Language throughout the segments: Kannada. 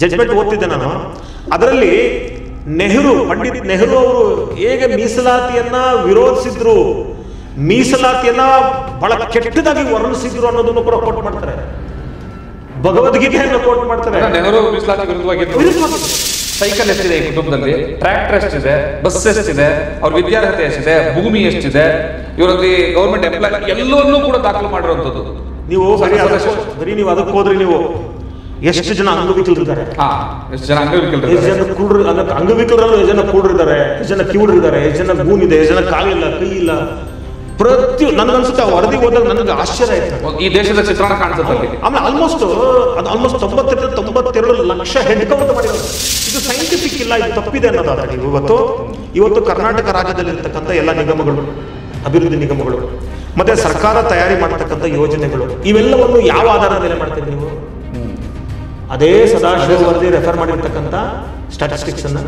ಜಡ್ಜ್ಮೆಂಟ್ ಓದ್ತಿದ್ದೆ ನಾನು. ಅದರಲ್ಲಿ ಪಂಡಿತ್ ನೆಹರು ಅವರು ಹೇಗೆ ಮೀಸಲಾತಿಯನ್ನ ವಿರೋಧಿಸಿದ್ರು, ಮೀಸಲಾತಿಯನ್ನ ಬಹಳ ಕೆಟ್ಟದಾಗಿ ವರ್ಣಿಸಿದ್ರು ಅನ್ನೋದನ್ನು ಕೂಡ ಕೋಟ್ ಮಾಡ್ತಾರೆ. ಭಗವದ್ಗೀತೆಯನ್ನು ಕೋಟ್ ಮಾಡ್ತಾರೆ. ನೆಹರು ಮೀಸಲಾತಿ ವಿರುದ್ಧವಾಗಿ ಸೈಕಲ್ ಎಷ್ಟಿದೆ ಈ ಕುಟುಂಬದಲ್ಲಿ, ಟ್ರ್ಯಾಕ್ಟರ್ ಎಷ್ಟಿದೆ, ಬಸ್ ಎಷ್ಟಿದೆ, ಅವ್ರ ವಿದ್ಯಾರ್ಹತೆ ಎಷ್ಟಿದೆ, ಭೂಮಿ ಎಷ್ಟಿದೆ, ಇವರಲ್ಲಿ ಗೌರ್ಮೆಂಟ್ ಎಂಪ್ಲಾಯ್ ಎಲ್ಲವನ್ನೂ ಕೂಡ ದಾಖಲು ಮಾಡಿರುವಂಥದ್ದು. ನೀವು ಬರೀ ನೀವು ಅದಕ್ಕೆ ಹೋದ್ರಿ, ನೀವು ಎಷ್ಟು ಜನ ಅಂಗವಿಕಲರಿದ್ದಾರೆ, ಎಷ್ಟು ಜನ ಅಂಗವಿಕಲರು, ಎಷ್ಟು ಜನ ಅಂಗವಿಕಲರಲ್ಲೂ ಎಷ್ಟು ಜನ ಕೂಡ್ರಿದ್ದಾರೆ, ಎಷ್ಟು ಜನ ಕಿವುಡ್ರಿದ್ದಾರೆ, ಎಷ್ಟು ಜನ ಗೂನಿದೆ, ಎಷ್ಟು ಜನ ಕಾಲಿಲ್ಲ, ಕೈ ಇಲ್ಲ. ನನಗನ್ಸುತ್ತೆ ವರದಿ ಹೋದಾಗ ನನಗೆ ಆಶ್ಚರ್ಯ ಆಯ್ತು. ಈ ದೇಶದ ಚಿತ್ರಣ ಕಾಣಿಸುತ್ತೆ. ಆಮೇಲೆ ಆಲ್ಮೋಸ್ಟ್ 92 ಲಕ್ಷ ಹೆಡ್ ಕೌಂಟ್ ಮಾಡಿರೋದು. ಇದು ಸೈಂಟಿಫಿಕ್ ಇಲ್ಲ, ಇದು ತಪ್ಪಿದೆ ಅನ್ನೋದಾದ್ರೆ ಇವತ್ತು ಕರ್ನಾಟಕ ರಾಜ್ಯದಲ್ಲಿರ್ತಕ್ಕಂಥ ಎಲ್ಲ ನಿಗಮಗಳು, ಅಭಿವೃದ್ಧಿ ನಿಗಮಗಳು ಮತ್ತೆ ಸರ್ಕಾರ ತಯಾರಿ ಮಾಡತಕ್ಕಂಥ ಯೋಜನೆಗಳು, ಇವೆಲ್ಲವನ್ನು ಯಾವ ಆಧಾರದ ಮೇಲೆ ಮಾಡ್ತೀರಿ ನೀವು? ಅದೇ ಸದಾಶಿವ ವರದಿ ರೆಫರ್ ಮಾಡಿರ್ತಕ್ಕಂಥ ಸ್ಟಾಟಿಸ್ಟಿಕ್ಸ್ ಅನ್ನ,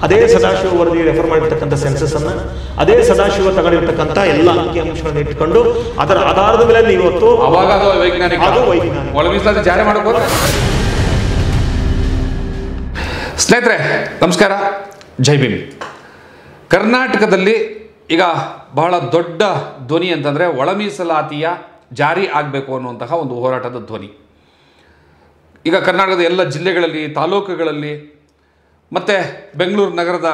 ಅದೇ ಸದಾಶಿವ ವರದಿ ರೆಫರ್ ಮಾಡಿರ್ತಕ್ಕಂಥ ಸೆನ್ಸಸ್ ಅನ್ನ, ಅದೇ ಸದಾಶಿವ ತಗೊಂಡಿರ್ತಕ್ಕಂಥ ಎಲ್ಲ ಅಂಕಿ ಅಂಶಗಳನ್ನ ಇಟ್ಕೊಂಡು ಅದರ ಆಧಾರದ ಮೇಲೆ ಇವತ್ತು ವೈಜ್ಞಾನಿಕ ಜಾರಿ ಮಾಡಬಹುದು. ಸ್ನೇಹಿತರೆ ನಮಸ್ಕಾರ, ಜೈ ಭೀಮ್. ಕರ್ನಾಟಕದಲ್ಲಿ ಈಗ ಬಹಳ ದೊಡ್ಡ ಧ್ವನಿ ಅಂತಂದರೆ ಒಳ ಮೀಸಲಾತಿಯ ಜಾರಿ ಆಗಬೇಕು ಅನ್ನುವಂತಹ ಒಂದು ಹೋರಾಟದ ಧ್ವನಿ. ಈಗ ಕರ್ನಾಟಕದ ಎಲ್ಲ ಜಿಲ್ಲೆಗಳಲ್ಲಿ, ತಾಲೂಕುಗಳಲ್ಲಿ ಮತ್ತು ಬೆಂಗಳೂರು ನಗರದ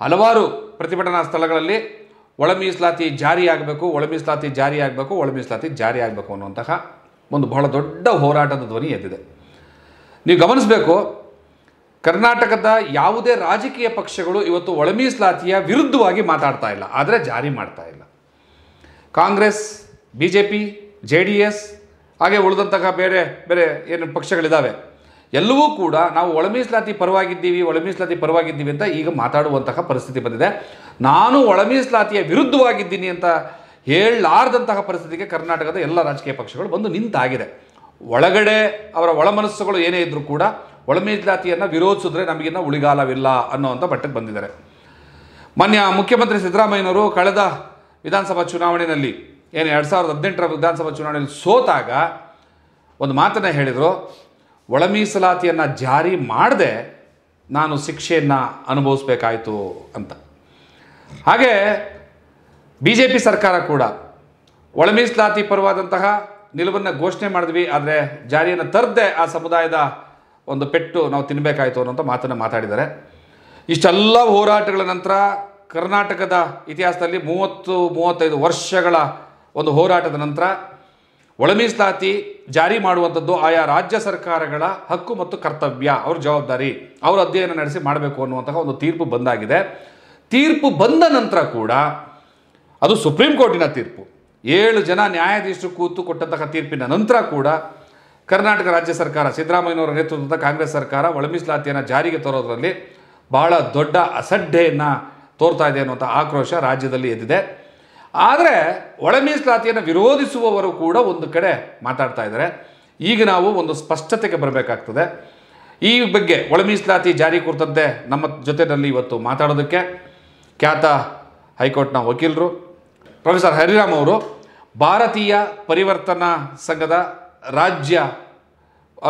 ಹಲವಾರು ಪ್ರತಿಭಟನಾ ಸ್ಥಳಗಳಲ್ಲಿ ಒಳ ಮೀಸಲಾತಿ ಜಾರಿ ಆಗಬೇಕು, ಒಳ ಮೀಸಲಾತಿ ಜಾರಿ ಆಗಬೇಕು, ಒಳ ಮೀಸಲಾತಿ ಜಾರಿ ಆಗಬೇಕು ಅನ್ನುವಂತಹ ಒಂದು ಬಹಳ ದೊಡ್ಡ ಹೋರಾಟದ ಧ್ವನಿ ಎದ್ದಿದೆ. ನೀವು ಗಮನಿಸಬೇಕು, ಕರ್ನಾಟಕದ ಯಾವುದೇ ರಾಜಕೀಯ ಪಕ್ಷಗಳು ಇವತ್ತು ಒಳ ಮೀಸಲಾತಿಯ ವಿರುದ್ಧವಾಗಿ ಮಾತಾಡ್ತಾ ಇಲ್ಲ, ಆದರೆ ಜಾರಿ ಮಾಡ್ತಾ ಇಲ್ಲ. ಕಾಂಗ್ರೆಸ್, BJP, JDS ಹಾಗೆ ಉಳಿದಂತಹ ಬೇರೆ ಬೇರೆ ಏನು ಪಕ್ಷಗಳಿದ್ದಾವೆ, ಎಲ್ಲವೂ ಕೂಡ ನಾವು ಒಳ ಮೀಸಲಾತಿ ಪರವಾಗಿದ್ದೀವಿ, ಒಳ ಮೀಸಲಾತಿ ಪರವಾಗಿದ್ದೀವಿ ಅಂತ ಈಗ ಮಾತಾಡುವಂತಹ ಪರಿಸ್ಥಿತಿ ಬಂದಿದೆ. ನಾನು ಒಳ ಮೀಸಲಾತಿಯ ವಿರುದ್ಧವಾಗಿದ್ದೀನಿ ಅಂತ ಹೇಳಲಾರ್ದಂತಹ ಪರಿಸ್ಥಿತಿಗೆ ಕರ್ನಾಟಕದ ಎಲ್ಲ ರಾಜಕೀಯ ಪಕ್ಷಗಳು ಬಂದು ನಿಂತಾಗಿದೆ. ಒಳಗಡೆ ಅವರ ಒಳ ಮನಸ್ಸುಗಳು ಏನೇ ಇದ್ದರೂ ಕೂಡ ಒಳ ಮೀಸಲಾತಿಯನ್ನು ವಿರೋಧಿಸಿದ್ರೆ ನಮಗಿನ್ನ ಉಳಿಗಾಲವಿಲ್ಲ ಅನ್ನೋವಂಥ ಮಟ್ಟಕ್ಕೆ ಬಂದಿದ್ದಾರೆ. ಮಾನ್ಯ ಮುಖ್ಯಮಂತ್ರಿ ಸಿದ್ದರಾಮಯ್ಯನವರು ಕಳೆದ ವಿಧಾನಸಭಾ ಚುನಾವಣೆಯಲ್ಲಿ ಏನು 2018ರ ವಿಧಾನಸಭಾ ಚುನಾವಣೆಯಲ್ಲಿ ಸೋತಾಗ ಒಂದು ಮಾತನ್ನು ಹೇಳಿದರು, ಒಳ ಮೀಸಲಾತಿಯನ್ನು ಜಾರಿ ಮಾಡದೆ ನಾನು ಶಿಕ್ಷೆಯನ್ನು ಅನುಭವಿಸ್ಬೇಕಾಯಿತು ಅಂತ. ಹಾಗೆ BJP ಸರ್ಕಾರ ಕೂಡ ಒಳ ಮೀಸಲಾತಿ ಪರವಾದಂತಹ ನಿಲುವನ್ನು ಘೋಷಣೆ ಮಾಡಿದ್ವಿ, ಆದರೆ ಜಾರಿಯನ್ನು ತರದೆ ಆ ಸಮುದಾಯದ ಒಂದು ಪೆಟ್ಟು ನಾವು ತಿನ್ನಬೇಕಾಯಿತು ಅನ್ನೋಂಥ ಮಾತನ್ನು ಮಾತಾಡಿದ್ದಾರೆ. ಇಷ್ಟೆಲ್ಲ ಹೋರಾಟಗಳ ನಂತರ ಕರ್ನಾಟಕದ ಇತಿಹಾಸದಲ್ಲಿ 30-35 ವರ್ಷಗಳ ಒಂದು ಹೋರಾಟದ ನಂತರ ಒಳ ಮೀಸಲಾತಿ ಜಾರಿ ಮಾಡುವಂಥದ್ದು ಆಯಾ ರಾಜ್ಯ ಸರ್ಕಾರಗಳ ಹಕ್ಕು ಮತ್ತು ಕರ್ತವ್ಯ, ಅವ್ರ ಜವಾಬ್ದಾರಿ, ಅವರು ಅಧ್ಯಯನ ನಡೆಸಿ ಮಾಡಬೇಕು ಅನ್ನುವಂತಹ ಒಂದು ತೀರ್ಪು ಬಂದಾಗಿದೆ. ತೀರ್ಪು ಬಂದ ನಂತರ ಕೂಡ ಅದು ಸುಪ್ರೀಂ ಕೋರ್ಟಿನ ತೀರ್ಪು, 7 ಜನ ನ್ಯಾಯಾಧೀಶರು ಕೂತು ಕೊಟ್ಟಂತಹ ತೀರ್ಪಿನ ನಂತರ ಕೂಡ ಕರ್ನಾಟಕ ರಾಜ್ಯ ಸರ್ಕಾರ, ಸಿದ್ದರಾಮಯ್ಯನವರ ನೇತೃತ್ವದ ಕಾಂಗ್ರೆಸ್ ಸರ್ಕಾರ ಒಳ ಮೀಸಲಾತಿಯನ್ನು ಜಾರಿಗೆ ತರೋದರಲ್ಲಿ ಬಹಳ ದೊಡ್ಡ ಅಸಡ್ಡೆಯನ್ನು ತೋರ್ತಾ ಇದೆ ಅನ್ನುವಂಥ ಆಕ್ರೋಶ ರಾಜ್ಯದಲ್ಲಿ ಎದ್ದಿದೆ. ಆದರೆ ಒಳ ಮೀಸಲಾತಿಯನ್ನು ವಿರೋಧಿಸುವವರು ಕೂಡ ಒಂದು ಕಡೆ ಮಾತಾಡ್ತಾ ಇದ್ದಾರೆ. ಈಗ ನಾವು ಒಂದು ಸ್ಪಷ್ಟತೆಗೆ ಬರಬೇಕಾಗ್ತದೆ. ಈ ಬಗ್ಗೆ ಒಳ ಮೀಸಲಾತಿ ಜಾರಿ ಕುರಿತಂತೆ ನಮ್ಮ ಜೊತೆಯಲ್ಲಿ ಇವತ್ತು ಮಾತಾಡೋದಕ್ಕೆ ಖ್ಯಾತ ಹೈಕೋರ್ಟ್ನ ವಕೀಲರು ಪ್ರೊಫೆಸರ್ ಹರಿರಾಮ್ ಅವರು, ಭಾರತೀಯ ಪರಿವರ್ತನಾ ಸಂಘದ ರಾಜ್ಯ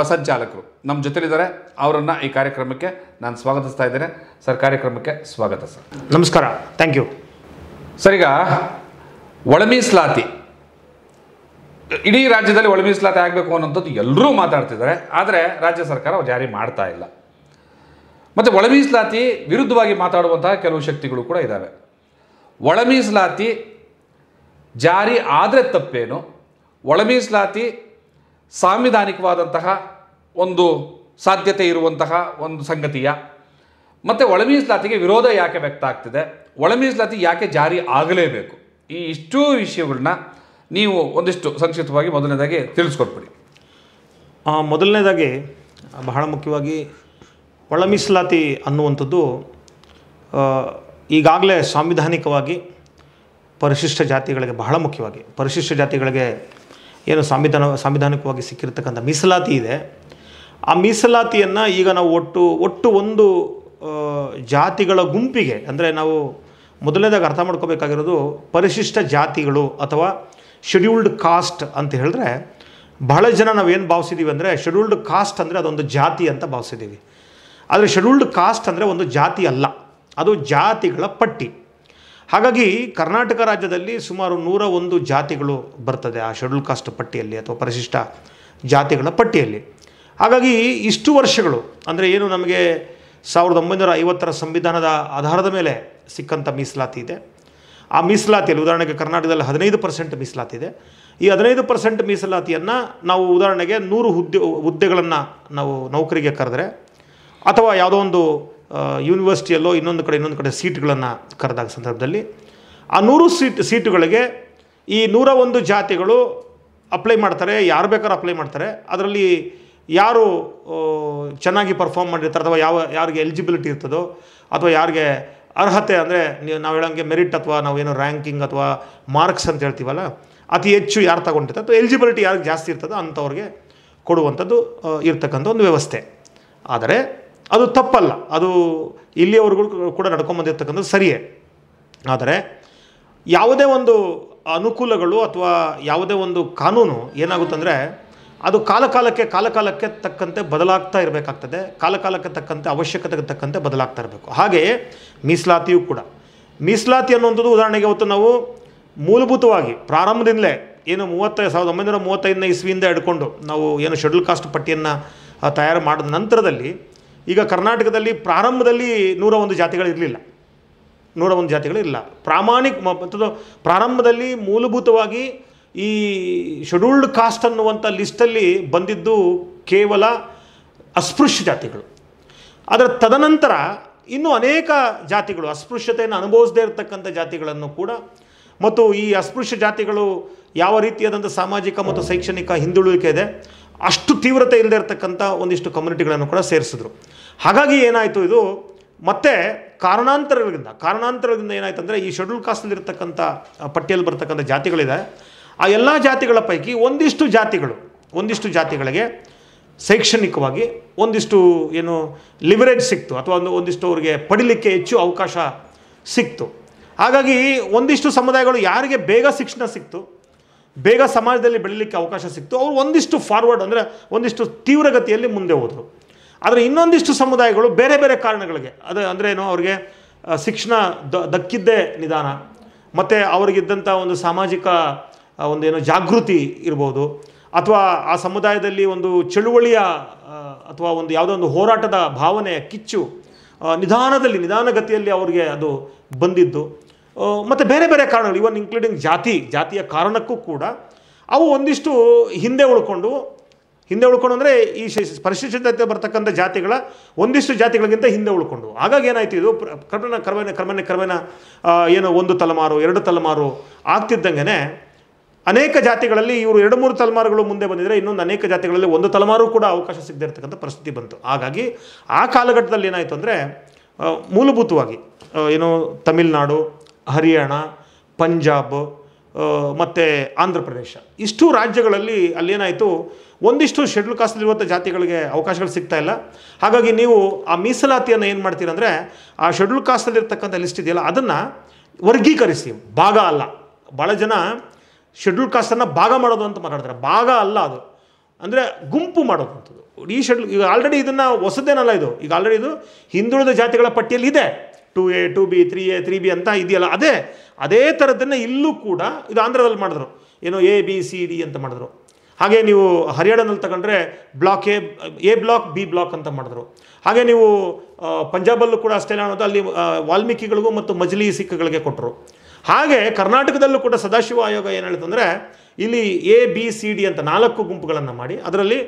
ಸಂಚಾಲಕರು ನಮ್ಮ ಜೊತೆಲಿದ್ದಾರೆ. ಅವರನ್ನು ಈ ಕಾರ್ಯಕ್ರಮಕ್ಕೆ ನಾನು ಸ್ವಾಗತಿಸ್ತಾ ಇದ್ದೇನೆ. ಸರ್, ಕಾರ್ಯಕ್ರಮಕ್ಕೆ ಸ್ವಾಗತ. ಸರ್ ನಮಸ್ಕಾರ, ಥ್ಯಾಂಕ್ ಯು. ಸರ್, ಈಗ ಒಳ ಮೀಸಲಾತಿ ಇಡೀ ರಾಜ್ಯದಲ್ಲಿ ಒಳ ಮೀಸಲಾತಿ ಆಗಬೇಕು ಅನ್ನೋಂಥದ್ದು ಎಲ್ಲರೂ ಮಾತಾಡ್ತಿದ್ದಾರೆ, ಆದರೆ ರಾಜ್ಯ ಸರ್ಕಾರ ಜಾರಿ ಮಾಡ್ತಾ ಇಲ್ಲ. ಮತ್ತು ಒಳ ಮೀಸಲಾತಿ ವಿರುದ್ಧವಾಗಿ ಮಾತಾಡುವಂತಹ ಕೆಲವು ಶಕ್ತಿಗಳು ಕೂಡ ಇದ್ದಾವೆ. ಒಳ ಮೀಸಲಾತಿ ಜಾರಿ ಆದರೆ ತಪ್ಪೇನು, ಒಳ ಮೀಸಲಾತಿ ಸಾಂವಿಧಾನಿಕವಾದಂತಹ ಒಂದು ಸಾಧ್ಯತೆ ಇರುವಂತಹ ಒಂದು ಸಂಗತಿಯ, ಮತ್ತು ಒಳ ಮೀಸಲಾತಿಗೆ ವಿರೋಧ ಯಾಕೆ ವ್ಯಕ್ತ ಆಗ್ತಿದೆ, ಒಳ ಮೀಸಲಾತಿ ಯಾಕೆ ಜಾರಿ ಆಗಲೇಬೇಕು, ಈ ಇಷ್ಟೂ ವಿಷಯಗಳನ್ನ ನೀವು ಒಂದಿಷ್ಟು ಸಂಕ್ಷಿಪ್ತವಾಗಿ ಮೊದಲನೇದಾಗಿ ತಿಳಿಸ್ಕೊಟ್ಬಿಡಿ. ಮೊದಲನೇದಾಗಿ ಬಹಳ ಮುಖ್ಯವಾಗಿ ಒಳ ಮೀಸಲಾತಿ ಅನ್ನುವಂಥದ್ದು ಈಗಾಗಲೇ ಸಾಂವಿಧಾನಿಕವಾಗಿ ಪರಿಶಿಷ್ಟ ಜಾತಿಗಳಿಗೆ, ಬಹಳ ಮುಖ್ಯವಾಗಿ ಪರಿಶಿಷ್ಟ ಜಾತಿಗಳಿಗೆ ಏನು ಸಾಂವಿಧಾನಿಕವಾಗಿ ಸಿಕ್ಕಿರ್ತಕ್ಕಂಥ ಮೀಸಲಾತಿ ಇದೆ, ಆ ಮೀಸಲಾತಿಯನ್ನು ಈಗ ನಾವು ಒಟ್ಟು ಒಂದು ಜಾತಿಗಳ ಗುಂಪಿಗೆ, ಅಂದರೆ ನಾವು ಮೊದಲನೇದಾಗಿ ಅರ್ಥ ಮಾಡ್ಕೋಬೇಕಾಗಿರೋದು ಪರಿಶಿಷ್ಟ ಜಾತಿಗಳು ಅಥವಾ ಶೆಡ್ಯೂಲ್ಡ್ ಕಾಸ್ಟ್ ಅಂತ ಹೇಳಿದ್ರೆ ಬಹಳ ಜನ ನಾವೇನು ಭಾವಿಸಿದ್ದೀವಿ ಅಂದರೆ ಶೆಡ್ಯೂಲ್ಡ್ ಕಾಸ್ಟ್ ಅಂದರೆ ಅದೊಂದು ಜಾತಿ ಅಂತ ಭಾವಿಸಿದ್ದೀವಿ. ಆದರೆ ಶೆಡ್ಯೂಲ್ಡ್ ಕಾಸ್ಟ್ ಅಂದರೆ ಒಂದು ಜಾತಿ ಅಲ್ಲ, ಅದು ಜಾತಿಗಳ ಪಟ್ಟಿ. ಹಾಗಾಗಿ ಕರ್ನಾಟಕ ರಾಜ್ಯದಲ್ಲಿ ಸುಮಾರು 101 ಜಾತಿಗಳು ಬರ್ತದೆ ಆ ಶೆಡ್ಯೂಲ್ ಕಾಸ್ಟ್ ಪಟ್ಟಿಯಲ್ಲಿ ಅಥವಾ ಪರಿಶಿಷ್ಟ ಜಾತಿಗಳ ಪಟ್ಟಿಯಲ್ಲಿ. ಹಾಗಾಗಿ ಇಷ್ಟು ವರ್ಷಗಳು ಅಂದರೆ ಏನು ನಮಗೆ 1950ರ ಸಂವಿಧಾನದ ಆಧಾರದ ಮೇಲೆ ಸಿಕ್ಕಂಥ ಮೀಸಲಾತಿ ಇದೆ. ಆ ಮೀಸಲಾತಿಯಲ್ಲಿ ಉದಾಹರಣೆಗೆ ಕರ್ನಾಟಕದಲ್ಲಿ 15% ಮೀಸಲಾತಿ ಇದೆ. ಈ 15% ಮೀಸಲಾತಿಯನ್ನು ನಾವು ಉದಾಹರಣೆಗೆ 100 ಹುದ್ದೆಗಳನ್ನು ನಾವು ನೌಕರಿಗೆ ಕರೆದ್ರೆ ಅಥವಾ ಯಾವುದೋ ಒಂದು ಯೂನಿವರ್ಸಿಟಿಯಲ್ಲೋ ಇನ್ನೊಂದು ಕಡೆ ಸೀಟ್ಗಳನ್ನು ಕರೆದಾಗ ಸಂದರ್ಭದಲ್ಲಿ ಆ 100 ಸೀಟುಗಳಿಗೆ ಈ 101 ಜಾತಿಗಳು ಅಪ್ಲೈ ಮಾಡ್ತಾರೆ. ಯಾರು ಬೇಕಾದ್ರೂ ಅಪ್ಲೈ ಮಾಡ್ತಾರೆ. ಅದರಲ್ಲಿ ಯಾರು ಚೆನ್ನಾಗಿ ಪರ್ಫಾರ್ಮ್ ಮಾಡಿರ್ತಾರೆ ಅಥವಾ ಯಾರಿಗೆ ಎಲಿಜಿಬಿಲಿಟಿ ಇರ್ತದೋ ಅಥವಾ ಯಾರಿಗೆ ಅರ್ಹತೆ ಅಂದರೆ ನಾವು ಹೇಳೋಂಗೆ ಮೆರಿಟ್ ಅಥವಾ ನಾವೇನೋ ರ್ಯಾಂಕಿಂಗ್ ಅಥವಾ ಮಾರ್ಕ್ಸ್ ಅಂತ ಹೇಳ್ತೀವಲ್ಲ, ಅತಿ ಹೆಚ್ಚು ಯಾರು ತಗೊಂಡಿರ್ತಾರೆ ಅಥವಾ ಎಲಿಜಿಬಿಲಿಟಿ ಯಾರಿಗೆ ಜಾಸ್ತಿ ಇರ್ತದೋ ಅಂಥವ್ರಿಗೆ ಕೊಡುವಂಥದ್ದು ಇರ್ತಕ್ಕಂಥ ಒಂದು ವ್ಯವಸ್ಥೆ. ಆದರೆ ಅದು ತಪ್ಪಲ್ಲ, ಅದು ಇಲ್ಲಿಯವರೆಗೂ ಕೂಡ ನಡ್ಕೊಂಬಂದಿರ್ತಕ್ಕಂಥದ್ದು ಸರಿಯೇ. ಆದರೆ ಯಾವುದೇ ಒಂದು ಅನುಕೂಲಗಳು ಅಥವಾ ಯಾವುದೇ ಒಂದು ಕಾನೂನು ಏನಾಗುತ್ತಂದರೆ ಅದು ಕಾಲಕಾಲಕ್ಕೆ ತಕ್ಕಂತೆ ಬದಲಾಗ್ತಾ ಇರಬೇಕಾಗ್ತದೆ. ಕಾಲಕಾಲಕ್ಕೆ ತಕ್ಕಂತೆ ಅವಶ್ಯಕತೆಗೆ ತಕ್ಕಂತೆ ಬದಲಾಗ್ತಾ ಇರಬೇಕು. ಹಾಗೆಯೇ ಮೀಸಲಾತಿಯೂ ಕೂಡ. ಮೀಸಲಾತಿ ಅನ್ನುವಂಥದ್ದು ಉದಾಹರಣೆಗೆ ಇವತ್ತು ನಾವು ಮೂಲಭೂತವಾಗಿ ಪ್ರಾರಂಭದಿಂದಲೇ ಏನು 1935ನೇ ಇಸ್ವಿಯಿಂದ ಹಿಡ್ಕೊಂಡು ನಾವು ಏನು ಶೆಡ್ಯೂಲ್ ಕಾಸ್ಟ್ ಪಟ್ಟಿಯನ್ನು ತಯಾರು ಮಾಡಿದ ನಂತರದಲ್ಲಿ ಈಗ ಕರ್ನಾಟಕದಲ್ಲಿ ಪ್ರಾರಂಭದಲ್ಲಿ 101 ಜಾತಿಗಳಿರಲಿಲ್ಲ. 101 ಜಾತಿಗಳಿಲ್ಲ. ಪ್ರಾರಂಭದಲ್ಲಿ ಮೂಲಭೂತವಾಗಿ ಈ ಶೆಡ್ಯೂಲ್ಡ್ ಕಾಸ್ಟ್ ಅನ್ನುವಂಥ ಲಿಸ್ಟಲ್ಲಿ ಬಂದಿದ್ದು ಕೇವಲ ಅಸ್ಪೃಶ್ಯ ಜಾತಿಗಳು. ಅದರ ತದನಂತರ ಇನ್ನೂ ಅನೇಕ ಜಾತಿಗಳು ಅಸ್ಪೃಶ್ಯತೆಯನ್ನು ಅನುಭವಿಸದೇ ಇರತಕ್ಕಂಥ ಜಾತಿಗಳನ್ನು ಕೂಡ ಮತ್ತು ಈ ಅಸ್ಪೃಶ್ಯ ಜಾತಿಗಳು ಯಾವ ರೀತಿಯಾದಂಥ ಸಾಮಾಜಿಕ ಮತ್ತು ಶೈಕ್ಷಣಿಕ ಹಿಂದುಳಿಕೆ ಇದೆ ಅಷ್ಟು ತೀವ್ರತೆ ಇಲ್ಲದೆ ಇರತಕ್ಕಂಥ ಒಂದಿಷ್ಟು ಕಮ್ಯುನಿಟಿಗಳನ್ನು ಕೂಡ ಸೇರಿಸಿದ್ರು. ಹಾಗಾಗಿ ಏನಾಯಿತು, ಇದು ಮತ್ತೆ ಕಾರಣಾಂತರಗಳಿಂದ ಏನಾಯ್ತು ಅಂದರೆ ಈ ಶೆಡ್ಯೂಲ್ ಕಾಸ್ಟಲ್ಲಿರ್ತಕ್ಕಂಥ ಪಟ್ಟಿಯಲ್ಲಿ ಬರ್ತಕ್ಕಂಥ ಜಾತಿಗಳಿದೆ. ಆ ಎಲ್ಲ ಜಾತಿಗಳ ಪೈಕಿ ಒಂದಿಷ್ಟು ಜಾತಿಗಳಿಗೆ ಶೈಕ್ಷಣಿಕವಾಗಿ ಒಂದಿಷ್ಟು ಏನು ಲಿವರೇಜ್ ಸಿಕ್ತು ಅಥವಾ ಒಂದಿಷ್ಟು ಅವರಿಗೆ ಪಡಿಲಿಕ್ಕೆ ಹೆಚ್ಚು ಅವಕಾಶ ಸಿಕ್ತು. ಹಾಗಾಗಿ ಒಂದಿಷ್ಟು ಸಮುದಾಯಗಳು ಯಾರಿಗೆ ಬೇಗ ಶಿಕ್ಷಣ ಸಿಕ್ತು, ಬೇಗ ಸಮಾಜದಲ್ಲಿ ಬೆಳೀಲಿಕ್ಕೆ ಅವಕಾಶ ಸಿಕ್ತು, ಅವರು ಒಂದಿಷ್ಟು ಫಾರ್ವರ್ಡ್ ಅಂದರೆ ಒಂದಿಷ್ಟು ತೀವ್ರಗತಿಯಲ್ಲಿ ಮುಂದೆ ಹೋದರು. ಆದರೆ ಇನ್ನೊಂದಿಷ್ಟು ಸಮುದಾಯಗಳು ಬೇರೆ ಬೇರೆ ಕಾರಣಗಳಿಗೆ ಅಂದರೆ ಏನು ಅವ್ರಿಗೆ ಶಿಕ್ಷಣ ದಕ್ಕಿದ್ದೇ ನಿಧಾನ ಮತ್ತು ಅವರಿಗಿದ್ದಂಥ ಒಂದು ಸಾಮಾಜಿಕ ಒಂದೇನೋ ಜಾಗೃತಿ ಇರ್ಬೋದು ಅಥವಾ ಆ ಸಮುದಾಯದಲ್ಲಿ ಒಂದು ಚಳುವಳಿಯ ಅಥವಾ ಒಂದು ಯಾವುದೋ ಒಂದು ಹೋರಾಟದ ಭಾವನೆ ಕಿಚ್ಚು ನಿಧಾನಗತಿಯಲ್ಲಿ ಅವರಿಗೆ ಅದು ಬಂದಿದ್ದು ಮತ್ತು ಬೇರೆ ಬೇರೆ ಕಾರಣಗಳು ಇವನ್ ಇನ್ಕ್ಲೂಡಿಂಗ್ ಜಾತಿಯ ಕಾರಣಕ್ಕೂ ಕೂಡ ಅವು ಒಂದಿಷ್ಟು ಹಿಂದೆ ಉಳ್ಕೊಂಡು ಅಂದರೆ ಈ ಪರಿಶಿಷ್ಟ ಜಾತಿ ಬರ್ತಕ್ಕಂಥ ಜಾತಿಗಳ ಒಂದಿಷ್ಟು ಜಾತಿಗಳಿಗಿಂತ ಹಿಂದೆ ಉಳ್ಕೊಂಡು. ಹಾಗಾಗಿ ಏನಾಯಿತು, ಇದು ಕ್ರಮೇಣ ಏನೋ 1 ತಲೆಮಾರು 2 ತಲೆಮಾರು ಆಗ್ತಿದ್ದಂಗೆ ಅನೇಕ ಜಾತಿಗಳಲ್ಲಿ ಇವರು 2-3 ತಲೆಮಾರುಗಳು ಮುಂದೆ ಬಂದಿದ್ದರೆ ಇನ್ನೊಂದು ಅನೇಕ ಜಾತಿಗಳಲ್ಲಿ 1 ತಲೆಮಾರು ಕೂಡ ಅವಕಾಶ ಸಿಗದೇ ಇರತಕ್ಕಂಥ ಪರಿಸ್ಥಿತಿ ಬಂತು. ಹಾಗಾಗಿ ಆ ಕಾಲಘಟ್ಟದಲ್ಲಿ ಏನಾಯಿತು ಅಂದರೆ ಮೂಲಭೂತವಾಗಿ ಏನು ತಮಿಳುನಾಡು, ಹರಿಯಾಣ, ಪಂಜಾಬ್ ಮತ್ತು ಆಂಧ್ರ ಪ್ರದೇಶ ಇಷ್ಟು ರಾಜ್ಯಗಳಲ್ಲಿ ಅಲ್ಲೇನಾಯಿತು ಒಂದಿಷ್ಟು ಶೆಡ್ಯೂಲ್ ಕಾಸ್ಟಲ್ಲಿರುವಂಥ ಜಾತಿಗಳಿಗೆ ಅವಕಾಶಗಳು ಸಿಗ್ತಾ ಇಲ್ಲ. ಹಾಗಾಗಿ ನೀವು ಆ ಮೀಸಲಾತಿಯನ್ನು ಏನು ಮಾಡ್ತೀರಂದರೆ ಆ ಶೆಡ್ಯೂಲ್ ಕಾಸ್ಟಲ್ಲಿರ್ತಕ್ಕಂಥ ಲಿಸ್ಟ್ ಇದೆಯಲ್ಲ ಅದನ್ನು ವರ್ಗೀಕರಿಸಿ, ಭಾಗ ಅಲ್ಲ. ಭಾಳ ಜನ ಶೆಡ್ಯೂಲ್ ಕಾಸ್ಟನ್ನು ಭಾಗ ಮಾಡೋದು ಅಂತ ಮಾತಾಡ್ತಾರೆ. ಭಾಗ ಅಲ್ಲ, ಅದು ಅಂದರೆ ಗುಂಪು ಮಾಡೋದಂಥದ್ದು. ಈ ಶೆಡ್ಯೂಲ್ ಈಗ ಆಲ್ರೆಡಿ ಇದನ್ನು ಹೊಸದೇನಲ್ಲ, ಇದು ಈಗ ಆಲ್ರೆಡಿ ಇದು ಹಿಂದುಳಿದ ಜಾತಿಗಳ ಪಟ್ಟಿಯಲ್ಲಿ ಇದೆ. 2A 2B 3A 3B ಅಂತ ಇದೆಯಲ್ಲ, ಅದೇ ಥರದ್ದನ್ನು ಇಲ್ಲೂ ಕೂಡ ಇದು ಆಂಧ್ರದಲ್ಲಿ ಮಾಡಿದ್ರು. ಏನೋ ABCD ಅಂತ ಮಾಡಿದ್ರು. ಹಾಗೆ ನೀವು ಹರಿಯಾಣದಲ್ಲಿ ತಗೊಂಡ್ರೆ block A block B block ಅಂತ ಮಾಡಿದ್ರು. ಹಾಗೆ ನೀವು ಪಂಜಾಬಲ್ಲೂ ಕೂಡ ಅಷ್ಟೇ ಅನ್ನೋದು, ಅಲ್ಲಿ ವಾಲ್ಮೀಕಿಗಳಿಗೂ ಮತ್ತು ಮಜ್ಲಿ ಸಿಖ್ಗಳಿಗೆ ಕೊಟ್ಟರು. ಹಾಗೆ ಕರ್ನಾಟಕದಲ್ಲೂ ಕೂಡ ಸದಾಶಿವ ಆಯೋಗ ಏನು ಹೇಳ್ತಂದರೆ ಇಲ್ಲಿ ABCD ಅಂತ 4 ಗುಂಪುಗಳನ್ನು ಮಾಡಿ ಅದರಲ್ಲಿ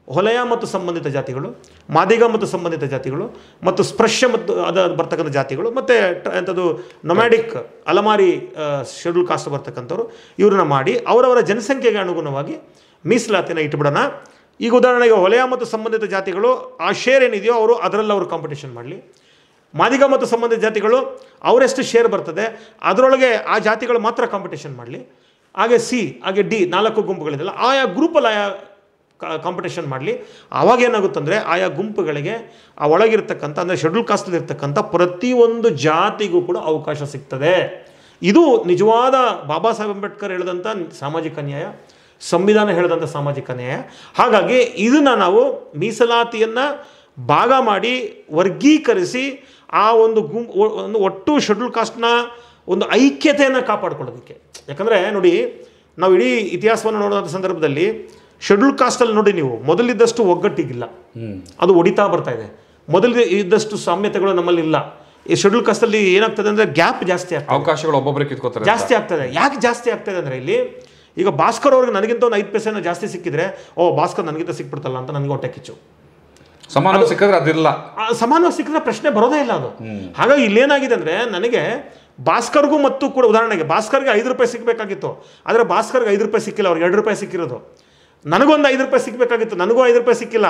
ಹೊಲೆಯ ಮತ್ತು ಸಂಬಂಧಿತ ಜಾತಿಗಳು, ಮಾದಿಗ ಮತ್ತು ಸಂಬಂಧಿತ ಜಾತಿಗಳು ಮತ್ತು ಸ್ಪೃಶ್ಯ ಮತ್ತು ಬರ್ತಕ್ಕಂಥ ಜಾತಿಗಳು ಮತ್ತು ಅಂಥದ್ದು ನೊಮ್ಯಾಡಿಕ್ ಅಲಮಾರಿ ಶೆಡ್ಯೂಲ್ ಕಾಸ್ಟ್ ಬರ್ತಕ್ಕಂಥವ್ರು ಇವ್ರನ್ನ ಮಾಡಿ ಅವರವರ ಜನಸಂಖ್ಯೆಗೆ ಅನುಗುಣವಾಗಿ ಮೀಸಲಾತಿನ ಇಟ್ಬಿಡೋಣ. ಈಗ ಉದಾಹರಣೆಗೆ ಹೊಲೆಯ ಮತ್ತು ಸಂಬಂಧಿತ ಜಾತಿಗಳು ಆ ಶೇರ್ ಏನಿದೆಯೋ ಅದರಲ್ಲಿ ಅವರು ಕಾಂಪಿಟೇಷನ್ ಮಾಡಲಿ. ಮಾದಿಗ ಮತ್ತು ಸಂಬಂಧಿತ ಜಾತಿಗಳು ಅವರೆಷ್ಟು ಶೇರ್ ಬರ್ತದೆ ಅದರೊಳಗೆ ಆ ಜಾತಿಗಳು ಮಾತ್ರ ಕಾಂಪಿಟೇಷನ್ ಮಾಡಲಿ. ಹಾಗೆ ಹಾಗೆ D 4 ಗುಂಪುಗಳಿದೆಯಲ್ಲ ಆಯಾ ಗ್ರೂಪಲ್ಲಿ ಕಾಂಪಿಟೇಷನ್ ಮಾಡಲಿ. ಆವಾಗ ಏನಾಗುತ್ತಂದರೆ ಆಯಾ ಗುಂಪುಗಳಿಗೆ ಆ ಒಳಗಿರ್ತಕ್ಕಂಥ ಅಂದರೆ ಶೆಡ್ಯೂಲ್ ಕಾಸ್ಟಲ್ಲಿರ್ತಕ್ಕಂಥ ಪ್ರತಿಯೊಂದು ಜಾತಿಗೂ ಕೂಡ ಅವಕಾಶ ಸಿಗ್ತದೆ. ಇದು ನಿಜವಾದ ಬಾಬಾ ಸಾಹೇಬ್ ಅಂಬೇಡ್ಕರ್ ಹೇಳಿದಂಥ ಸಾಮಾಜಿಕ ನ್ಯಾಯ, ಸಂವಿಧಾನ ಹೇಳಿದಂಥ ಸಾಮಾಜಿಕ ನ್ಯಾಯ. ಹಾಗಾಗಿ ಇದನ್ನು ನಾವು ಮೀಸಲಾತಿಯನ್ನು ಭಾಗ ಮಾಡಿ ವರ್ಗೀಕರಿಸಿ ಆ ಒಂದು ಒಂದು ಒಟ್ಟು ಶೆಡ್ಯೂಲ್ ಕಾಸ್ಟ್ನ ಒಂದು ಐಕ್ಯತೆಯನ್ನು ಕಾಪಾಡ್ಕೊಳ್ಳೋದಕ್ಕೆ. ಯಾಕಂದರೆ ನೋಡಿ, ನಾವು ಇಡೀ ಇತಿಹಾಸವನ್ನು ನೋಡುವಂಥ ಸಂದರ್ಭದಲ್ಲಿ ಶೆಡ್ಯೂಲ್ ಕಾಸ್ಟಲ್ಲಿ ನೋಡಿ, ನೀವು ಮೊದಲಿದ್ದಷ್ಟು ಒಗ್ಗಟ್ಟಿಗಿಲ್ಲ, ಅದು ಒಡಿತಾ ಬರ್ತಾ ಇದೆ. ಮೊದಲು ಇದ್ದಷ್ಟು ಸಾಮ್ಯತೆಗಳು ನಮ್ಮಲ್ಲಿ ಇಲ್ಲ. ಈ ಶೆಡ್ಯೂಲ್ ಕಾಸ್ಟಲ್ಲಿ ಏನಾಗ್ತದೆ ಅಂದರೆ ಗ್ಯಾಪ್ ಜಾಸ್ತಿ ಆಗ್ತದೆ, ಅವಕಾಶಗಳು ಒಬ್ಬೊಬ್ಬರಿಗೆ ಕಿತ್ಕೋತಾರೆ, ಜಾಸ್ತಿ ಆಗ್ತದೆ. ಯಾಕೆ ಜಾಸ್ತಿ ಆಗ್ತದೆ ಅಂದರೆ, ಇಲ್ಲಿ ಈಗ ಭಾಸ್ಕರ್ ಅವ್ರಿಗೆ ನನಗಿಂತ ಒಂದು 5 ಪೈಸೆನ ಜಾಸ್ತಿ ಸಿಕ್ಕಿದ್ರೆ, ಓ ಭಾಸ್ಕರ್ ನನಗಿಂತ ಸಿಕ್ಬಿಡ್ತಲ್ಲ ಅಂತ ನನಗೆ ಹೊಟ್ಟೆ ಕಿಚ್ಚು. ಸಮಾನ ಸಿಕ್ಕಿದ್ರೆ ಅದಿಲ್ಲ, ಸಮಾನವಾಗಿ ಸಿಕ್ಕಿದ್ರೆ ಪ್ರಶ್ನೆ ಬರೋದೇ ಇಲ್ಲ ಅದು. ಹಾಗಾಗಿ ಇಲ್ಲೇನಾಗಿದೆ ಅಂದರೆ, ನನಗೆ ಭಾಸ್ಕರ್ಗೂ ಮತ್ತು ಕೂಡ ಉದಾಹರಣೆಗೆ ಭಾಸ್ಕರ್ಗೆ 5 ರೂಪಾಯಿ ಸಿಗಬೇಕಾಗಿತ್ತು, ಆದರೆ ಭಾಸ್ಕರ್ಗೆ 5 ರೂಪಾಯಿ ಸಿಕ್ಕಿಲ್ಲ, ಅವ್ರಿಗೆ 2 ರೂಪಾಯಿ ಸಿಕ್ಕಿರೋದು. ನನಗೊಂದು 5 ರೂಪಾಯಿ ಸಿಗಬೇಕಾಗಿತ್ತು, ನನಗೂ 5 ರೂಪಾಯಿ ಸಿಕ್ಕಿಲ್ಲ,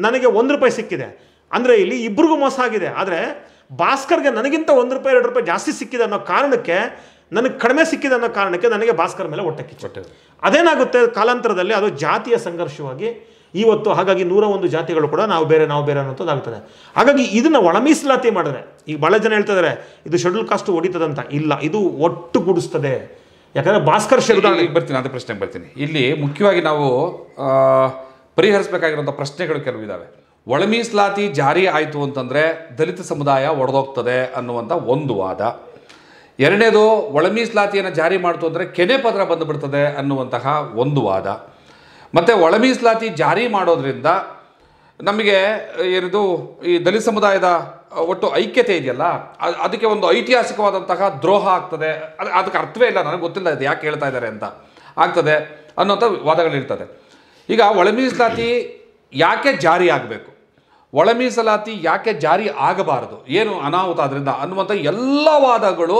ನನಗೆ 1 ರೂಪಾಯಿ ಸಿಕ್ಕಿದೆ. ಅಂದರೆ ಇಲ್ಲಿ ಇಬ್ಬರಿಗೂ ಮೋಸ ಆಗಿದೆ. ಆದರೆ ಭಾಸ್ಕರ್ಗೆ ನನಗಿಂತ 1 ರೂಪಾಯಿ 2 ರೂಪಾಯಿ ಜಾಸ್ತಿ ಸಿಕ್ಕಿದೆ ಅನ್ನೋ ಕಾರಣಕ್ಕೆ, ನನಗೆ ಕಡಿಮೆ ಸಿಕ್ಕಿದೆ ಅನ್ನೋ ಕಾರಣಕ್ಕೆ ನನಗೆ ಭಾಸ್ಕರ್ ಮೇಲೆ ಹೊಟ್ಟೆ ಕಿಚ್ಚು. ಅದೇನಾಗುತ್ತೆ, ಕಾಲಾಂತರದಲ್ಲಿ ಅದು ಜಾತಿಯ ಸಂಘರ್ಷವಾಗಿ ಇವತ್ತು, ಹಾಗಾಗಿ 101 ಜಾತಿಗಳು ಕೂಡ ನಾವು ಬೇರೆ ಅನ್ನೋದಾಗ್ತದೆ. ಹಾಗಾಗಿ ಇದನ್ನು ಒಳ ಮೀಸಲಾತಿ ಮಾಡಿದ್ರೆ, ಈಗ ಭಾಳ ಜನ ಹೇಳ್ತಿದ್ದಾರೆ ಇದು ಶೆಡ್ಯೂಲ್ ಕಾಸ್ಟ್ ಹೊಡಿತದಂತ. ಇಲ್ಲ, ಇದು ಒಟ್ಟುಗೂಡಿಸ್ತದೆ. ಯಾಕಂದರೆ ಭಾಸ್ಕರ್ ಬರ್ತೀನಿ, ಅದೇ ಪ್ರಶ್ನೆಗೆ ಬರ್ತೀನಿ. ಇಲ್ಲಿ ಮುಖ್ಯವಾಗಿ ನಾವು ಪರಿಹರಿಸಬೇಕಾಗಿರುವಂಥ ಪ್ರಶ್ನೆಗಳು ಕೆಲವು ಇದ್ದಾವೆ. ಒಳ ಮೀಸಲಾತಿ ಜಾರಿ ಆಯಿತು ಅಂತಂದರೆ ದಲಿತ ಸಮುದಾಯ ಒಡೆದೋಗ್ತದೆ ಅನ್ನುವಂಥ ಒಂದು ವಾದ. ಎರಡನೇದು, ಒಳ ಮೀಸಲಾತಿಯನ್ನು ಜಾರಿ ಮಾಡ್ತು ಅಂದರೆ ಕೆನೆ ಪತ್ರ ಬಂದುಬಿಡ್ತದೆ ಅನ್ನುವಂತಹ ಒಂದು ವಾದ. ಮತ್ತು ಒಳ ಮೀಸಲಾತಿ ಜಾರಿ ಮಾಡೋದ್ರಿಂದ ನಮಗೆ ಏನಿದು ಈ ದಲಿತ ಸಮುದಾಯದ ಒಟ್ಟು ಐಕ್ಯತೆ ಇದೆಯಲ್ಲ, ಅದಕ್ಕೆ ಒಂದು ಐತಿಹಾಸಿಕವಾದಂತಹ ದ್ರೋಹ ಆಗ್ತದೆ. ಅದಕ್ಕೆ ಅರ್ಥವೇ ಇಲ್ಲ, ನನಗೆ ಗೊತ್ತಿಲ್ಲ ಇದು ಯಾಕೆ ಹೇಳ್ತಾ ಇದ್ದಾರೆ ಅಂತ ಆಗ್ತದೆ ಅನ್ನೋಂಥ ವಾದಗಳಿರ್ತದೆ. ಈಗ ಒಳ ಮೀಸಲಾತಿ ಯಾಕೆ ಜಾರಿ ಆಗಬೇಕು, ಒಳ ಮೀಸಲಾತಿ ಯಾಕೆ ಜಾರಿ ಆಗಬಾರದು, ಏನು ಅನಾಹುತ ಅದರಿಂದ ಅನ್ನುವಂಥ ಎಲ್ಲ ವಾದಗಳು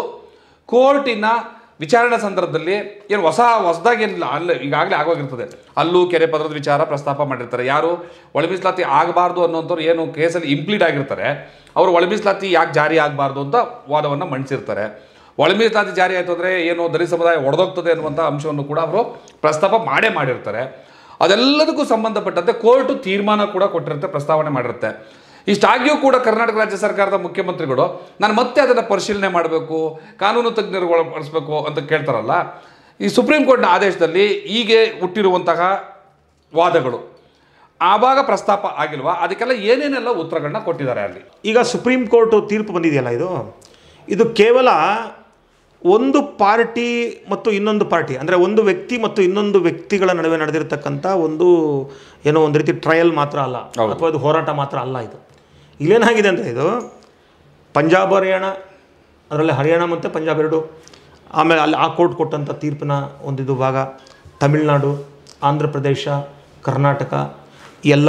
ಕೋರ್ಟಿನ ವಿಚಾರಣೆ ಸಂದರ್ಭದಲ್ಲಿ ಏನು ಹೊಸದಾಗಿ ಏನಿಲ್ಲ, ಅಲ್ಲೇ ಈಗಾಗಲೇ ಆಗೋಗಿರ್ತದೆ. ಅಲ್ಲೂ ಕೆರೆ ಪತ್ರದ ವಿಚಾರ ಪ್ರಸ್ತಾಪ ಮಾಡಿರ್ತಾರೆ. ಯಾರು ಒಳ ಮೀಸಲಾತಿ ಆಗಬಾರ್ದು ಅನ್ನೋಂಥವ್ರು ಏನು ಕೇಸಲ್ಲಿ ಇಂಪ್ಲೀಡ್ ಆಗಿರ್ತಾರೆ, ಅವರು ಒಳ ಮೀಸಲಾತಿ ಯಾಕೆ ಜಾರಿ ಆಗಬಾರ್ದು ಅಂತ ವಾದವನ್ನು ಮಂಡಿಸಿರ್ತಾರೆ. ಒಳ ಮೀಸಲಾತಿ ಜಾರಿ ಆಯಿತು ಅಂದರೆ ಏನು ದಲಿತ ಸಮುದಾಯ ಒಡೆದೋಗ್ತದೆ ಅನ್ನುವಂಥ ಅಂಶವನ್ನು ಕೂಡ ಅವರು ಪ್ರಸ್ತಾಪ ಮಾಡಿರ್ತಾರೆ. ಅದೆಲ್ಲದಕ್ಕೂ ಸಂಬಂಧಪಟ್ಟಂತೆ ಕೋರ್ಟು ತೀರ್ಮಾನ ಕೂಡ ಕೊಟ್ಟಿರುತ್ತೆ, ಪ್ರಸ್ತಾವನೆ ಮಾಡಿರುತ್ತೆ. ಇಷ್ಟಾಗಿಯೂ ಕೂಡ ಕರ್ನಾಟಕ ರಾಜ್ಯ ಸರ್ಕಾರದ ಮುಖ್ಯಮಂತ್ರಿಗಳು ನಾನು ಮತ್ತೆ ಅದನ್ನು ಪರಿಶೀಲನೆ ಮಾಡಬೇಕು, ಕಾನೂನು ತಜ್ಞರು ಒಳಪಡಿಸಬೇಕು ಅಂತ ಕೇಳ್ತಾರಲ್ಲ. ಈ ಸುಪ್ರೀಂ ಕೋರ್ಟ್ನ ಆದೇಶದಲ್ಲಿ ಹೀಗೆ ಹುಟ್ಟಿರುವಂತಹ ವಾದಗಳು ಆವಾಗ ಪ್ರಸ್ತಾಪ ಆಗಿಲ್ವಾ? ಅದಕ್ಕೆಲ್ಲ ಏನೇನೆಲ್ಲ ಉತ್ತರಗಳನ್ನ ಕೊಟ್ಟಿದ್ದಾರೆ ಅಲ್ಲಿ. ಈಗ ಸುಪ್ರೀಂ ಕೋರ್ಟ್ ತೀರ್ಪು ಬಂದಿದೆಯಲ್ಲ, ಇದು ಕೇವಲ ಒಂದು ಪಾರ್ಟಿ ಮತ್ತು ಇನ್ನೊಂದು ಪಾರ್ಟಿ, ಅಂದರೆ ಒಂದು ವ್ಯಕ್ತಿ ಮತ್ತು ಇನ್ನೊಂದು ವ್ಯಕ್ತಿಗಳ ನಡುವೆ ನಡೆದಿರ್ತಕ್ಕಂಥ ಒಂದು ಏನೋ ಒಂದು ರೀತಿ ಟ್ರಯಲ್ ಮಾತ್ರ ಅಲ್ಲ, ಅಥವಾ ಇದು ಹೋರಾಟ ಮಾತ್ರ ಅಲ್ಲ. ಇಲ್ಲೇನಾಗಿದೆ ಅಂದರೆ, ಇದು ಪಂಜಾಬ್ ಹರಿಯಾಣ, ಅದರಲ್ಲಿ ಹರಿಯಾಣ ಮತ್ತು ಪಂಜಾಬ್ ಎರಡು, ಆಮೇಲೆ ಅಲ್ಲಿ ಆ ಕೋರ್ಟ್ ಕೊಟ್ಟಂಥ ತೀರ್ಪಿನ ಒಂದಿದು ಭಾಗ, ತಮಿಳುನಾಡು, ಆಂಧ್ರ ಪ್ರದೇಶ, ಕರ್ನಾಟಕ, ಎಲ್ಲ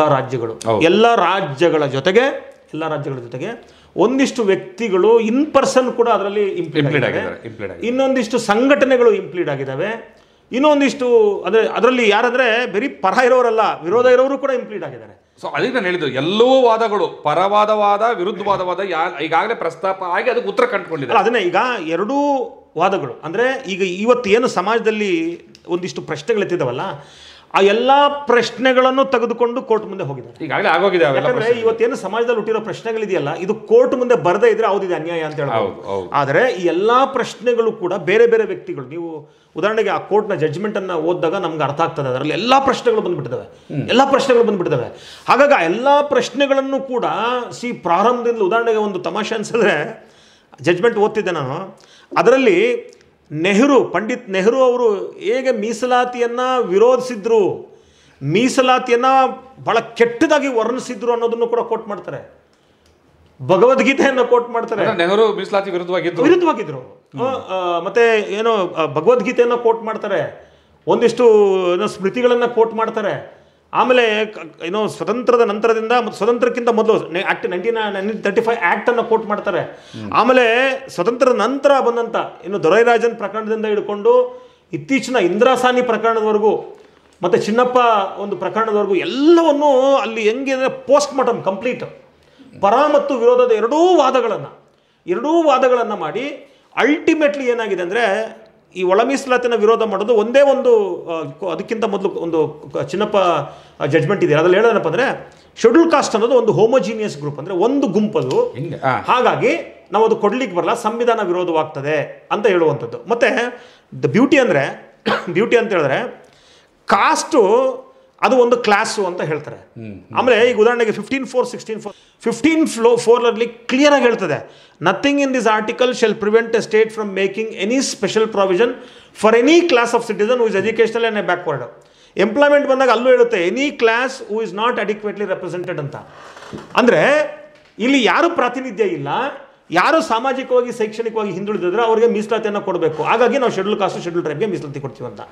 ರಾಜ್ಯಗಳ ಜೊತೆಗೆ ಒಂದಿಷ್ಟು ವ್ಯಕ್ತಿಗಳು ಇನ್ ಪರ್ಸನ್ ಕೂಡ ಅದರಲ್ಲಿ ಇಂಪ್ಲೀಡ್ ಆಗಿದ್ದಾರೆ, ಇನ್ನೊಂದಿಷ್ಟು ಸಂಘಟನೆಗಳು ಇಂಪ್ಲೀಡ್ ಆಗಿದ್ದಾವೆ, ಇನ್ನೊಂದಿಷ್ಟು ಅದರಲ್ಲಿ ಯಾರಂದ್ರೆ ಬರೀ ಪರ ಇರೋರಲ್ಲ, ವಿರೋಧ ಇರೋರು ಕೂಡ ಇಂಪ್ಲೀಡ್ ಆಗಿದ್ದಾರೆ. ಸೊ ಅದಕ್ಕೆ ನಾನು ಹೇಳಿದ್ದು, ಎಲ್ಲವೂ ವಾದಗಳು, ಪರವಾದ ವಾದ, ವಿರುದ್ಧವಾದ ವಾದ ಈಗಾಗಲೇ ಪ್ರಸ್ತಾಪ ಆಗಿ ಅದಕ್ಕೆ ಉತ್ತರ ಕಂಡುಕೊಂಡಿದ್ದಾರೆ. ಅದನ್ನೇ ಈಗ ಎರಡೂ ವಾದಗಳು ಅಂದರೆ, ಈಗ ಇವತ್ತು ಏನು ಸಮಾಜದಲ್ಲಿ ಒಂದಿಷ್ಟು ಪ್ರಶ್ನೆಗಳೆತ್ತಿದ್ದಾವಲ್ಲ, ಆ ಎಲ್ಲ ಪ್ರಶ್ನೆಗಳನ್ನು ತೆಗೆದುಕೊಂಡು ಕೋರ್ಟ್ ಮುಂದೆ ಹೋಗಿದ್ದಾರೆ. ಈಗಾಗಲೇ ಆಗೋಗಿದೆ. ಯಾಕಂದ್ರೆ ಇವತ್ತೇನು ಸಮಾಜದಲ್ಲಿ ಹುಟ್ಟಿರೋ ಪ್ರಶ್ನೆಗಳಿದೆಯಲ್ಲ, ಇದು ಕೋರ್ಟ್ ಮುಂದೆ ಬರದೇ ಇದ್ರೆ ಹೌದಿದೆ ಅನ್ಯಾಯ ಅಂತ ಹೇಳ್ಬೋದು. ಆದರೆ ಈ ಎಲ್ಲಾ ಪ್ರಶ್ನೆಗಳು ಕೂಡ ಬೇರೆ ಬೇರೆ ವ್ಯಕ್ತಿಗಳು, ನೀವು ಉದಾಹರಣೆಗೆ ಆ ಕೋರ್ಟ್ನ ಜಡ್ಜ್ಮೆಂಟ್ ಅನ್ನ ಓದಿದಾಗ ನಮ್ಗೆ ಅರ್ಥ ಆಗ್ತದೆ, ಅದರಲ್ಲಿ ಎಲ್ಲಾ ಪ್ರಶ್ನೆಗಳು ಬಂದ್ಬಿಟ್ಟಿದ್ದಾವೆ. ಹಾಗಾಗಿ ಆ ಎಲ್ಲಾ ಪ್ರಶ್ನೆಗಳನ್ನು ಕೂಡ ಪ್ರಾರಂಭದಿಂದ, ಉದಾಹರಣೆಗೆ ಒಂದು ತಮಾಷೆ ಅನ್ಸಿದ್ರೆ, ಜಡ್ಜ್ಮೆಂಟ್ ಓದ್ತಿದ್ದೆ ನಾನು, ಅದರಲ್ಲಿ ಪಂಡಿತ್ ನೆಹರು ಅವರು ಹೇಗೆ ಮೀಸಲಾತಿಯನ್ನು ವಿರೋಧಿಸಿದ್ರು, ಮೀಸಲಾತಿಯನ್ನು ಬಹಳ ಕೆಟ್ಟದಾಗಿ ವರ್ಣಿಸಿದ್ರು ಅನ್ನೋದನ್ನು ಕೂಡ ಕೋಟ್ ಮಾಡ್ತಾರೆ. ಭಗವದ್ಗೀತೆಯನ್ನು ಕೋಟ್ ಮಾಡ್ತಾರೆ. ನೆಹರು ಮೀಸಲಾತಿ ವಿರುದ್ಧವಾಗಿದ್ರು. ಮತ್ತೆ ಏನೋ ಭಗವದ್ಗೀತೆಯನ್ನು ಕೋಟ್ ಮಾಡ್ತಾರೆ, ಒಂದಿಷ್ಟು ಏನೋ ಸ್ಮೃತಿಗಳನ್ನು ಕೋಟ್ ಮಾಡ್ತಾರೆ. ಆಮೇಲೆ ಏನೋ ಸ್ವತಂತ್ರದ ನಂತರದಿಂದ, ಸ್ವತಂತ್ರಕ್ಕಿಂತ ಮೊದಲು ಆಕ್ಟ್ 1935 ಆಕ್ಟ್ ಅನ್ನು ಕೋಟ್ ಮಾಡ್ತಾರೆ. ಆಮೇಲೆ ಸ್ವತಂತ್ರದ ನಂತರ ಬಂದಂತ ಇನ್ನು ದೊರೈರಾಜನ್ ಪ್ರಕರಣದಿಂದ ಹಿಡ್ಕೊಂಡು ಇತ್ತೀಚಿನ ಇಂದಿರಾಸಾನಿ ಪ್ರಕರಣದವರೆಗೂ ಮತ್ತೆ ಚಿನ್ನಪ್ಪ ಒಂದು ಪ್ರಕರಣದವರೆಗೂ ಎಲ್ಲವನ್ನೂ ಅಲ್ಲಿ ಹೆಂಗೆ ಪೋಸ್ಟ್ ಮಾರ್ಟಮ್ ಕಂಪ್ಲೀಟ್ ಪರ ಮತ್ತು ವಿರೋಧದ ಎರಡೂ ವಾದಗಳನ್ನು ಮಾಡಿ ಅಲ್ಟಿಮೇಟ್ಲಿ ಏನಾಗಿದೆ ಅಂದರೆ, ಈ ಒಳ ಮೀಸಲಾತಿನ ವಿರೋಧ ಮಾಡೋದು ಒಂದೇ ಒಂದು, ಅದಕ್ಕಿಂತ ಮೊದಲು ಒಂದು ಚಿನ್ನಪ್ಪ ಜಡ್ಜ್ಮೆಂಟ್ ಇದೆ, ಅದ್ರಲ್ಲಿ ಹೇಳೋದೇನಪ್ಪ ಅಂದರೆ, ಶೆಡ್ಯೂಲ್ ಕಾಸ್ಟ್ ಅನ್ನೋದು ಒಂದು ಹೋಮೋಜಿನಿಯಸ್ ಗ್ರೂಪ್, ಅಂದರೆ ಒಂದು ಗುಂಪದು, ಹಾಗಾಗಿ ನಾವು ಅದು ಕೊಡ್ಲಿಕ್ಕೆ ಬರಲ್ಲ, ಸಂವಿಧಾನ ವಿರೋಧವಾಗ್ತದೆ ಅಂತ ಹೇಳುವಂಥದ್ದು. ಮತ್ತು ಬ್ಯೂಟಿ ಅಂತ ಹೇಳಿದ್ರೆ, ಕಾಸ್ಟು ಅದು ಒಂದು ಕ್ಲಾಸು ಅಂತ ಹೇಳ್ತಾರೆ. ಆಮೇಲೆ ಈಗ ಉದಾಹರಣೆಗೆ 15.4 ಕ್ಲಿಯರ್ ಆಗಿ ಹೇಳ್ತದೆ, nothing in this article shall prevent a state from making any special provision for any class of citizen who is educational and backward. Employment ಬಂದಾಗ ಅಲ್ಲೂ ಹೇಳುತ್ತೆ any class who is not adequately represented ಅಂತ. ಅಂದರೆ ಇಲ್ಲಿ ಯಾರು ಪ್ರಾತಿನಿಧ್ಯ ಇಲ್ಲ, ಯಾರು ಸಾಮಾಜಿಕವಾಗಿ ಶೈಕ್ಷಣಿಕವಾಗಿ ಹಿಂದುಳಿದಿದ್ರೆ ಅವರಿಗೆ ಮೀಸಲಾತಿಯನ್ನು ಕೊಡಬೇಕು. ಹಾಗಾಗಿ ನಾವು ಶೆಡ್ಯೂಲ್ ಕಾಸ್ಟ್ ಶೆಡ್ಯೂಲ್ ಟ್ರೈಬ್ಗೆ ಮೀಸಲಾತಿ ಕೊಡ್ತೀವಿ ಅಂತ.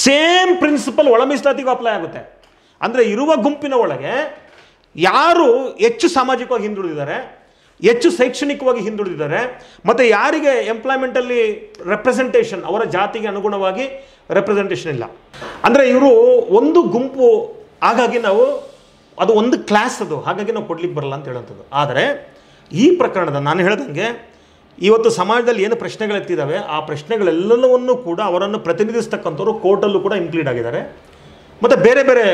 ಸೇಮ್ ಪ್ರಿನ್ಸಿಪಲ್ ಒಳ ಮೀಸಲಾತಿಗೂ ಅಪ್ಲೈ ಆಗುತ್ತೆ. ಅಂದರೆ ಇರುವ ಗುಂಪಿನ ಒಳಗೆ ಯಾರು ಹೆಚ್ಚು ಸಾಮಾಜಿಕವಾಗಿ ಹಿಂದುಳಿದಿದ್ದಾರೆ, ಹೆಚ್ಚು ಶೈಕ್ಷಣಿಕವಾಗಿ ಹಿಂದುಳಿದಿದ್ದಾರೆ, ಮತ್ತು ಯಾರಿಗೆ ಎಂಪ್ಲಾಯ್ಮೆಂಟಲ್ಲಿ ರೆಪ್ರೆಸೆಂಟೇಷನ್ ಅವರ ಜಾತಿಗೆ ಅನುಗುಣವಾಗಿ ರೆಪ್ರೆಸೆಂಟೇಷನ್ ಇಲ್ಲ, ಅಂದರೆ ಇವರು ಒಂದು ಗುಂಪು, ಹಾಗಾಗಿ ನಾವು ಅದು ಒಂದು ಕ್ಲಾಸ್, ಅದು ಹಾಗಾಗಿ ನಾವು ಕೊಡ್ಲಿಕ್ಕೆ ಬರಲ್ಲ ಅಂತ ಹೇಳುವಂಥದ್ದು. ಆದರೆ ಈ ಪ್ರಕರಣದ ನಾನು ಹೇಳ್ದಂಗೆ ಇವತ್ತು ಸಮಾಜದಲ್ಲಿ ಏನು ಪ್ರಶ್ನೆಗಳೆತ್ತಿದ್ದಾವೆ ಆ ಪ್ರಶ್ನೆಗಳೆಲ್ಲವನ್ನೂ ಕೂಡ ಅವರನ್ನು ಪ್ರತಿನಿಧಿಸ್ತಕ್ಕಂಥವ್ರು ಕೋರ್ಟಲ್ಲೂ ಕೂಡ ಇನ್ಕ್ಲೂಡ್ ಆಗಿದ್ದಾರೆ. ಮತ್ತು ಬೇರೆ ಬೇರೆ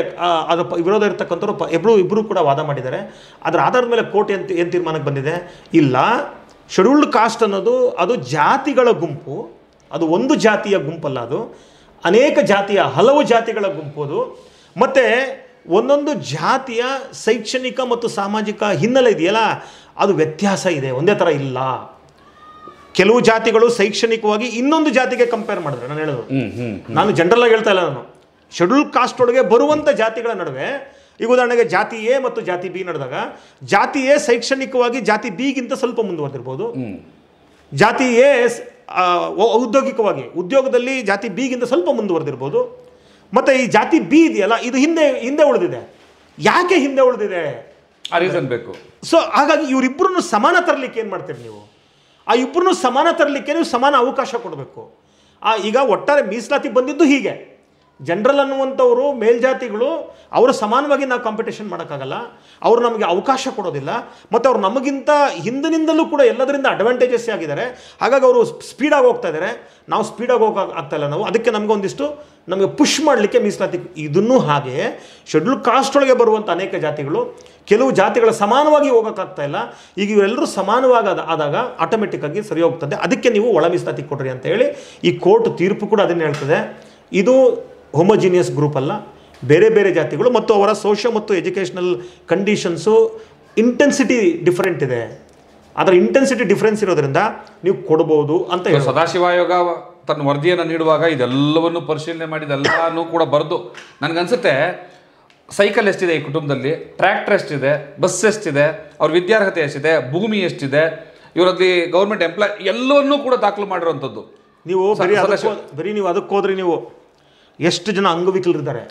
ಅದರ ವಿರೋಧ ಇರ್ತಕ್ಕಂಥವ್ರು ಇಬ್ಬರು ಕೂಡ ವಾದ ಮಾಡಿದ್ದಾರೆ. ಅದರ ಆಧಾರದ ಮೇಲೆ ಕೋರ್ಟ್ ಏನು ತೀರ್ಮಾನಕ್ಕೆ ಬಂದಿದೆ, ಇಲ್ಲ ಶೆಡ್ಯೂಲ್ಡ್ ಕಾಸ್ಟ್ ಅನ್ನೋದು ಅದು ಜಾತಿಗಳ ಗುಂಪು, ಅದು ಒಂದು ಜಾತಿಯ ಗುಂಪಲ್ಲ, ಅದು ಅನೇಕ ಜಾತಿಯ ಹಲವು ಜಾತಿಗಳ ಗುಂಪು ಅದು. ಮತ್ತು ಒಂದೊಂದು ಜಾತಿಯ ಶೈಕ್ಷಣಿಕ ಮತ್ತು ಸಾಮಾಜಿಕ ಹಿನ್ನೆಲೆ ಇದೆಯಲ್ಲ ಅದು ವ್ಯತ್ಯಾಸ ಇದೆ, ಒಂದೇ ಥರ ಇಲ್ಲ. ಕೆಲವು ಜಾತಿಗಳು ಶೈಕ್ಷಣಿಕವಾಗಿ ಇನ್ನೊಂದು ಜಾತಿಗೆ ಕಂಪೇರ್ ಮಾಡಿದ್ರೆ, ನಾನು ಹೇಳೋದು ನಾನು ಜನರಲ್ ಆಗಿ ಹೇಳ್ತಾ ಇಲ್ಲ, ನಾನು ಶೆಡ್ಯೂಲ್ ಕಾಸ್ಟ್ ಒಳಗೆ ಬರುವಂಥ ಜಾತಿಗಳ ನಡುವೆ ಈಗ ಉದಾಹರಣೆಗೆ ಜಾತಿ ಎ ಮತ್ತು ಜಾತಿ ಬಿ ನಡೆದಾಗ ಜಾತಿ ಎ ಶೈಕ್ಷಣಿಕವಾಗಿ ಜಾತಿ ಬಿಗಿಂತ ಸ್ವಲ್ಪ ಮುಂದುವರೆದಿರ್ಬೋದು, ಜಾತಿ ಎ ಉದ್ಯೋಗದಲ್ಲಿ ಜಾತಿ ಬಿಗಿಂತ ಸ್ವಲ್ಪ ಮುಂದುವರೆದಿರ್ಬೋದು, ಮತ್ತು ಈ ಜಾತಿ ಬಿ ಇದೆಯಲ್ಲ ಇದು ಹಿಂದೆ ಉಳಿದಿದೆ. ಯಾಕೆ ಹಿಂದೆ ಉಳಿದಿದೆ ಆ ರೀಸನ್ ಬೇಕು. ಸೊ ಹಾಗಾಗಿ ಇವರಿಬ್ಬರನ್ನು ಸಮಾನ ತರಲಿಕ್ಕೆ ಏನು ಮಾಡ್ತೀರಿ ನೀವು? ಆ ಇಬ್ಬರನ್ನು ಸಮಾನ ತರಲಿಕ್ಕೆ ನೀವು ಸಮಾನ ಅವಕಾಶ ಕೊಡಬೇಕು. ಈಗ ಒಟ್ಟಾರೆ ಮೀಸಲಾತಿ ಬಂದಿದ್ದು ಹೀಗೆ, ಜನರಲ್ ಅನ್ನುವಂಥವರು ಮೇಲ್ಜಾತಿಗಳು ಅವರು ಸಮಾನವಾಗಿ ನಾವು ಕಾಂಪಿಟೇಷನ್ ಮಾಡೋಕ್ಕಾಗಲ್ಲ, ಅವರು ನಮಗೆ ಅವಕಾಶ ಕೊಡೋದಿಲ್ಲ, ಮತ್ತು ಅವ್ರು ನಮಗಿಂತ ಹಿಂದಿನಿಂದಲೂ ಕೂಡ ಎಲ್ಲದರಿಂದ ಅಡ್ವಾಂಟೇಜಸ್ ಆಗಿದ್ದಾರೆ. ಹಾಗಾಗಿ ಅವರು ಸ್ಪೀಡಾಗಿ ಹೋಗ್ತಾ ಇದ್ದಾರೆ, ನಾವು ಸ್ಪೀಡಾಗಿ ಹೋಗೋಕ್ಕಾಗ್ತಾ ಇಲ್ಲ. ನಾವು ಅದಕ್ಕೆ ನಮಗೆ ಪುಷ್ ಮಾಡಲಿಕ್ಕೆ ಮೀಸಲಾತಿ. ಇದನ್ನೂ ಹಾಗೆ ಶೆಡ್ಯೂಲ್ ಕಾಸ್ಟ್ ಒಳಗೆ ಬರುವಂಥ ಅನೇಕ ಜಾತಿಗಳು ಕೆಲವು ಜಾತಿಗಳ ಸಮಾನವಾಗಿ ಹೋಗೋಕ್ಕಾಗ್ತಾ ಇಲ್ಲ. ಈಗ ಇವರೆಲ್ಲರೂ ಸಮಾನವಾಗಿ ಆದಾಗ ಆಟೋಮೆಟಿಕ್ಕಾಗಿ ಸರಿ ಹೋಗ್ತದೆ. ಅದಕ್ಕೆ ನೀವು ಒಳ ಮೀಸಲಾತಿ ಕೊಡ್ರಿ ಅಂತ ಹೇಳಿ ಈ ಕೋರ್ಟ್ ತೀರ್ಪು ಕೂಡ ಅದನ್ನು ಹೇಳ್ತದೆ. ಇದು ಹೋಮೋಜಿನಿಯಸ್ ಗ್ರೂಪ್ ಅಲ್ಲ, ಬೇರೆ ಬೇರೆ ಜಾತಿಗಳು ಮತ್ತು ಅವರ ಸೋಷಿಯೋ ಮತ್ತು ಎಜುಕೇಷನಲ್ ಕಂಡೀಷನ್ಸು ಇಂಟೆನ್ಸಿಟಿ ಡಿಫರೆಂಟ್ ಇದೆ. ಅದರ ಇಂಟೆನ್ಸಿಟಿ ಡಿಫರೆನ್ಸ್ ಇರೋದ್ರಿಂದ ನೀವು ಕೊಡ್ಬೋದು ಅಂತ ಹೇಳಿ ಸದಾಶಿವ ಆಯೋಗ ತನ್ನ ವರದಿಯನ್ನು ನೀಡುವಾಗ ಇದೆಲ್ಲವನ್ನು ಪರಿಶೀಲನೆ ಮಾಡಿದೆಲ್ಲನೂ ಕೂಡ ಬರೆದು ನನಗನ್ಸುತ್ತೆ ಸೈಕಲ್ ಎಷ್ಟಿದೆ ಈ ಕುಟುಂಬದಲ್ಲಿ, ಟ್ರ್ಯಾಕ್ಟರ್ ಎಷ್ಟಿದೆ, ಬಸ್ ಎಷ್ಟಿದೆ, ಅವ್ರ ವಿದ್ಯಾರ್ಹತೆ ಎಷ್ಟಿದೆ, ಭೂಮಿ ಎಷ್ಟಿದೆ, ಇವರಲ್ಲಿ ಗೌರ್ಮೆಂಟ್ ಎಂಪ್ಲಾಯ್ ಎಲ್ಲವನ್ನೂ ಕೂಡ ದಾಖಲು ಮಾಡಿರುವಂಥದ್ದು. ನೀವು ಬರೀ ನೀವು ಅದಕ್ಕೆ ಹೋದ್ರಿ, ನೀವು ಎಷ್ಟು ಜನ ಅಂಗವಿಕಲರಿದ್ದಾರೆ,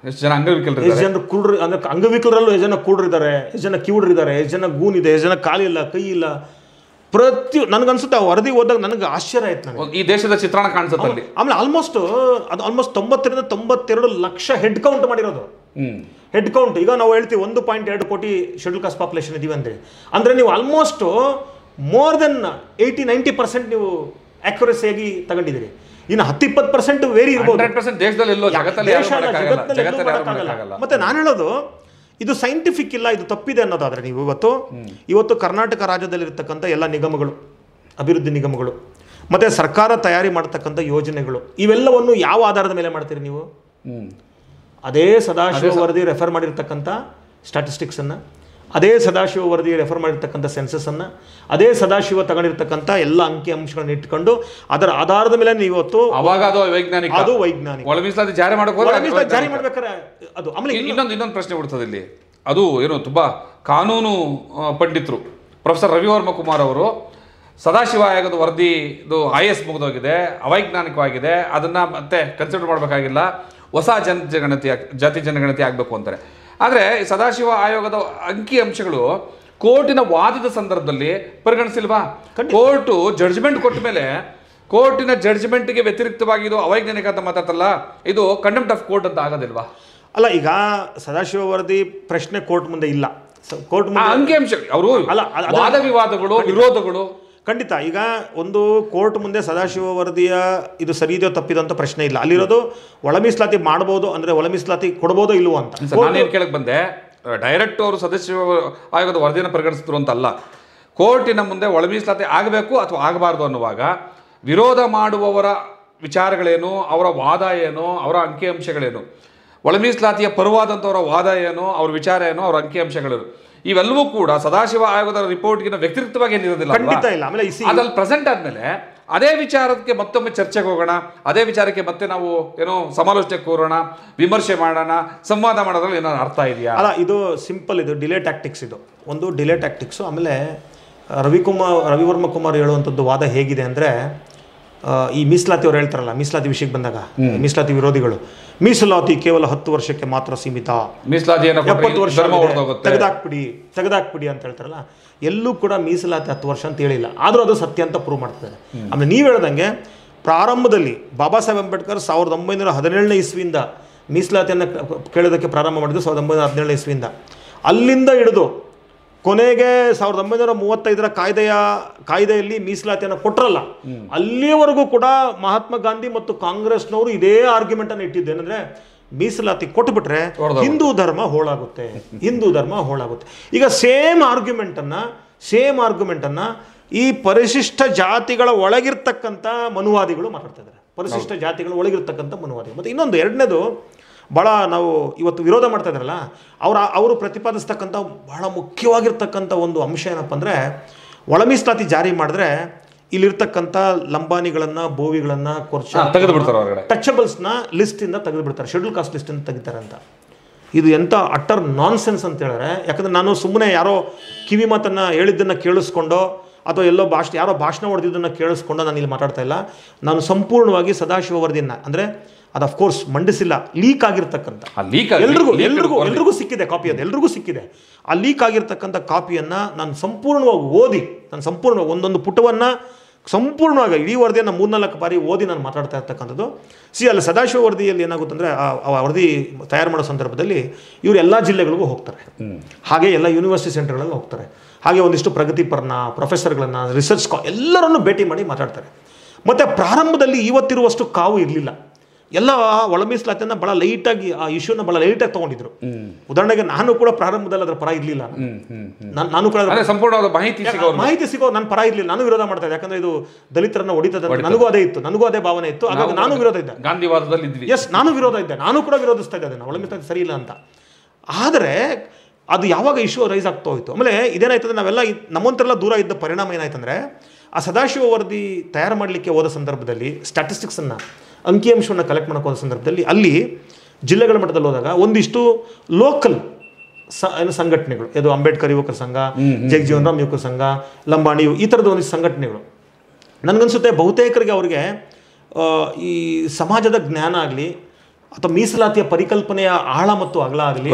ಎಷ್ಟು ಜನ ಅಂಗವಿಕಲರು, ಎಷ್ಟು ಜನ ಕುಡ್ರು, ಅಂದ್ರೆ ಅಂಗವಿಕಲರಲ್ಲೂ ಎಷ್ಟು ಜನ ಕುಡ್ರಿದ್ದಾರೆ, ಎಷ್ಟು ಜನ ಕಿವುಡ್ರಿದ್ದಾರೆ, ಎಷ್ಟು ಜನ ಗೂನಿದೆ, ಎಷ್ಟು ಜನ ಕಾಲಿಲ್ಲ, ಕೈ ಇಲ್ಲ, ನನಗನ್ಸುತ್ತೆ ಆ ವರದಿ ಓದಾಗ ನನಗೆ ಆಶ್ಚರ್ಯ ಆಯ್ತು. ನನಗೆ ಈ ದೇಶದ ಚಿತ್ರಣ ಕಾಣಿಸುತ್ತೆ. ಆಮೇಲೆ ಆಲ್ಮೋಸ್ಟ್ 90ರಿಂದ 92 ಲಕ್ಷ ಹೆಡ್ ಕೌಂಟ್ ಮಾಡಿರೋದು. ಹೆಡ್ ಕೌಂಟ್ ಈಗ ನಾವು ಹೇಳ್ತೀವಿ 1.2 ಕೋಟಿ ಶೆಡ್ಯೂಲ್ ಕಾಸ್ಟ್ ಪಾಪ್ಯುಲೇಷನ್ ಇದೀವಿ ಅಂದ್ರೆ ನೀವು ಆಲ್ಮೋಸ್ಟ್ ಮೋರ್ ದೆನ್ 80-90% ನೀವು ಆಕ್ಯುರಸಿಯಾಗಿ ತಗೊಂಡಿದ್ದೀರಿ. ಇನ್ನು 10-20% ವೇರಿ ಇರ್ಬೋದು. ಮತ್ತೆ ನಾನು ಹೇಳೋದು ಇದು ಸೈಂಟಿಫಿಕ್ ಇಲ್ಲ, ಇದು ತಪ್ಪಿದೆ ಅನ್ನೋದಾದ್ರೆ ನೀವು ಇವತ್ತು ಕರ್ನಾಟಕ ರಾಜ್ಯದಲ್ಲಿರ್ತಕ್ಕಂಥ ಎಲ್ಲ ನಿಗಮಗಳು, ಅಭಿವೃದ್ಧಿ ನಿಗಮಗಳು, ಮತ್ತೆ ಸರ್ಕಾರ ತಯಾರಿ ಮಾಡತಕ್ಕಂಥ ಯೋಜನೆಗಳು, ಇವೆಲ್ಲವನ್ನು ಯಾವ ಆಧಾರದ ಮೇಲೆ ಮಾಡ್ತೀರಿ ನೀವು? ಅದೇ ಸದಾಶಿವ ವರದಿ ರೆಫರ್ ಮಾಡಿರ್ತಕ್ಕಂಥ ಸ್ಟ್ಯಾಟಿಸ್ಟಿಕ್ಸನ್ನು, ಅದೇ ಸದಾಶಿವ ವರದಿ ರೆಫರ್ ಮಾಡಿರ್ತಕ್ಕಂಥ ಸೆನ್ಸಸ್ಸನ್ನು, ಅದೇ ಸದಾಶಿವ ತಗೊಂಡಿರ್ತಕ್ಕಂಥ ಎಲ್ಲ ಅಂಕಿ ಅಂಶಗಳನ್ನ ಇಟ್ಕೊಂಡು ಅದರ ಆಧಾರದ ಮೇಲೆ ನೀವು ಅವಾಗ ಅದು ವೈಜ್ಞಾನಿಕ ಒಳ ಮೀಸಲಾತಿ ಜಾರಿ ಮಾಡ್ಬೇಕಾದ್ರೆ ಅದು. ಆಮೇಲೆ ಇನ್ನೊಂದು ಪ್ರಶ್ನೆ ಬಿಡ್ತದೆ ಇಲ್ಲಿ, ಅದು ಏನು ತುಂಬಾ ಕಾನೂನು ಪಂಡಿತರು ಪ್ರೊಫೆಸರ್ ರವಿವರ್ಮ ಕುಮಾರ್ ಅವರು ಸದಾಶಿವ ಆಯೋಗದ ವರದಿ ಇದು IAS ಮುಗಿದೋಗಿದೆ, ಅವೈಜ್ಞಾನಿಕವಾಗಿದೆ, ಅದನ್ನ ಮತ್ತೆ ಕನ್ಸಿಡರ್ ಮಾಡಬೇಕಾಗಿಲ್ಲ, ಹೊಸ ಜಾತಿ ಜನಗಣತಿ ಆಗಬೇಕು ಅಂತಾರೆ. ಆದರೆ ಸದಾಶಿವ ಆಯೋಗದ ಅಂಕಿ ಅಂಶಗಳು ಕೋರ್ಟಿನ ವಾದದ ಸಂದರ್ಭದಲ್ಲಿ ಪರಿಗಣಿಸಿಲ್ವಾ? ಕೋರ್ಟು ಜಡ್ಜ್ಮೆಂಟ್ ಕೊಟ್ಟ ಮೇಲೆ ಕೋರ್ಟಿನ ಜಡ್ಜ್ಮೆಂಟ್ಗೆ ವ್ಯತಿರಿಕ್ತವಾಗಿ ಇದು ಅವೈಜ್ಞಾನಿಕ ಅಂತ ಮಾತಾಡ್ತಲ್ಲ, ಇದು ಕಂಟೆಂಪ್ಟ್ ಆಫ್ ಕೋರ್ಟ್ ಅಂತ ಆಗೋದಿಲ್ವಾ? ಅಲ್ಲ, ಈಗ ಸದಾಶಿವ ವರದಿ ಪ್ರಶ್ನೆ ಕೋರ್ಟ್ ಮುಂದೆ ಇಲ್ಲ. ಕೋರ್ಟ್ ಮುಂದೆ ಅಂಕಿ ಅಂಶ ಅವರು ವಾದ ವಿವಾದಗಳು, ವಿರೋಧಗಳು ಖಂಡಿತ. ಈಗ ಒಂದು ಕೋರ್ಟ್ ಮುಂದೆ ಸದಾಶಿವ ವರದಿಯ ಇದು ಸರಿ ಇದೆಯೋ ತಪ್ಪಿದೋ ಅಂತ ಪ್ರಶ್ನೆ ಇಲ್ಲ. ಅಲ್ಲಿರೋದು ಒಳ ಮೀಸಲಾತಿ ಮಾಡ್ಬೋದು, ಅಂದ್ರೆ ಒಳ ಮೀಸಲಾತಿ ಕೊಡ್ಬೋದೋ ಇಲ್ವೋ ಅಂತ. ನಾನೇನು ಕೇಳಕ್ ಬಂದೆ, ಡೈರೆಕ್ಟ್ ಅವರು ಸದಾಶಿವ ಆಯೋಗದ ವರದಿಯನ್ನು ಪರಿಗಣಿಸಿದ್ರು ಅಂತಲ್ಲ, ಕೋರ್ಟಿನ ಮುಂದೆ ಒಳ ಮೀಸಲಾತಿ ಆಗಬೇಕು ಅಥವಾ ಆಗಬಾರ್ದು ಅನ್ನುವಾಗ ವಿರೋಧ ಮಾಡುವವರ ವಿಚಾರಗಳೇನು, ಅವರ ವಾದ ಏನು, ಅವರ ಅಂಕಿಅಂಶಗಳೇನು, ಒಳ ಮೀಸಲಾತಿಯ ಪರವಾದಂಥವರ ವಾದ ಏನು, ಅವ್ರ ವಿಚಾರ ಏನು, ಅವ್ರ ಅಂಕಿಅಂಶಗಳೇನು, ಇವೆಲ್ಲವೂ ಕೂಡ ಸದಾಶಿವ ಆಯೋಗದ ರಿಪೋರ್ಟ್ಗಿನ ವ್ಯತಿರಿಕ್ತವಾಗಿ ಏನಿರೋದಿಲ್ಲ. ಅದ್ರಲ್ಲಿ ಪ್ರೆಸೆಂಟ್ ಆದ್ಮೇಲೆ ಅದೇ ವಿಚಾರಕ್ಕೆ ಮತ್ತೊಮ್ಮೆ ಚರ್ಚೆಗೆ ಹೋಗೋಣ, ಅದೇ ವಿಚಾರಕ್ಕೆ ಮತ್ತೆ ನಾವು ಏನೋ ಸಮಾಲೋಚನೆ ಕೂರೋಣ, ವಿಮರ್ಶೆ ಮಾಡೋಣ, ಸಂವಾದ ಮಾಡೋದ್ರಲ್ಲಿ ಏನಾದ್ರು ಅರ್ಥ ಇದೆಯಾ? ಅಲ್ಲ, ಇದು ಸಿಂಪಲ್, ಇದು ಡಿಲೇ ಟ್ಯಾಕ್ಟಿಕ್ಸ್. ಇದು ಒಂದು ಡಿಲೇ ಟ್ಯಾಕ್ಟಿಕ್ಸು. ಆಮೇಲೆ ರವಿವರ್ಮ ಕುಮಾರ್ ಹೇಳುವಂಥದ್ದು ವಾದ ಹೇಗಿದೆ ಅಂದರೆ, ಈ ಮೀಸಲಾತಿ ಅವ್ರು ಹೇಳ್ತಾರಲ್ಲ, ಮೀಸಲಾತಿ ವಿಷಯಕ್ಕೆ ಬಂದಾಗ ಮೀಸಲಾತಿ ವಿರೋಧಿಗಳು, ಮೀಸಲಾತಿ ಕೇವಲ 10 ವರ್ಷಕ್ಕೆ ಮಾತ್ರ ಸೀಮಿತ, ಮೀಸಲಾತಿ 70 ವರ್ಷ ತೆಗೆದಾಕ್ಬಿಡಿ ಅಂತ ಹೇಳ್ತಾರಲ್ಲ. ಎಲ್ಲೂ ಕೂಡ ಮೀಸಲಾತಿ 10 ವರ್ಷ ಅಂತ ಹೇಳಿಲ್ಲ, ಆದರೂ ಅದು ಸತ್ಯ ಅಂತ ಪ್ರೂವ್ ಮಾಡ್ತಾರೆ. ಆಮೇಲೆ ನೀವು ಹೇಳ್ದಂಗೆ ಪ್ರಾರಂಭದಲ್ಲಿ ಬಾಬಾ ಸಾಹೇಬ್ ಅಂಬೇಡ್ಕರ್ 1917ನೇ ಇಸ್ವಿಯಿಂದ ಮೀಸಲಾತಿಯನ್ನು ಕೇಳೋದಕ್ಕೆ ಪ್ರಾರಂಭ ಮಾಡಿದ್ದು 1917ನೇ ಇಸ್ವಿಯಿಂದ. ಅಲ್ಲಿಂದ ಹಿಡಿದು ಕೊನೆಗೆ 1935ರ ಕಾಯ್ದೆಯಲ್ಲಿ ಮೀಸಲಾತಿಯನ್ನು ಕೊಟ್ಟರಲ್ಲ, ಅಲ್ಲಿಯವರೆಗೂ ಕೂಡ ಮಹಾತ್ಮ ಗಾಂಧಿ ಮತ್ತು ಕಾಂಗ್ರೆಸ್ನವರು ಇದೇ ಆರ್ಗ್ಯುಮೆಂಟನ್ನು ಇಟ್ಟಿದ್ದು. ಏನಂದ್ರೆ, ಮೀಸಲಾತಿ ಕೊಟ್ಟುಬಿಟ್ರೆ ಹಿಂದೂ ಧರ್ಮ ಹೋಳಾಗುತ್ತೆ, ಹಿಂದೂ ಧರ್ಮ ಹೋಳಾಗುತ್ತೆ. ಈಗ ಸೇಮ್ ಆರ್ಗ್ಯುಮೆಂಟನ್ನು ಈ ಪರಿಶಿಷ್ಟ ಜಾತಿಗಳ ಒಳಗಿರ್ತಕ್ಕಂಥ ಮನುವಾದಿಗಳು ಮಾತಾಡ್ತಾ ಇದ್ದಾರೆ. ಪರಿಶಿಷ್ಟ ಜಾತಿಗಳ ಒಳಗಿರ್ತಕ್ಕಂಥ ಮನುವಾದಿಗಳು. ಮತ್ತು ಇನ್ನೊಂದು ಎರಡನೇದು ಭಾಳ ನಾವು ಇವತ್ತು ವಿರೋಧ ಮಾಡ್ತಾ ಇದ್ದಾರಲ್ಲ, ಅವರು ಪ್ರತಿಪಾದಿಸ್ತಕ್ಕಂಥ ಬಹಳ ಮುಖ್ಯವಾಗಿರ್ತಕ್ಕಂಥ ಒಂದು ಅಂಶ ಏನಪ್ಪ ಅಂದರೆ, ಒಳ ಮೀಸಲಾತಿ ಜಾರಿ ಮಾಡಿದ್ರೆ ಇಲ್ಲಿರ್ತಕ್ಕಂಥ ಲಂಬಾನಿಗಳನ್ನು, ಬೋವಿಗಳನ್ನು, ಟಚಬಲ್ಸ್ನ ಲಿಸ್ಟಿಂದ ತೆಗೆದುಬಿಡ್ತಾರೆ, ಶೆಡ್ಯೂಲ್ ಕಾಸ್ಟ್ ಲಿಸ್ಟಿಂದ ತೆಗಿತಾರೆ ಅಂತ. ಇದು ಎಂಥ ಅಟ್ಟರ್ ನಾನ್ಸೆನ್ಸ್ ಅಂತ ಹೇಳಿದ್ರೆ, ಯಾಕಂದರೆ ನಾನು ಸುಮ್ಮನೆ ಯಾರೋ ಕಿವಿ ಮಾತನ್ನು ಹೇಳಿದ್ದನ್ನು ಕೇಳಿಸ್ಕೊಂಡೋ ಅಥವಾ ಎಲ್ಲೋ ಯಾರೋ ಭಾಷಣ ಹೊಡೆದಿದ್ದನ್ನು ಕೇಳಿಸ್ಕೊಂಡು ನಾನು ಇಲ್ಲಿ ಮಾತಾಡ್ತಾ ಇಲ್ಲ. ನಾನು ಸಂಪೂರ್ಣವಾಗಿ ಸದಾಶಿವ ವರದಿಯನ್ನು, ಅಂದರೆ ಅದು ಅಫ್ಕೋರ್ಸ್ ಮಂಡಿಸಿಲ್ಲ, ಲೀಕ್ ಆಗಿರ್ತಕ್ಕಂಥ, ಎಲ್ರಿಗೂ ಸಿಕ್ಕಿದೆ ಕಾಪಿ, ಅದು ಎಲ್ರಿಗೂ ಸಿಕ್ಕಿದೆ. ಆ ಲೀಕ್ ಆಗಿರ್ತಕ್ಕಂಥ ಕಾಪಿಯನ್ನು ನಾನು ಸಂಪೂರ್ಣವಾಗಿ ಓದಿ, ಒಂದೊಂದು ಪುಟವನ್ನು ಸಂಪೂರ್ಣವಾಗಿ ಇಡೀ ವರದಿಯನ್ನು 3-4 ಬಾರಿ ಓದಿ ನಾನು ಮಾತಾಡ್ತಾ ಇರ್ತಕ್ಕಂಥದ್ದು. ಅಲ್ಲಿ ಸದಾಶಿವ ವರದಿಯಲ್ಲಿ ಏನಾಗುತ್ತೆ ಅಂದರೆ, ಆ ವರದಿ ತಯಾರು ಮಾಡೋ ಸಂದರ್ಭದಲ್ಲಿ ಇವರು ಎಲ್ಲ ಜಿಲ್ಲೆಗಳಿಗೂ ಹೋಗ್ತಾರೆ, ಹಾಗೆ ಎಲ್ಲ ಯೂನಿವರ್ಸಿಟಿ ಸೆಂಟರ್ಗಳಲ್ಲಿ ಹೋಗ್ತಾರೆ, ಹಾಗೆ ಒಂದಿಷ್ಟು ಪ್ರಗತಿಪರನ ಪ್ರೊಫೆಸರ್ಗಳನ್ನು, ರಿಸರ್ಚ್ ಎಲ್ಲರನ್ನು ಭೇಟಿ ಮಾಡಿ ಮಾತಾಡ್ತಾರೆ. ಮತ್ತು ಪ್ರಾರಂಭದಲ್ಲಿ ಇವತ್ತಿರುವಷ್ಟು ಕಾವು ಇರಲಿಲ್ಲ. ಎಲ್ಲ ಒಳ ಮೀಸಲಾತಿಯನ್ನು ಭಾಳ ಲೈಟಾಗಿ, ಆ ಇಶ್ಯೂನ ಭಾಳ ಲೈಟಾಗಿ ತೊಗೊಂಡಿದ್ರು. ಉದಾಹರಣೆಗೆ ನಾನು ಕೂಡ ಪ್ರಾರಂಭದಲ್ಲಿ ಅದರ ಪರ ಇರಲಿಲ್ಲ, ನಾನು ಕೂಡ ಸಂಪೂರ್ಣವಾದ ಮಾಹಿತಿ ಸಿಗೋ ನನ್ನ ಪರ ಇರಲಿಲ್ಲ, ನಾನು ವಿರೋಧ ಮಾಡ್ತಾ ಇದ್ದೆ. ಯಾಕಂದರೆ ಇದು ದಲಿತರನ್ನ ಹೊಡಿತದೆ, ನನಗೂ ಅದೇ ಭಾವನೆ ಇತ್ತು, ಹಾಗಾಗಿ ನಾನು ವಿರೋಧ ಇದ್ದೆ. ಗಾಂಧಿವಾದದಲ್ಲಿ ನಾನು ವಿರೋಧ ಇದ್ದೆ, ನಾನು ಕೂಡ ವಿರೋಧಿಸ್ತಾ ಇದ್ದೆ ಅದನ್ನು, ಒಳ ಮೀಸಲಾತಿ ಸರಿ ಇಲ್ಲ ಅಂತ. ಆದರೆ ಅದು ಯಾವಾಗ ಇಶ್ಯೂ ರೈಸ್ ಆಗ್ತಾ ಹೋಯಿತು, ಆಮೇಲೆ ಇದೇನಾಯ್ತಂದ್ರೆ, ನಾವೆಲ್ಲ ನಮ್ಮಂತೆಲ್ಲ ದೂರ ಇದ್ದ ಪರಿಣಾಮ ಏನಾಯ್ತಂದರೆ, ಆ ಸದಾಶಿವ ವರದಿ ತಯಾರು ಮಾಡಲಿಕ್ಕೆ ಹೋದ ಸಂದರ್ಭದಲ್ಲಿ ಸ್ಟ್ಯಾಟಿಸ್ಟಿಕ್ಸನ್ನು, ಅಂಕಿಅಂಶವನ್ನು ಕಲೆಕ್ಟ್ ಮಾಡೋಕೆ ಹೋದ ಸಂದರ್ಭದಲ್ಲಿ ಅಲ್ಲಿ ಜಿಲ್ಲೆಗಳ ಮಟ್ಟದಲ್ಲಿ ಹೋದಾಗ ಒಂದಿಷ್ಟು ಲೋಕಲ್ ಸಂಘಟನೆಗಳು, ಇದು ಅಂಬೇಡ್ಕರ್ ಯುವಕರ ಸಂಘ, ಜಗಜೀವನ್ ರಾಮ್ ಯುವಕರ ಸಂಘ, ಲಂಬಾಣಿ, ಈ ಥರದ ಒಂದಿಷ್ಟು ಸಂಘಟನೆಗಳು, ನನಗನ್ಸುತ್ತೆ ಬಹುತೇಕರಿಗೆ ಅವರಿಗೆ ಈ ಸಮಾಜದ ಜ್ಞಾನ ಆಗಲಿ ಅಥವಾ ಮೀಸಲಾತಿಯ ಪರಿಕಲ್ಪನೆಯ ಆಳ ಮತ್ತು ಅಗಲ ಆಗಲಿ,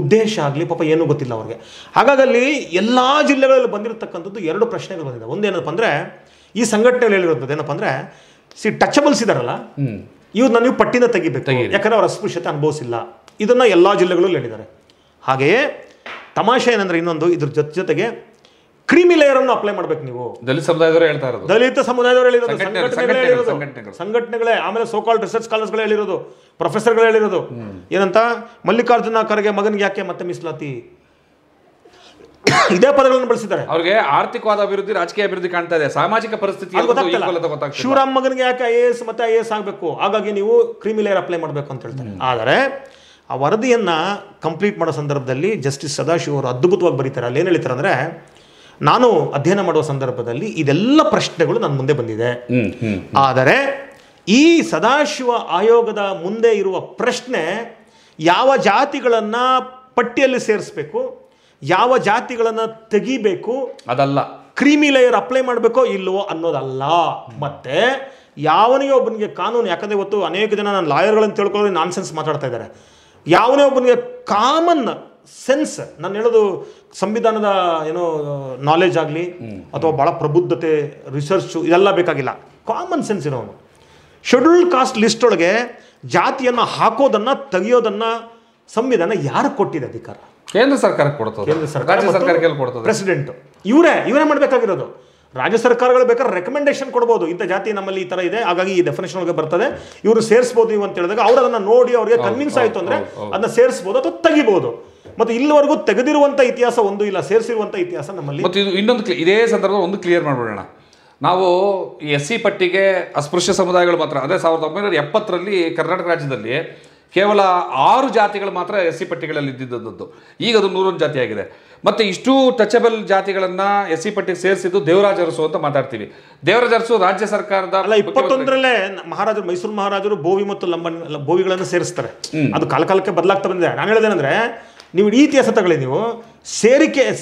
ಉದ್ದೇಶ ಆಗಲಿ, ಪಾಪ ಏನೂ ಗೊತ್ತಿಲ್ಲ ಅವ್ರಿಗೆ. ಹಾಗಾಗಿ ಅಲ್ಲಿ ಎಲ್ಲ ಜಿಲ್ಲೆಗಳಲ್ಲಿ ಬಂದಿರತಕ್ಕಂಥದ್ದು 2 ಪ್ರಶ್ನೆಗಳು ಬಂದಿದೆ. ಒಂದೇನಪ್ಪ ಅಂದರೆ, ಈ ಸಂಘಟನೆಗಳು ಹೇಳಿರೋದು ಏನಪ್ಪ ಅಂದರೆ, ಟಚಬಲ್ಸ್ ಇದಾರಲ್ಲ, ಇವ್ರನ್ನ ನೀವು ಪಟ್ಟಿನ ತೆಗಿಬೇಕು, ಯಾಕಂದರೆ ಅವ್ರ ಅಸ್ಪೃಶ್ಯತೆ ಅನುಭವಿಸಿಲ್ಲ. ಇದನ್ನು ಎಲ್ಲ ಜಿಲ್ಲೆಗಳಲ್ಲೂ ಹೇಳಿದ್ದಾರೆ. ಹಾಗೆಯೇ ತಮಾಷೆ ಏನಂದರೆ, ಇನ್ನೊಂದು ಇದ್ರ ಜೊತೆಗೆ ಕ್ರೀಮಿ ಲೇಯರ್ ಅನ್ನು ಅಪ್ಲೈ ಮಾಡ್ಬೇಕು ನೀವು. ದಲಿತ ಸಮುದಾಯದವರು ಹೇಳ್ತಾ ಇರೋದು, ದಲಿತ ಸಮುದಾಯದವರು ಹೇಳಿರೋದು, ಸಂಘಟನೆಗಳೇ, ಆಮೇಲೆ ಸೋಕಾಲ್ಡ್ ರಿಸರ್ಚ್ ಸ್ಕಾಲರ್ಸ್ಗಳೇ ಹೇಳಿರೋದು, ಪ್ರೊಫೆಸರ್ಗಳು ಹೇಳಿರೋದು ಏನಂತ, ಮಲ್ಲಿಕಾರ್ಜುನ ಖರ್ಗೆ ಮಗನಿಗೆ ಯಾಕೆ ಮತ್ತೆ ಮೀಸಲಾತಿ, ಇದೇ ಪದಗಳನ್ನು ಬಳಸಿದ್ದಾರೆ. ಅವ್ರಿಗೆ ಆರ್ಥಿಕವಾದ ಅಭಿವೃದ್ಧಿ, ರಾಜಕೀಯ ಅಭಿವೃದ್ಧಿ ಕಾಣ್ತಾ ಇದೆ, ಸಾಮಾಜಿಕ ಪರಿಸ್ಥಿತಿ ಶಿವರಾಮ್ ಮಗನಿಗೆ ಯಾಕೆ IAS ಮತ್ತೆ IAS ಆಗಬೇಕು, ಹಾಗಾಗಿ ನೀವು ಕ್ರೀಮಿ ಲೇಯರ್ ಅಪ್ಲೈ ಮಾಡಬೇಕು ಅಂತ ಹೇಳ್ತಾರೆ. ಆದರೆ ಆ ವರದಿಯನ್ನು ಕಂಪ್ಲೀಟ್ ಮಾಡೋ ಸಂದರ್ಭದಲ್ಲಿ ಜಸ್ಟಿಸ್ ಸದಾಶಿವ ಅವರು ಅದ್ಭುತವಾಗಿ ಬರೀತಾರೆ. ಅಲ್ಲಿ ಏನು ಹೇಳ್ತಾರೆ ಅಂದರೆ, ನಾನು ಅಧ್ಯಯನ ಮಾಡುವ ಸಂದರ್ಭದಲ್ಲಿ ಇದೆಲ್ಲ ಪ್ರಶ್ನೆಗಳು ನನ್ನ ಮುಂದೆ ಬಂದಿದೆ, ಆದರೆ ಈ ಸದಾಶಿವ ಆಯೋಗದ ಮುಂದೆ ಇರುವ ಪ್ರಶ್ನೆ ಯಾವ ಜಾತಿಗಳನ್ನು ಪಟ್ಟಿಯಲ್ಲಿ ಸೇರಿಸಬೇಕು, ಯಾವ ಜಾತಿಗಳನ್ನು ತೆಗಿಬೇಕು, ಅದಲ್ಲ, ಕ್ರೀಮಿ ಲೇಯರ್ ಅಪ್ಲೈ ಮಾಡಬೇಕೋ ಇಲ್ಲವೋ ಅನ್ನೋದಲ್ಲ. ಮತ್ತೆ ಯಾವನಿಗೆ ಒಬ್ಬನಿಗೆ ಕಾನೂನು, ಯಾಕಂದರೆ ಇವತ್ತು ಅನೇಕ ಜನ ನಾನು ಲಾಯರ್ಗಳನ್ನು ತಿಳ್ಕೊಳ್ಳೋದು ನಾನ್ಸೆನ್ಸ್ ಮಾತಾಡ್ತಾ ಇದ್ದಾರೆ. ಯಾವನೇ ಒಬ್ಬನಿಗೆ ಕಾಮನ್ ಸೆನ್ಸ್, ನಾನು ಹೇಳೋದು ಸಂವಿಧಾನದ ಏನೋ ನಾಲೆಜ್ ಆಗಲಿ ಅಥವಾ ಭಾಳ ಪ್ರಬುದ್ಧತೆ, ರಿಸರ್ಚು ಇದೆಲ್ಲ ಬೇಕಾಗಿಲ್ಲ, ಕಾಮನ್ ಸೆನ್ಸ್ ಇರೋನು ಶೆಡ್ಯೂಲ್ಡ್ ಕಾಸ್ಟ್ ಲಿಸ್ಟ್ ಒಳಗೆ ಜಾತಿಯನ್ನು ಹಾಕೋದನ್ನು ತೆಗೆಯೋದನ್ನು ಸಂವಿಧಾನ ಯಾರು ಕೊಟ್ಟಿದೆ ಅಧಿಕಾರ? ಕೇಂದ್ರ ಸರ್ಕಾರಕ್ಕೆ ಕೊಡ್ತದೆ, ಕೇಂದ್ರ ಸರ್ಕಾರ, ಪ್ರೆಸಿಡೆಂಟ್ ಇವರೇ ಮಾಡಬೇಕಾಗಿರೋದು. ರಾಜ್ಯ ಸರ್ಕಾರಗಳು ಬೇಕಾದ್ರೆ ರೆಕಮೆಂಡೇಶನ್ ಕೊಡ್ಬೋದು, ಇಂಥ ಜಾತಿ ನಮ್ಮಲ್ಲಿ ಈ ಥರ ಇದೆ, ಹಾಗಾಗಿ ಈ ಡೆಫಿನೇಷನ್ ಒಳಗೆ ಬರ್ತದೆ, ಇವರು ಸೇರಿಸ್ಬೋದು ನೀವು ಅಂತ ಹೇಳಿದಾಗ ಅವ್ರು ಅದನ್ನು ನೋಡಿ ಅವ್ರಿಗೆ ಕನ್ವಿನ್ಸ್ ಆಯಿತು ಅಂದರೆ ಅದನ್ನ ಸೇರಿಸ್ಬೋದು ಅಥವಾ ತೆಗಿಬೋದು. ಮತ್ತು ಇಲ್ಲಿವರೆಗೂ ತೆಗೆದಿರುವಂಥ ಇತಿಹಾಸ ಒಂದು ಇಲ್ಲ, ಸೇರಿಸಿರುವಂಥ ಇತಿಹಾಸ ನಮ್ಮಲ್ಲಿ. ಮತ್ತು ಇದು ಇನ್ನೊಂದು ಇದೇ ಸಂದರ್ಭದಲ್ಲಿ ಒಂದು ಕ್ಲಿಯರ್ ಮಾಡ್ಬಿಡೋಣ. ನಾವು ಈ SC ಪಟ್ಟಿಗೆ ಅಸ್ಪೃಶ್ಯ ಸಮುದಾಯಗಳು ಮಾತ್ರ, ಅದೇ 1970ರಲ್ಲಿ ಕರ್ನಾಟಕ ರಾಜ್ಯದಲ್ಲಿ ಕೇವಲ 6 ಜಾತಿಗಳು ಮಾತ್ರ SC ಪಟ್ಟಿಗಳಲ್ಲಿ ಇದ್ದಿದ್ದದ್ದು. ಈಗ ಅದು 101 ಜಾತಿ ಆಗಿದೆ. ಮತ್ತೆ ಇಷ್ಟು ಟಚಬಲ್ ಜಾತಿಗಳನ್ನ SC ಪಟ್ಟಿಗೆ ಸೇರಿಸಿದ್ದು ದೇವರಾಜ ಅರಸು ಅಂತ ಮಾತಾಡ್ತೀವಿ. ದೇವರಾಜ ಅರಸು ರಾಜ್ಯ ಸರ್ಕಾರದ 21ರಲ್ಲೇ ಮಹಾರಾಜರು, ಮೈಸೂರು ಮಹಾರಾಜರು ಬೋವಿ ಮತ್ತು ಬೋವಿಗಳನ್ನು ಸೇರಿಸ್ತಾರೆ. ಅದು ಕಾಲಕ್ಕೆ ಬದಲಾಗ್ತಾ ಬಂದಿದೆ. ನಾನು ಹೇಳೋದೇನಂದ್ರೆ, ನೀವು ಇಡೀ ಇತಿಹಾಸ ತಗೊಳ್ಳಿ, ನೀವು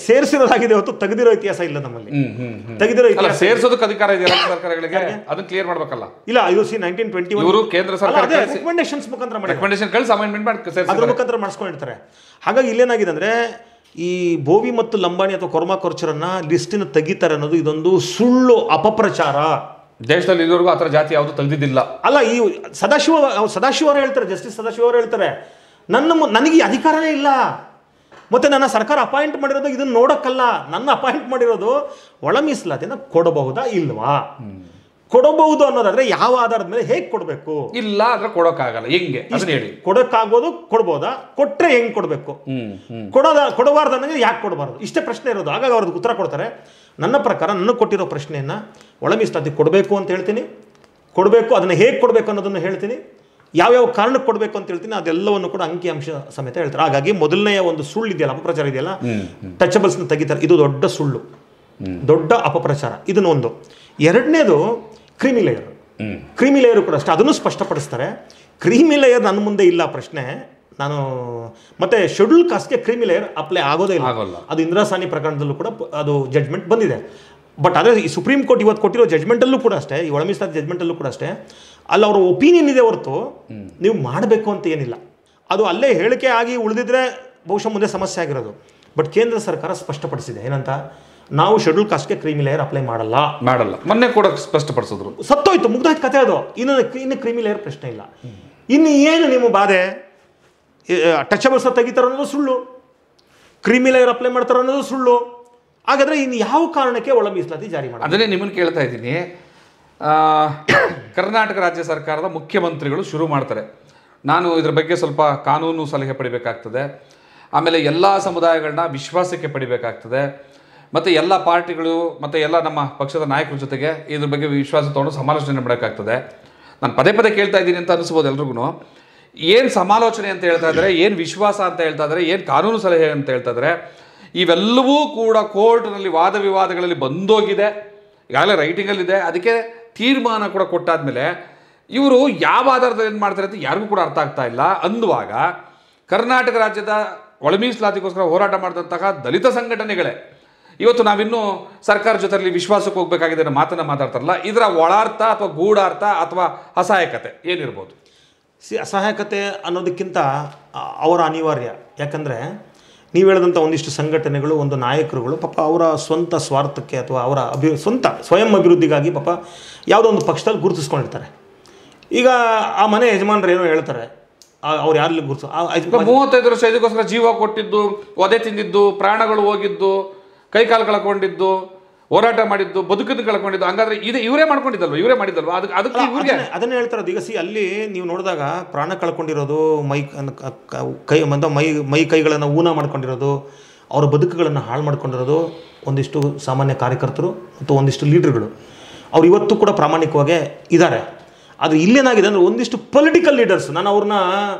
ಸೇರಿಸಿರೋದಾಗಿದೆ ಹೊತ್ತು ತೆಗೆದಿರೋ ಇತಿಹಾಸ ಇಲ್ಲ ನಮ್ಮಲ್ಲಿ. ತೆಗೆದಿರೋ ಇತಿಹಾಸ ಸೇರಿಸೋದಕ್ಕೆ ಅಧಿಕಾರ ಇದೆ ರಾಜ್ಯ ಸರ್ಕಾರಗಳಿಗೆ, ಅದನ್ನ ಕ್ಲಿಯರ್ ಮಾಡ್ಬೇಕಲ್ಲ. ಇಲ್ಲ, ಇದು 1921 ಇವರು ಕೇಂದ್ರ ಸರ್ಕಾರ ರೆಕಮೆಂಡೇಶನ್ಸ್ ಮುಖಾಂತರ ರೆಕಮೆಂಡೇಶನ್ ಕಳಿಸಿ ಅಮೆಂಡ್ಮೆಂಟ್ ಮಾಡಿ ಅದ್ರ ಮುಖಾಂತರ ಮಾಡಿಸ್ಕೊಂಡಿರ್ತಾರೆ. ಹಾಗಾಗಿ ಇಲ್ಲೇನಾಗಿದೆ ಅಂದ್ರೆ, ಈ ಬೋವಿ ಮತ್ತು ಲಂಬಾಣಿ ಅಥವಾ ಕೊರ್ಮಾ ಕೊರ್ಚರನ್ನ ಲಿಸ್ಟಿನ ತೆಗಿತಾರೆ ಅನ್ನೋದು ಇದೊಂದು ಸುಳ್ಳು ಅಪಪ್ರಚಾರ. ದೇಶದಲ್ಲಿ ಇದುವರೆಗೂ ಆ ಥರ ಜಾತಿ ಯಾವುದು ತೆಗೆದಿದ್ದಿಲ್ಲ. ಅಲ್ಲ, ಈ ಸದಾಶಿವ ಅವರು ಹೇಳ್ತಾರೆ, ಜಸ್ಟಿಸ್ ಸದಾಶಿವ ಅವರು ಹೇಳ್ತಾರೆ, ನನಗೆ ಈ ಅಧಿಕಾರನೇ ಇಲ್ಲ, ಮತ್ತೆ ನನ್ನ ಸರ್ಕಾರ ಅಪಾಯಿಂಟ್ ಮಾಡಿರೋದು ಇದನ್ನ ನೋಡಕ್ಕಲ್ಲ, ನನ್ನ ಅಪಾಯಿಂಟ್ ಮಾಡಿರೋದು ಒಳ ಮೀಸಲಾತಿನ ಕೊಡಬಹುದಾ ಇಲ್ವಾ, ಕೊಡಬಹುದು ಅನ್ನೋದಾದ್ರೆ ಯಾವ ಆಧಾರದ ಮೇಲೆ ಹೇಗೆ ಕೊಡಬೇಕು, ಇಲ್ಲ ಅಂದ್ರೆ ಕೊಡೋಕ್ಕಾಗಲ್ಲ, ಹೆಂಗೆ ಅದನ್ನ ಹೇಳಿ. ಕೊಡಕ್ಕಾಗೋದು ಕೊಡ್ಬೋದಾ, ಕೊಟ್ರೆ ಹೆಂಗ್ ಕೊಡಬೇಕು, ಕೊಡಬಾರ್ದು ಅನ್ನೋದು ಯಾಕೆ ಕೊಡಬಾರ್ದು, ಇಷ್ಟೇ ಪ್ರಶ್ನೆ ಇರೋದು. ಹಾಗಾಗಿ ಅವ್ರದ್ದು ಉತ್ತರ ಕೊಡ್ತಾರೆ. ನನ್ನ ಪ್ರಕಾರ ನನಗೆ ಕೊಟ್ಟಿರೋ ಪ್ರಶ್ನೆಯನ್ನ ಒಳ ಮೀಸಲಾತಿ ಕೊಡಬೇಕು ಅಂತ ಹೇಳ್ತೀನಿ, ಕೊಡಬೇಕು, ಅದನ್ನ ಹೇಗೆ ಕೊಡಬೇಕು ಅನ್ನೋದನ್ನು ಹೇಳ್ತೀನಿ, ಯಾವ್ಯಾವ ಕಾರಣಕ್ಕೆ ಕೊಡಬೇಕು ಅಂತ ಹೇಳ್ತೀನಿ, ಅದೆಲ್ಲವನ್ನು ಕೂಡ ಅಂಕಿಅಂಶ ಸಮೇತ ಹೇಳ್ತಾರೆ. ಹಾಗಾಗಿ ಮೊದಲನೆಯ ಒಂದು ಸುಳ್ಳು ಇದೆಯಲ್ಲ, ಅಪಪ್ರಚಾರ ಇದೆಯಲ್ಲ, ಟಚಬಲ್ಸ್ನ ತೆಗಿತಾರೆ, ಇದು ದೊಡ್ಡ ಸುಳ್ಳು, ದೊಡ್ಡ ಅಪಪ್ರಚಾರ. ಇದನ್ನ ಒಂದು. ಎರಡನೇದು ಕ್ರೀಮಿ ಲೇಯರ್. ಕ್ರೀಮಿ ಲೇಯರ್ ಕೂಡ ಅಷ್ಟೇ, ಅದನ್ನು ಸ್ಪಷ್ಟಪಡಿಸ್ತಾರೆ. ಕ್ರೀಮಿ ಲೇಯರ್ ನನ್ನ ಮುಂದೆ ಇಲ್ಲ ಪ್ರಶ್ನೆ. ನಾನು ಮತ್ತೆ ಶೆಡ್ಯೂಲ್ ಕಾಸ್ಟ್ಗೆ ಕ್ರೀಮಿ ಲೇಯರ್ ಅಪ್ಲೈ ಆಗೋದೇ ಇಲ್ಲ. ಅದು ಇಂದಿರಾಸಾನಿ ಪ್ರಕರಣದಲ್ಲೂ ಕೂಡ ಅದು ಜಡ್ಜ್ಮೆಂಟ್ ಬಂದಿದೆ. ಬಟ್ ಅದೇ ಈ ಸುಪ್ರೀಂ ಕೋರ್ಟ್ ಇವತ್ತು ಕೊಟ್ಟಿರೋ ಜಡ್ಜ್ಮೆಂಟಲ್ಲೂ ಕೂಡ ಅಷ್ಟೇ, ಈ ಒಳ ಮೀಸಲಾತಿ ಜಡ್ಜ್ಮೆಂಟಲ್ಲೂ ಕೂಡ ಅಷ್ಟೇ, ಅಲ್ಲಿ ಅವರ ಒಪಿನಿಯನ್ ಇದೆ ಹೊರತು ನೀವು ಮಾಡಬೇಕು ಅಂತ ಏನಿಲ್ಲ. ಅದು ಅಲ್ಲೇ ಹೇಳಿಕೆ ಆಗಿ ಉಳಿದಿದ್ರೆ ಬಹುಶಃ ಮುಂದೆ ಸಮಸ್ಯೆ ಆಗಿರೋದು. ಬಟ್ ಕೇಂದ್ರ ಸರ್ಕಾರ ಸ್ಪಷ್ಟಪಡಿಸಿದೆ, ಏನಂತ, ನಾವು ಶೆಡ್ಯೂಲ್ ಕಾಸ್ಟ್ಗೆ ಕ್ರೀಮಿ ಲೇಯರ್ ಅಪ್ಲೈ ಮಾಡಲ್ಲ. ಮೊನ್ನೆ ಕೂಡ ಸ್ಪಷ್ಟಪಡಿಸಿದ್ರು. ಸತ್ತೋಯ್ತು, ಮುಗ್ದಾಯ್ತು ಕತೆ ಅದು. ಇನ್ನು ಕ್ರೀಮಿ ಲೇಯರ್ ಪ್ರಶ್ನೆ ಇಲ್ಲ. ಇನ್ನು ಏನು ನಿಮ್ಮ ಬಾಧೆ, ಟಚಬಲ್ಸ್ ತೆಗಿತಾರೆ ಅನ್ನೋದು ಸುಳ್ಳು, ಕ್ರೀಮಿ ಲೇಯರ್ ಅಪ್ಲೈ ಮಾಡ್ತಾರೆ ಅನ್ನೋದು ಸುಳ್ಳು. ಹಾಗಾದ್ರೆ ಇನ್ನು ಯಾವ ಕಾರಣಕ್ಕೆ ಒಳ ಮೀಸಲಾತಿ ಜಾರಿ ಮಾಡಿ? ಅದನ್ನೇ ನಿಮ್ಮನ್ನು ಕೇಳ್ತಾ ಇದ್ದೀನಿ. ಕರ್ನಾಟಕ ರಾಜ್ಯ ಸರ್ಕಾರದ ಮುಖ್ಯಮಂತ್ರಿಗಳು ಶುರು ಮಾಡ್ತಾರೆ, ನಾನು ಇದ್ರ ಬಗ್ಗೆ ಸ್ವಲ್ಪ ಕಾನೂನು ಸಲಹೆ ಪಡಿಬೇಕಾಗ್ತದೆ, ಆಮೇಲೆ ಎಲ್ಲ ಸಮುದಾಯಗಳನ್ನ ವಿಶ್ವಾಸಕ್ಕೆ ಪಡಿಬೇಕಾಗ್ತದೆ, ಮತ್ತು ಎಲ್ಲ ಪಾರ್ಟಿಗಳು ಮತ್ತು ಎಲ್ಲ ನಮ್ಮ ಪಕ್ಷದ ನಾಯಕರ ಜೊತೆಗೆ ಇದ್ರ ಬಗ್ಗೆ ವಿಶ್ವಾಸ ತೊಗೊಂಡು ಸಮಾಲೋಚನೆ ಮಾಡಬೇಕಾಗ್ತದೆ. ನಾನು ಪದೇ ಪದೇ ಕೇಳ್ತಾ ಇದ್ದೀನಿ ಅಂತ ಅನಿಸ್ಬೋದು ಎಲ್ರಿಗೂ. ಏನು ಸಮಾಲೋಚನೆ ಅಂತ ಹೇಳ್ತಾ ಇದ್ದಾರೆ, ಏನು ವಿಶ್ವಾಸ ಅಂತ ಹೇಳ್ತಾ ಇದ್ದಾರೆ, ಏನು ಕಾನೂನು ಸಲಹೆ ಅಂತ ಹೇಳ್ತಾ ಇದ್ದಾರೆ, ಇವೆಲ್ಲವೂ ಕೂಡ ಕೋರ್ಟ್ನಲ್ಲಿ ವಾದ ವಿವಾದಗಳಲ್ಲಿ ಬಂದೋಗಿದೆ, ಈಗಾಗಲೇ ರೈಟಿಂಗಲ್ಲಿದೆ. ಅದಕ್ಕೆ ತೀರ್ಮಾನ ಕೂಡ ಕೊಟ್ಟಾದ್ಮೇಲೆ ಇವರು ಯಾವ ಆಧಾರದಲ್ಲಿ ಏನು ಮಾಡ್ತಾರೆ ಅಂತ ಯಾರಿಗೂ ಕೂಡ ಅರ್ಥ ಆಗ್ತಾ ಇಲ್ಲ. ಅಂದುವಾಗ ಕರ್ನಾಟಕ ರಾಜ್ಯದ ಒಳ ಮೀಸಲಾತಿಗೋಸ್ಕರ ಹೋರಾಟ ಮಾಡಿದಂತಹ ದಲಿತ ಸಂಘಟನೆಗಳೇ ಇವತ್ತು ನಾವಿನ್ನೂ ಸರ್ಕಾರ ಜೊತೆಯಲ್ಲಿ ವಿಶ್ವಾಸಕ್ಕೆ ಹೋಗಬೇಕಾಗಿದೆ ಅನ್ನೋ ಮಾತನ್ನು ಮಾತಾಡ್ತಾರಲ್ಲ, ಇದರ ಒಳಾರ್ಥ ಅಥವಾ ಗೂಢಾರ್ಥ ಅಥವಾ ಅಸಹಾಯಕತೆ ಏನಿರ್ಬೋದು? ಅಸಹಾಯಕತೆ ಅನ್ನೋದಕ್ಕಿಂತ ಅವರ ಅನಿವಾರ್ಯ. ಯಾಕಂದರೆ ನೀವು ಹೇಳಿದಂಥ ಒಂದಿಷ್ಟು ಸಂಘಟನೆಗಳು, ಒಂದು ನಾಯಕರುಗಳು ಪಾಪ ಅವರ ಸ್ವಂತ ಸ್ವಾರ್ಥಕ್ಕೆ ಅಥವಾ ಅವರ ಸ್ವಂತ ಸ್ವಯಂ ಅಭಿವೃದ್ಧಿಗಾಗಿ ಪಾಪ ಯಾವುದೋ ಒಂದು ಪಕ್ಷದಲ್ಲಿ ಗುರುತಿಸ್ಕೊಂಡಿರ್ತಾರೆ. ಈಗ ಆ ಮನೆ ಯಜಮಾನರು ಏನೋ ಹೇಳ್ತಾರೆ, ಅವ್ರು ಯಾರಲ್ಲಿ ಗುರುತು 35 ವರ್ಷ ಇದಕ್ಕೋಸ್ಕರ ಜೀವ ಕೊಟ್ಟಿದ್ದು, ಒದೆ ತಿಂದಿದ್ದು, ಪ್ರಾಣಗಳು ಹೋಗಿದ್ದು, ಕೈಕಾಲು ಕಳ್ಕೊಂಡಿದ್ದು, ಹೋರಾಟ ಮಾಡಿದ್ದು, ಬದುಕನ್ನು ಕಳ್ಕೊಂಡಿದ್ದು, ಹಂಗಾದ್ರೆ ಇವರೇ ಮಾಡ್ಕೊಂಡಿದ್ದಲ್ವ, ಇವರೇ ಮಾಡಿದ್ದಲ್ವ? ಅದಕ್ಕೆ ಅದನ್ನೇ ಹೇಳ್ತಾರೆ. ಈಗ ಅಲ್ಲಿ ನೀವು ನೋಡಿದಾಗ ಪ್ರಾಣ ಕಳ್ಕೊಂಡಿರೋದು, ಮೈ ಕೈಗಳನ್ನು ಊನ ಮಾಡ್ಕೊಂಡಿರೋದು, ಅವರ ಬದುಕುಗಳನ್ನು ಹಾಳು ಮಾಡ್ಕೊಂಡಿರೋದು ಒಂದಿಷ್ಟು ಸಾಮಾನ್ಯ ಕಾರ್ಯಕರ್ತರು ಮತ್ತು ಒಂದಿಷ್ಟು ಲೀಡರ್ಗಳು. ಅವ್ರು ಇವತ್ತು ಕೂಡ ಪ್ರಾಮಾಣಿಕವಾಗಿ ಇದ್ದಾರೆ. ಆದರೆ ಇಲ್ಲೇನಾಗಿದೆ ಅಂದರೆ ಒಂದಿಷ್ಟು ಪೊಲಿಟಿಕಲ್ ಲೀಡರ್ಸ್, ನಾನು ಅವ್ರನ್ನ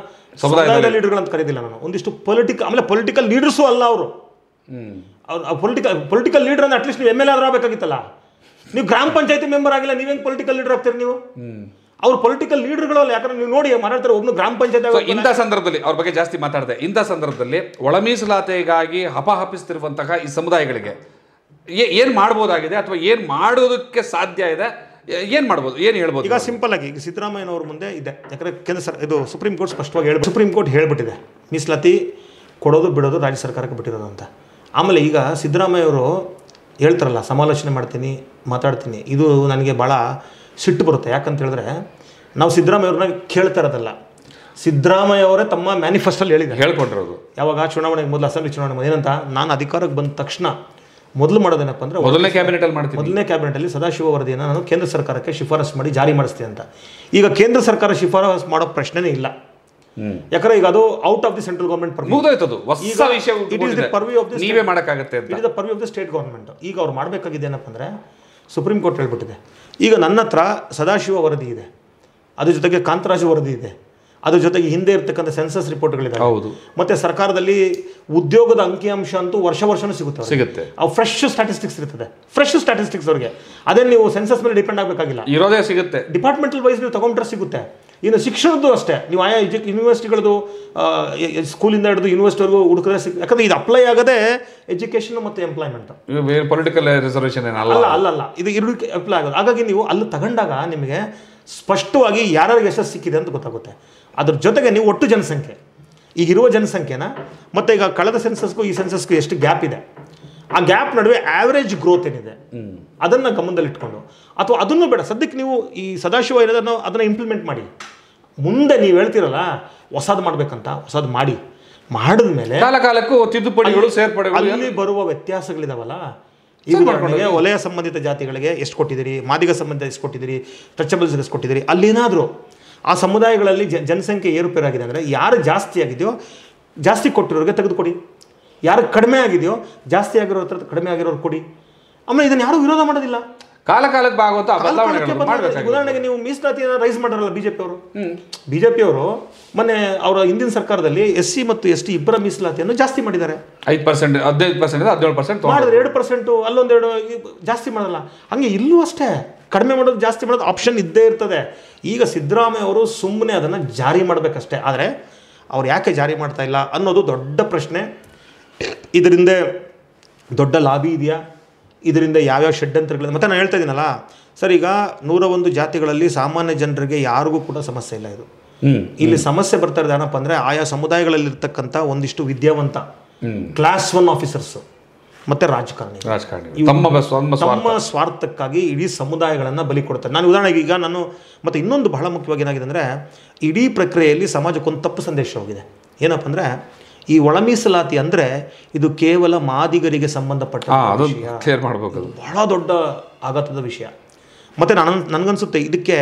ಸಮುದಾಯದ ಲೀಡರ್ಗಳು ಅಂತ ಕರೀದಿಲ್ಲ, ನಾನು ಒಂದಿಷ್ಟು ಆಮೇಲೆ ಪೊಲಿಟಿಕಲ್ ಲೀಡರ್ಸು ಅಲ್ಲ ಅವರು. ಪೊಲಿಟಿಕಲ್ ಲೀಡರ್ ಅಂದ್ರೆ ಅಟ್ಲೀಸ್ಟ್ ನೀವು MLA ಆದ್ರೂ ಆಗಬೇಕಾಗಿತ್ತಲ್ಲ. ನೀವು ಗ್ರಾಮ ಪಂಚಾಯತಿ ಮೆಂಬರ್ ಆಗಿಲ್ಲ, ನೀವೇನು ಪೊಲಿಟಿಕಲ್ ಲೀಡರ್ ಆಗ್ತೀರಿ ನೀವು? ಅವ್ರು ಪೊಲಿಟಿಕಲ್ ಲೀಡರ್ಗಳು ಅಲ್ಲ. ಯಾಕಂದ್ರೆ ನೀವು ನೋಡಿ ಮಾತಾಡ್ತಾರೆ, ಒಬ್ಬನು ಗ್ರಾಮ ಪಂಚಾಯತ್. ಇಂಥ ಸಂದರ್ಭದಲ್ಲಿ ಅವ್ರ ಬಗ್ಗೆ ಜಾಸ್ತಿ ಮಾತಾಡಿದೆ. ಇಂಥ ಸಂದರ್ಭದಲ್ಲಿ ಒಳ ಮೀಸಲಾತಿಗಾಗಿ ಹಪಾಹಪಿಸ್ತಿರುವಂತಹ ಈ ಸಮುದಾಯಗಳಿಗೆ ಏನು ಮಾಡ್ಬೋದಾಗಿದೆ ಅಥವಾ ಏನು ಮಾಡೋದಕ್ಕೆ ಸಾಧ್ಯ ಇದೆ, ಏನು ಮಾಡ್ಬೋದು, ಏನು ಹೇಳ್ಬೋದು? ಈಗ ಸಿಂಪಲ್ ಆಗಿ ಈಗ ಸಿದ್ದರಾಮಯ್ಯನವ್ರ ಮುಂದೆ ಇದೆ. ಯಾಕಂದರೆ ಇದು ಸುಪ್ರೀಂ ಕೋರ್ಟ್ ಸ್ಪಷ್ಟವಾಗಿ ಸುಪ್ರೀಂ ಕೋರ್ಟ್ ಹೇಳ್ಬಿಟ್ಟಿದೆ, ಮೀಸಲಾತಿ ಕೊಡೋದು ಬಿಡೋದು ರಾಜ್ಯ ಸರ್ಕಾರಕ್ಕೆ ಬಿಟ್ಟಿರೋದು ಅಂತ. ಆಮೇಲೆ ಈಗ ಸಿದ್ದರಾಮಯ್ಯವರು ಹೇಳ್ತಾರಲ್ಲ, ಸಮಾಲೋಚನೆ ಮಾಡ್ತೀನಿ, ಮಾತಾಡ್ತೀನಿ, ಇದು ನನಗೆ ಭಾಳ ಸಿಟ್ಟು ಬರುತ್ತೆ. ಯಾಕಂತ ಹೇಳಿದ್ರೆ ನಾವು ಸಿದ್ದರಾಮಯ್ಯವ್ರನ್ನ ಕೇಳ್ತಾ ಇರೋದಲ್ಲ, ಸಿದ್ದರಾಮಯ್ಯ ಅವರೇ ತಮ್ಮ ಮ್ಯಾನಿಫೆಸ್ಟೋಲ್ಲಿ ಹೇಳ್ಕೊಂಡಿರೋದು. ಯಾವಾಗ ಚುನಾವಣೆಗೆ ಮೊದಲು, ಅಸೆಂಬ್ಲಿ ಚುನಾವಣೆ ಏನಂತ, ನಾನು ಅಧಿಕಾರಕ್ಕೆ ಬಂದ ತಕ್ಷಣ ಮೊದಲು ಮಾಡೋದೇನಪ್ಪ ಅಂದರೆ ಮೊದಲನೇ ಕ್ಯಾಬಿನೆಟಲ್ಲಿ ಸದಾಶಿವ ವರದಿಯನ್ನು ನಾನು ಕೇಂದ್ರ ಸರ್ಕಾರಕ್ಕೆ ಶಿಫಾರಸು ಮಾಡಿ ಜಾರಿ ಮಾಡಿಸ್ತೀನಿ ಅಂತ. ಈಗ ಕೇಂದ್ರ ಸರ್ಕಾರ ಶಿಫಾರಸು ಮಾಡೋ ಪ್ರಶ್ನೆನೇ ಇಲ್ಲ. ಯಾಕಂದ್ರೆ ಈಗ ಅದು out of the central government purview of the state government. ಈಗ ಅವ್ರು ಮಾಡಬೇಕಾಗಿದೆ ಏನಪ್ಪ ಅಂದರೆ ಸುಪ್ರೀಂ ಕೋರ್ಟ್ ಹೇಳ್ಬಿಟ್ಟಿದೆ. ಈಗ ನನ್ನ ಹತ್ರ ಸದಾಶಿವ ವರದಿ ಇದೆ, ಅದ್ರ ಜೊತೆಗೆ ಕಾಂತರಾಜು ವರದಿ ಇದೆ, ಅದ್ರ ಜೊತೆಗೆ ಹಿಂದೆ ಇರ್ತಕ್ಕಂಥ ಸೆನ್ಸಸ್ ರಿಪೋರ್ಟ್ಗಳಿದೆ. ಹೌದು. ಮತ್ತೆ ಸರ್ಕಾರದಲ್ಲಿ ಉದ್ಯೋಗದ ಅಂಕಿಅಂಶ ಅಂತೂ ವರ್ಷನೂ ಸಿಗುತ್ತೆ. ಅವು ಫ್ರೆಶ್ ಸ್ಟ್ಯಾಟಿಸ್ಟಿಕ್ಸ್ ಇರ್ತದೆ, ಫ್ರೆಶ್ ಸ್ಟ್ಯಾಟಿಸ್ಟಿಕ್ಸ್ ಅವ್ರಿಗೆ. ಅದೇ ನೀವು ಸೆನ್ಸಸ್ ಮೇಲೆ ಡಿಪೆಂಡ್ ಆಗಬೇಕಾಗಿಲ್ಲ, ಇರೋದೇ ಸಿಗುತ್ತೆ. ಡಿಪಾರ್ಟ್ಮೆಂಟಲ್ ವೈಸ್ ನೀವು ತಗೊಂಡ್ರೆ ಸಿಗುತ್ತೆ. ಇನ್ನು ಶಿಕ್ಷಣದ್ದು ಅಷ್ಟೇ, ನೀವು ಆಯಾ ಯೂನಿವರ್ಸಿಟಿಗಳದ್ದು ಸ್ಕೂಲಿಂದ ಹಿಡಿದು ಯೂನಿವರ್ಸಿಟಿವರೆಗೂ ಹುಡುಕರೆ ಯಾಕಂದ್ರೆ ಇದು ಅಪ್ಲೈ ಆಗದೆ ಎಜುಕೇಷನ್ ಮತ್ತು ಎಂಪ್ಲಾಯ್ಮೆಂಟ್, ಪೊಲಿಟಿಕಲ್ ರಿಸರ್ವೇಷನ್ ಅಲ್ಲ, ಇದು ಎರಡಕ್ಕೆ ಅಪ್ಲೈ ಆಗೋದು. ಹಾಗಾಗಿ ನೀವು ಅಲ್ಲಿ ತಗೊಂಡಾಗ ನಿಮಗೆ ಸ್ಪಷ್ಟವಾಗಿ ಯಾರ್ಯಾರಿಗೆ ಎಷ್ಟು ಸಿಕ್ಕಿದೆ ಅಂತ ಗೊತ್ತಾಗುತ್ತೆ. ಅದ್ರ ಜೊತೆಗೆ ನೀವು ಒಟ್ಟು ಜನಸಂಖ್ಯೆ, ಈಗಿರುವ ಜನಸಂಖ್ಯೆನ ಮತ್ತು ಈಗ ಕಳೆದ ಸೆನ್ಸಸ್ಗೂ ಈ ಸೆನ್ಸಸ್ಗೂ ಎಷ್ಟು ಗ್ಯಾಪ್ ಇದೆ, ಆ ಗ್ಯಾಪ್ ನಡುವೆ ಆವ್ರೇಜ್ ಗ್ರೋತ್ ಏನಿದೆ ಅದನ್ನು ಗಮನದಲ್ಲಿಟ್ಕೊಂಡು, ಅಥವಾ ಅದನ್ನು ಬೇಡ ಸದ್ಯಕ್ಕೆ ನೀವು ಈ ಸದಾಶಿವ ಇರೋದನ್ನು ಅದನ್ನು ಇಂಪ್ಲಿಮೆಂಟ್ ಮಾಡಿ. ಮುಂದೆ ನೀವು ಹೇಳ್ತಿರಲ್ಲ ಹೊಸದು ಮಾಡಬೇಕಂತ, ಹೊಸದು ಮಾಡಿದ ಮೇಲೆ ಕಾಲಕ್ಕೂ ತಿದ್ದುಪಡಿಗಳು ಸೇರ್ಪಡೆಗಳು ಅಲ್ಲಿ ಬರುವ ವ್ಯತ್ಯಾಸಗಳಿದಾವಲ್ಲ. ಈಗ ಉದಾಹರಣೆಗೆ ವಲಯ ಸಂಬಂಧಿತ ಜಾತಿಗಳಿಗೆ ಎಷ್ಟು ಕೊಟ್ಟಿದ್ದೀರಿ, ಮಾದಿಗ ಸಂಬಂಧಿತ ಎಷ್ಟು ಕೊಟ್ಟಿದ್ದೀರಿ, ಟಚಬಲ್ಸ್ಗೆ ಎಷ್ಟು ಕೊಟ್ಟಿದ್ದೀರಿ, ಅಲ್ಲೇನಾದರೂ ಆ ಸಮುದಾಯಗಳಲ್ಲಿ ಜನಸಂಖ್ಯೆ ಏರುಪೇರಾಗಿದೆ ಅಂದರೆ ಯಾರು ಜಾಸ್ತಿ ಆಗಿದೆಯೋ ಜಾಸ್ತಿ ಕೊಟ್ಟಿರೋರಿಗೆ ತೆಗೆದುಕೊಡಿ, ಯಾರು ಕಡಿಮೆ ಆಗಿದೆಯೋ ಜಾಸ್ತಿ ಆಗಿರೋ ಹತ್ರ ಕಡಿಮೆ ಆಗಿರೋರು ಕೊಡಿ. ಆಮೇಲೆ ಇದನ್ನು ಯಾರೂ ವಿರೋಧ ಮಾಡೋದಿಲ್ಲ. ಕಾಲಕ್ಕೆ ಬಾಗುವಂಥ ಉದಾಹರಣೆಗೆ ನೀವು ಮೀಸಲಾತಿಯನ್ನು ರೈಸ್ ಮಾಡಾರಲ್ಲ ಬಿಜೆಪಿಯವರು ಮೊನ್ನೆ ಅವರ ಹಿಂದಿನ ಸರ್ಕಾರದಲ್ಲಿ SC ಮತ್ತು ST ಇಬ್ಬರ ಮೀಸಲಾತಿಯನ್ನು ಜಾಸ್ತಿ ಮಾಡಿದ್ದಾರೆ. 5%, 15%, 17% ಮಾಡಿದ್ರೆ 2%, ಅಲ್ಲೊಂದೆರಡು ಜಾಸ್ತಿ ಮಾಡಲ್ಲ. ಹಂಗೆ ಇಲ್ಲೂ ಅಷ್ಟೇ, ಕಡಿಮೆ ಮಾಡೋದು ಜಾಸ್ತಿ ಮಾಡೋದು ಆಪ್ಷನ್ ಇದ್ದೇ ಇರ್ತದೆ. ಈಗ ಸಿದ್ದರಾಮಯ್ಯ ಅವರು ಸುಮ್ಮನೆ ಅದನ್ನು ಜಾರಿ ಮಾಡಬೇಕಷ್ಟೇ. ಆದರೆ ಅವ್ರು ಯಾಕೆ ಜಾರಿ ಮಾಡ್ತಾ ಇಲ್ಲ ಅನ್ನೋದು ದೊಡ್ಡ ಪ್ರಶ್ನೆ. ಇದರಿಂದ ದೊಡ್ಡ ಲಾಬಿ ಇದೆಯಾ, ಇದರಿಂದ ಯಾವ್ಯಾವ ಷಡ್ಯಂತ್ರಗಳಿದೆ? ಮತ್ತು ನಾನು ಹೇಳ್ತಾ ಇದ್ದೀನಲ್ಲ ಸರ್, ಈಗ 101 ಜಾತಿಗಳಲ್ಲಿ ಸಾಮಾನ್ಯ ಜನರಿಗೆ ಯಾರಿಗೂ ಕೂಡ ಸಮಸ್ಯೆ ಇಲ್ಲ. ಇದು ಇಲ್ಲಿ ಸಮಸ್ಯೆ ಬರ್ತಾ ಇರೋದು ಏನಪ್ಪ ಅಂದರೆ ಆಯಾ ಸಮುದಾಯಗಳಲ್ಲಿರ್ತಕ್ಕಂಥ ಒಂದಿಷ್ಟು ವಿದ್ಯಾವಂತ ಕ್ಲಾಸ್ 1 ಆಫೀಸರ್ಸು ಮತ್ತು ರಾಜಕಾರಣಿ ತಮ್ಮ ಸ್ವಾರ್ಥಕ್ಕಾಗಿ ಇಡೀ ಸಮುದಾಯಗಳನ್ನು ಬಲಿ ಕೊಡ್ತಾರೆ. ನಾನು ಉದಾಹರಣೆಗೆ ಈಗ ಮತ್ತು ಇನ್ನೊಂದು ಬಹಳ ಮುಖ್ಯವಾಗಿ ಏನಾಗಿದೆ ಅಂದರೆ ಇಡೀ ಪ್ರಕ್ರಿಯೆಯಲ್ಲಿ ಸಮಾಜಕ್ಕೊಂದು ತಪ್ಪು ಸಂದೇಶ ಹೋಗಿದೆ. ಏನಪ್ಪ ಅಂದರೆ ಈ ಒಳ ಮೀಸಲಾತಿ ಅಂದರೆ ಇದು ಕೇವಲ ಮಾದಿಗರಿಗೆ ಸಂಬಂಧಪಟ್ಟ ವಿಷಯ, ಬಹಳ ದೊಡ್ಡ ಆಘಾತದ ವಿಷಯ. ಮತ್ತು ನನಗನ್ಸುತ್ತೆ ಇದಕ್ಕೆ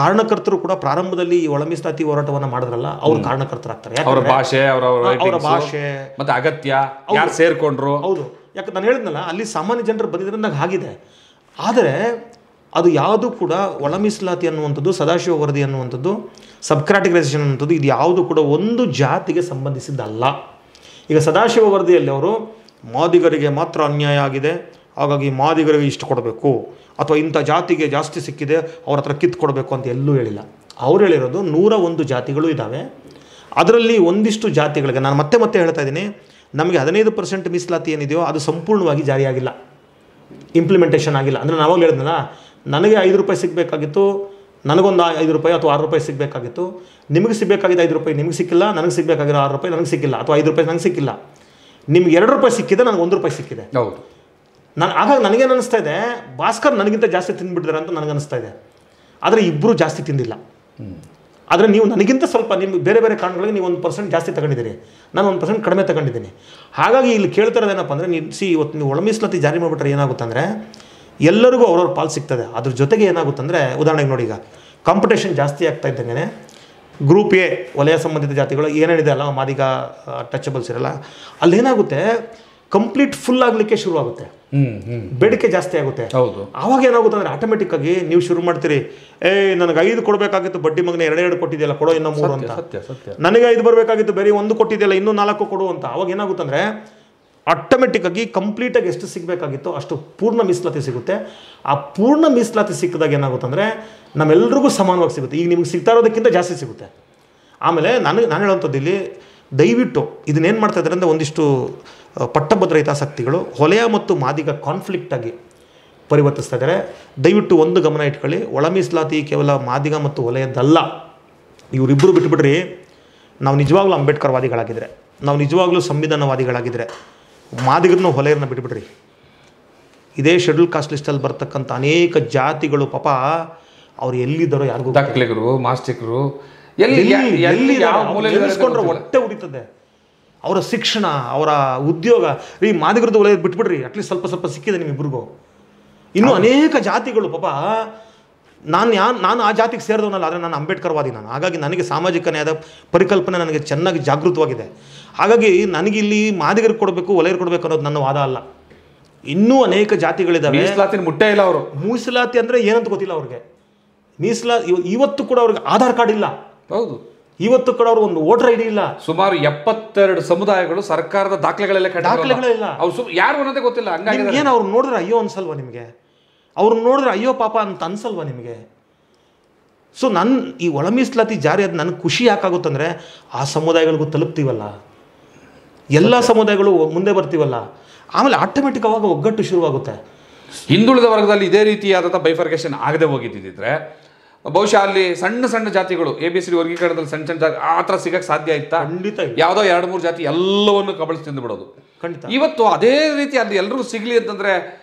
ಕಾರಣಕರ್ತರು ಕೂಡ ಪ್ರಾರಂಭದಲ್ಲಿ ಈ ಒಳ ಮೀಸಲಾತಿ ಹೋರಾಟವನ್ನು ಮಾಡಿದ್ರಲ್ಲ, ಅವರು ಕಾರಣಕರ್ತರಾಗ್ತಾರೆ. ಅವರ ಭಾಷೆ, ಅವರ ಭಾಷೆ ಮತ್ತು ಅಗತ್ಯ, ಯಾರು ಸೇರ್ಕೊಂಡ್ರು. ಹೌದು, ಯಾಕೆ ನಾನು ಹೇಳಿದ್ನಲ್ಲ ಅಲ್ಲಿ ಸಾಮಾನ್ಯ ಜನರು ಬಂದಿದ್ರಿಂದ ಆಗಿದೆ. ಆದರೆ ಅದು ಯಾವುದು ಕೂಡ ಒಳ ಮೀಸಲಾತಿ ಅನ್ನುವಂಥದ್ದು, ಸದಾಶಿವ ವರದಿ ಅನ್ನುವಂಥದ್ದು, ಸಬ್ ಕ್ಯಾಟಗರೈಸೇಷನ್ ಅನ್ನುವಂಥದ್ದು ಇದು ಯಾವುದು ಕೂಡ ಒಂದು ಜಾತಿಗೆ ಸಂಬಂಧಿಸಿದ್ದಲ್ಲ. ಈಗ ಸದಾಶಿವ ವರದಿಯಲ್ಲಿ ಅವರು ಮಾದಿಗರಿಗೆ ಮಾತ್ರ ಅನ್ಯಾಯ ಆಗಿದೆ, ಹಾಗಾಗಿ ಮಾದಿಗರಿಗೆ ಇಷ್ಟು ಕೊಡಬೇಕು, ಅಥವಾ ಇಂಥ ಜಾತಿಗೆ ಜಾಸ್ತಿ ಸಿಕ್ಕಿದೆ ಅವ್ರ ಹತ್ರ ಕಿತ್ತು ಕೊಡಬೇಕು ಅಂತ ಎಲ್ಲೂ ಹೇಳಿಲ್ಲ. ಅವ್ರು ಹೇಳಿರೋದು 101 ಜಾತಿಗಳು ಇದ್ದಾವೆ, ಅದರಲ್ಲಿ ಒಂದಿಷ್ಟು ಜಾತಿಗಳಿಗೆ ನಾನು ಮತ್ತೆ ಹೇಳ್ತಾ ಇದ್ದೀನಿ, ನಮಗೆ 15% ಮೀಸಲಾತಿ ಏನಿದೆಯೋ ಅದು ಸಂಪೂರ್ಣವಾಗಿ ಜಾರಿಯಾಗಿಲ್ಲ, ಇಂಪ್ಲಿಮೆಂಟೇಷನ್ ಆಗಿಲ್ಲ. ಅಂದರೆ ನಾವಾಗ ಹೇಳಿದ್ನಲ್ಲ, ನನಗೆ 5 ರೂಪಾಯಿ ಸಿಗಬೇಕಾಗಿತ್ತು, ನನಗೊಂದು 5 ರೂಪಾಯಿ ಅಥವಾ 6 ರೂಪಾಯಿ ಸಿಗಬೇಕಾಗಿತ್ತು, ನಿಮಗೆ ಸಿಗಬೇಕಾಗಿದ್ದು 5 ರೂಪಾಯಿ ನಿಮಗೆ ಸಿಕ್ಕಿಲ್ಲ, ನನಗೆ ಸಿಗಬೇಕಾಗಿರೋ 6 ರೂಪಾಯಿ ನನಗೆ ಸಿಕ್ಕಿಲ್ಲ, ಅಥವಾ 5 ರೂಪಾಯಿ ನನಗೆ ಸಿಕ್ಕಿಲ್ಲ. ನಿಮ್ಗೆ 2 ರೂಪಾಯಿ ಸಿಕ್ಕಿದೆ, ನನಗೆ 1 ರೂಪಾಯಿ ಸಿಕ್ಕಿದೆ. ಹೌದು, ಆಗಾಗ ನನಗೇನು ಅನಿಸ್ತಾ ಇದೆ, ಭಾಸ್ಕರ್ ನನಗಿಂತ ಜಾಸ್ತಿ ತಿಂದುಬಿಟ್ಟಿದ್ದಾರೆ ಅಂತ ನನಗನ್ನಿಸ್ತಾ ಇದೆ. ಆದರೆ ಇಬ್ಬರು ಜಾಸ್ತಿ ತಿಂದಿಲ್ಲ. ಆದರೆ ನೀವು ನನಗಿಂತ ಸ್ವಲ್ಪ ನಿಮ್ಮ ಬೇರೆ ಬೇರೆ ಕಾರಣಗಳಿಗೆ ನೀವು 1% ಜಾಸ್ತಿ ತಗೊಂಡಿದ್ದೀರಿ, ನಾನು 1% ಕಡಿಮೆ ತಗೊಂಡಿದ್ದೀನಿ. ಹಾಗಾಗಿ ಇಲ್ಲಿ ಕೇಳ್ತಾ ಇರೋದೇನಪ್ಪ ಅಂದರೆ ಇವತ್ತು ನೀವು ಒಳ ಮೀಸಲಾತಿ ಜಾರಿ ಮಾಡಿಬಿಟ್ರೆ ಏನಾಗುತ್ತೆ ಅಂದರೆ ಎಲ್ಲರಿಗೂ ಅವ್ರವ್ರ ಪಾಲು ಸಿಗ್ತದೆ. ಅದ್ರ ಜೊತೆಗೆ ಏನಾಗುತ್ತೆ ಅಂದರೆ ಉದಾಹರಣೆಗೆ ನೋಡಿ, ಈಗ ಕಾಂಪಿಟೇಷನ್ ಜಾಸ್ತಿ ಆಗ್ತಾ ಇದ್ದಂಗೆ ಗ್ರೂಪ್ ಎ ವಲಯ ಸಂಬಂಧಿತ ಜಾತಿಗಳು ಏನೇನಿದೆ ಅಲ್ಲ, ಮಾದಿಗ ಟಚಬಲ್ಸ್ ಇರಲ್ಲ, ಅಲ್ಲೇನಾಗುತ್ತೆ ಕಂಪ್ಲೀಟ್ ಫುಲ್ ಆಗಲಿಕ್ಕೆ ಶುರು ಆಗುತ್ತೆ, ಬೇಡಿಕೆ ಜಾಸ್ತಿ ಆಗುತ್ತೆ. ಆವಾಗ ಏನಾಗುತ್ತೆ ಅಂದರೆ ಆಟೋಮೆಟಿಕ್ ಆಗಿ ನೀವು ಶುರು ಮಾಡ್ತೀರಿ, ನನಗೆ 5 ಕೊಡಬೇಕಾಗಿತ್ತು, ಬಡ್ಡಿ ಮಗನೇ 2 ಕೊಟ್ಟಿದೆಯಲ್ಲ, ಕೊಡೋ ಇನ್ನೂ 3 ಅಂತ, ನನಗೆ 5 ಬರಬೇಕಾಗಿತ್ತು, ಬೇರೆ 1 ಕೊಟ್ಟಿದೆಯಲ್ಲ, ಇನ್ನೂ 4 ಕೊಡು ಅಂತ. ಅವಾಗ ಏನಾಗುತ್ತೆ ಅಂದರೆ ಆಟೋಮೆಟಿಕ್ಕಾಗಿ ಕಂಪ್ಲೀಟಾಗಿ ಎಷ್ಟು ಸಿಗಬೇಕಾಗಿತ್ತು ಅಷ್ಟು ಪೂರ್ಣ ಮೀಸಲಾತಿ ಸಿಗುತ್ತೆ. ಆ ಪೂರ್ಣ ಮೀಸಲಾತಿ ಸಿಕ್ಕಿದಾಗ ಏನಾಗುತ್ತೆ ಅಂದರೆ ನಮ್ಮೆಲ್ರಿಗೂ ಸಮಾನವಾಗಿ ಸಿಗುತ್ತೆ. ಈಗ ನಿಮ್ಗೆ ಸಿಗ್ತಾ ಇರೋದಕ್ಕಿಂತ ಜಾಸ್ತಿ ಸಿಗುತ್ತೆ. ಆಮೇಲೆ ನಾನು ಹೇಳೋಂಥದ್ದು ಇಲ್ಲಿ ದಯವಿಟ್ಟು ಇದನ್ನೇನು ಮಾಡ್ತಾ ಇದ್ದಾರೆ ಅಂದರೆ ಒಂದಿಷ್ಟು ಪಟ್ಟಭದ್ರ ಹಿತಾಸಕ್ತಿಗಳು ವಲಯ ಮತ್ತು ಮಾದಿಗ ಕಾನ್ಫ್ಲಿಕ್ಟಾಗಿ ಪರಿವರ್ತಿಸ್ತಾ ಇದ್ದಾರೆ. ದಯವಿಟ್ಟು ಒಂದು ಗಮನ ಇಟ್ಕೊಳ್ಳಿ, ಒಳ ಮೀಸಲಾತಿ ಕೇವಲ ಮಾದಿಗ ಮತ್ತು ವಲಯದಲ್ಲ. ಇವರಿಬ್ಬರು ಬಿಟ್ಬಿಡ್ರಿ, ನಾವು ನಿಜವಾಗ್ಲೂ ಅಂಬೇಡ್ಕರ್ವಾದಿಗಳಾಗಿದ್ದರೆ, ನಾವು ನಿಜವಾಗ್ಲೂ ಸಂವಿಧಾನವಾದಿಗಳಾಗಿದ್ದರೆ ಮಾದಿಗರನ್ನು ವಲಯರನ್ನ ಬಿಟ್ಬಿಡ್ರಿ. ಇದೇ ಶೆಡ್ಯೂಲ್ ಕಾಸ್ಟ್ ಲಿಸ್ಟಲ್ಲಿ ಬರ್ತಕ್ಕಂಥ ಅನೇಕ ಜಾತಿಗಳು ಪಾಪ ಅವ್ರು ಎಲ್ಲಿದ್ದಾರೋ ಯಾರಿಗೂ, ದಕ್ಕಲಿಗರು, ಮಾಸ್ಟಿಕರು ಎಲ್ಲಿಸ್ಕೊಂಡ್ರೆ ಹೊಟ್ಟೆ ಉರಿತದೆ. ಅವರ ಶಿಕ್ಷಣ, ಅವರ ಉದ್ಯೋಗ, ಈ ಮಾದಿಗರದ್ದು ವಲಯ ಬಿಟ್ಬಿಡ್ರಿ, ಅಟ್ಲೀಸ್ಟ್ ಸ್ವಲ್ಪ ಸಿಕ್ಕಿದೆ ನಿಮ್ಮಿಬ್ರಿಗೂ. ಇನ್ನೂ ಅನೇಕ ಜಾತಿಗಳು ಪಾಪ, ನಾನು ಆ ಜಾತಿಗೆ ಸೇರಿದವನಲ್ಲ, ಆದರೆ ನಾನು ಅಂಬೇಡ್ಕರ್ವಾದಿ. ಹಾಗಾಗಿ ನನಗೆ ಸಾಮಾಜಿಕ ನ್ಯಾಯದ ಪರಿಕಲ್ಪನೆ ನನಗೆ ಚೆನ್ನಾಗಿ ಜಾಗೃತವಾಗಿದೆ. ಹಾಗಾಗಿ ನನಗಿಲ್ಲಿ ಮಾದಿಗರಿಗೆ ಕೊಡಬೇಕು, ವಲಯರು ಕೊಡಬೇಕು ಅನ್ನೋದು ನನ್ನ ವಾದ ಅಲ್ಲ. ಇನ್ನೂ ಅನೇಕ ಜಾತಿಗಳಿದಾವೆ. ಮೀಸಲಾತಿ ಮುಟ್ಟೇ ಇಲ್ಲ ಅವರು. ಮೀಸಲಾತಿ ಅಂದರೆ ಏನಂತ ಗೊತ್ತಿಲ್ಲ ಅವ್ರಿಗೆ. ಇವತ್ತು ಕೂಡ ಅವ್ರಿಗೆ ಆಧಾರ್ ಕಾರ್ಡ್ ಇಲ್ಲ. ಹೌದು, ಇವತ್ತು ಕೂಡ ಅವ್ರಿಗೆ ಒಂದು ವೋಟರ್ ಐಡಿ ಇಲ್ಲ. ಸುಮಾರು 72 ಸಮುದಾಯಗಳು ಸರ್ಕಾರದ ದಾಖಲೆಗಳೆಲ್ಲ ದಾಖಲೆಗಳಿಲ್ಲ. ಯಾರು ಅನ್ನೋದೇ ಗೊತ್ತಿಲ್ಲ. ಹಂಗಾಗಿ ಏನು ಅವ್ರು ನೋಡಿದ್ರೆ ಅಯ್ಯೋ ಅನ್ಸಲ್ವಾ ನಿಮಗೆ? ಅವ್ರನ್ನ ನೋಡಿದ್ರೆ ಅಯ್ಯೋ ಪಾಪ ಅಂತ ಅನ್ಸಲ್ವಾ ನಿಮಗೆ? ಸೊ ಈ ಒಳ ಮೀಸಲಾತಿ ಜಾರಿ ಅದು ನನಗೆ ಖುಷಿ ಯಾಕಾಗುತ್ತಂದರೆ ಆ ಸಮುದಾಯಗಳಿಗೂ ತಲುಪ್ತೀವಲ್ಲ, ಎಲ್ಲ ಸಮುದಾಯಗಳು ಮುಂದೆ ಬರ್ತೀವಲ್ಲ, ಆಮೇಲೆ ಆಟೋಮೆಟಿಕ್ ಅವಾಗ ಒಗ್ಗಟ್ಟು ಶುರುವಾಗುತ್ತೆ. ಹಿಂದುಳಿದ ವರ್ಗದಲ್ಲಿ ಇದೇ ರೀತಿಯಾದಂಥ ಬೈಫರ್ಕೇಶನ್ ಆಗದೆ ಹೋಗಿದ್ದಿದ್ರೆ ಬಹುಶಃ ಅಲ್ಲಿ ಸಣ್ಣ ಸಣ್ಣ ಜಾತಿಗಳು ABCD ವರ್ಗೀಕರಣದಲ್ಲಿ ಸಣ್ಣ ಸಣ್ಣ ಜಾತಿ ಆ ಥರ ಸಿಗಕ್ಕೆ ಸಾಧ್ಯ ಇತ್ತಾ? ಖಂಡಿತ. ಯಾವುದೋ 2-3 ಜಾತಿ ಎಲ್ಲವನ್ನು ಕಬಳಿಸಿ ತಿಂದು ಬಿಡೋದು. ಖಂಡಿತ. ಇವತ್ತು ಅದೇ ರೀತಿ ಅಲ್ಲಿ ಎಲ್ರಿಗೂ ಸಿಗಲಿ ಅಂತಂದರೆ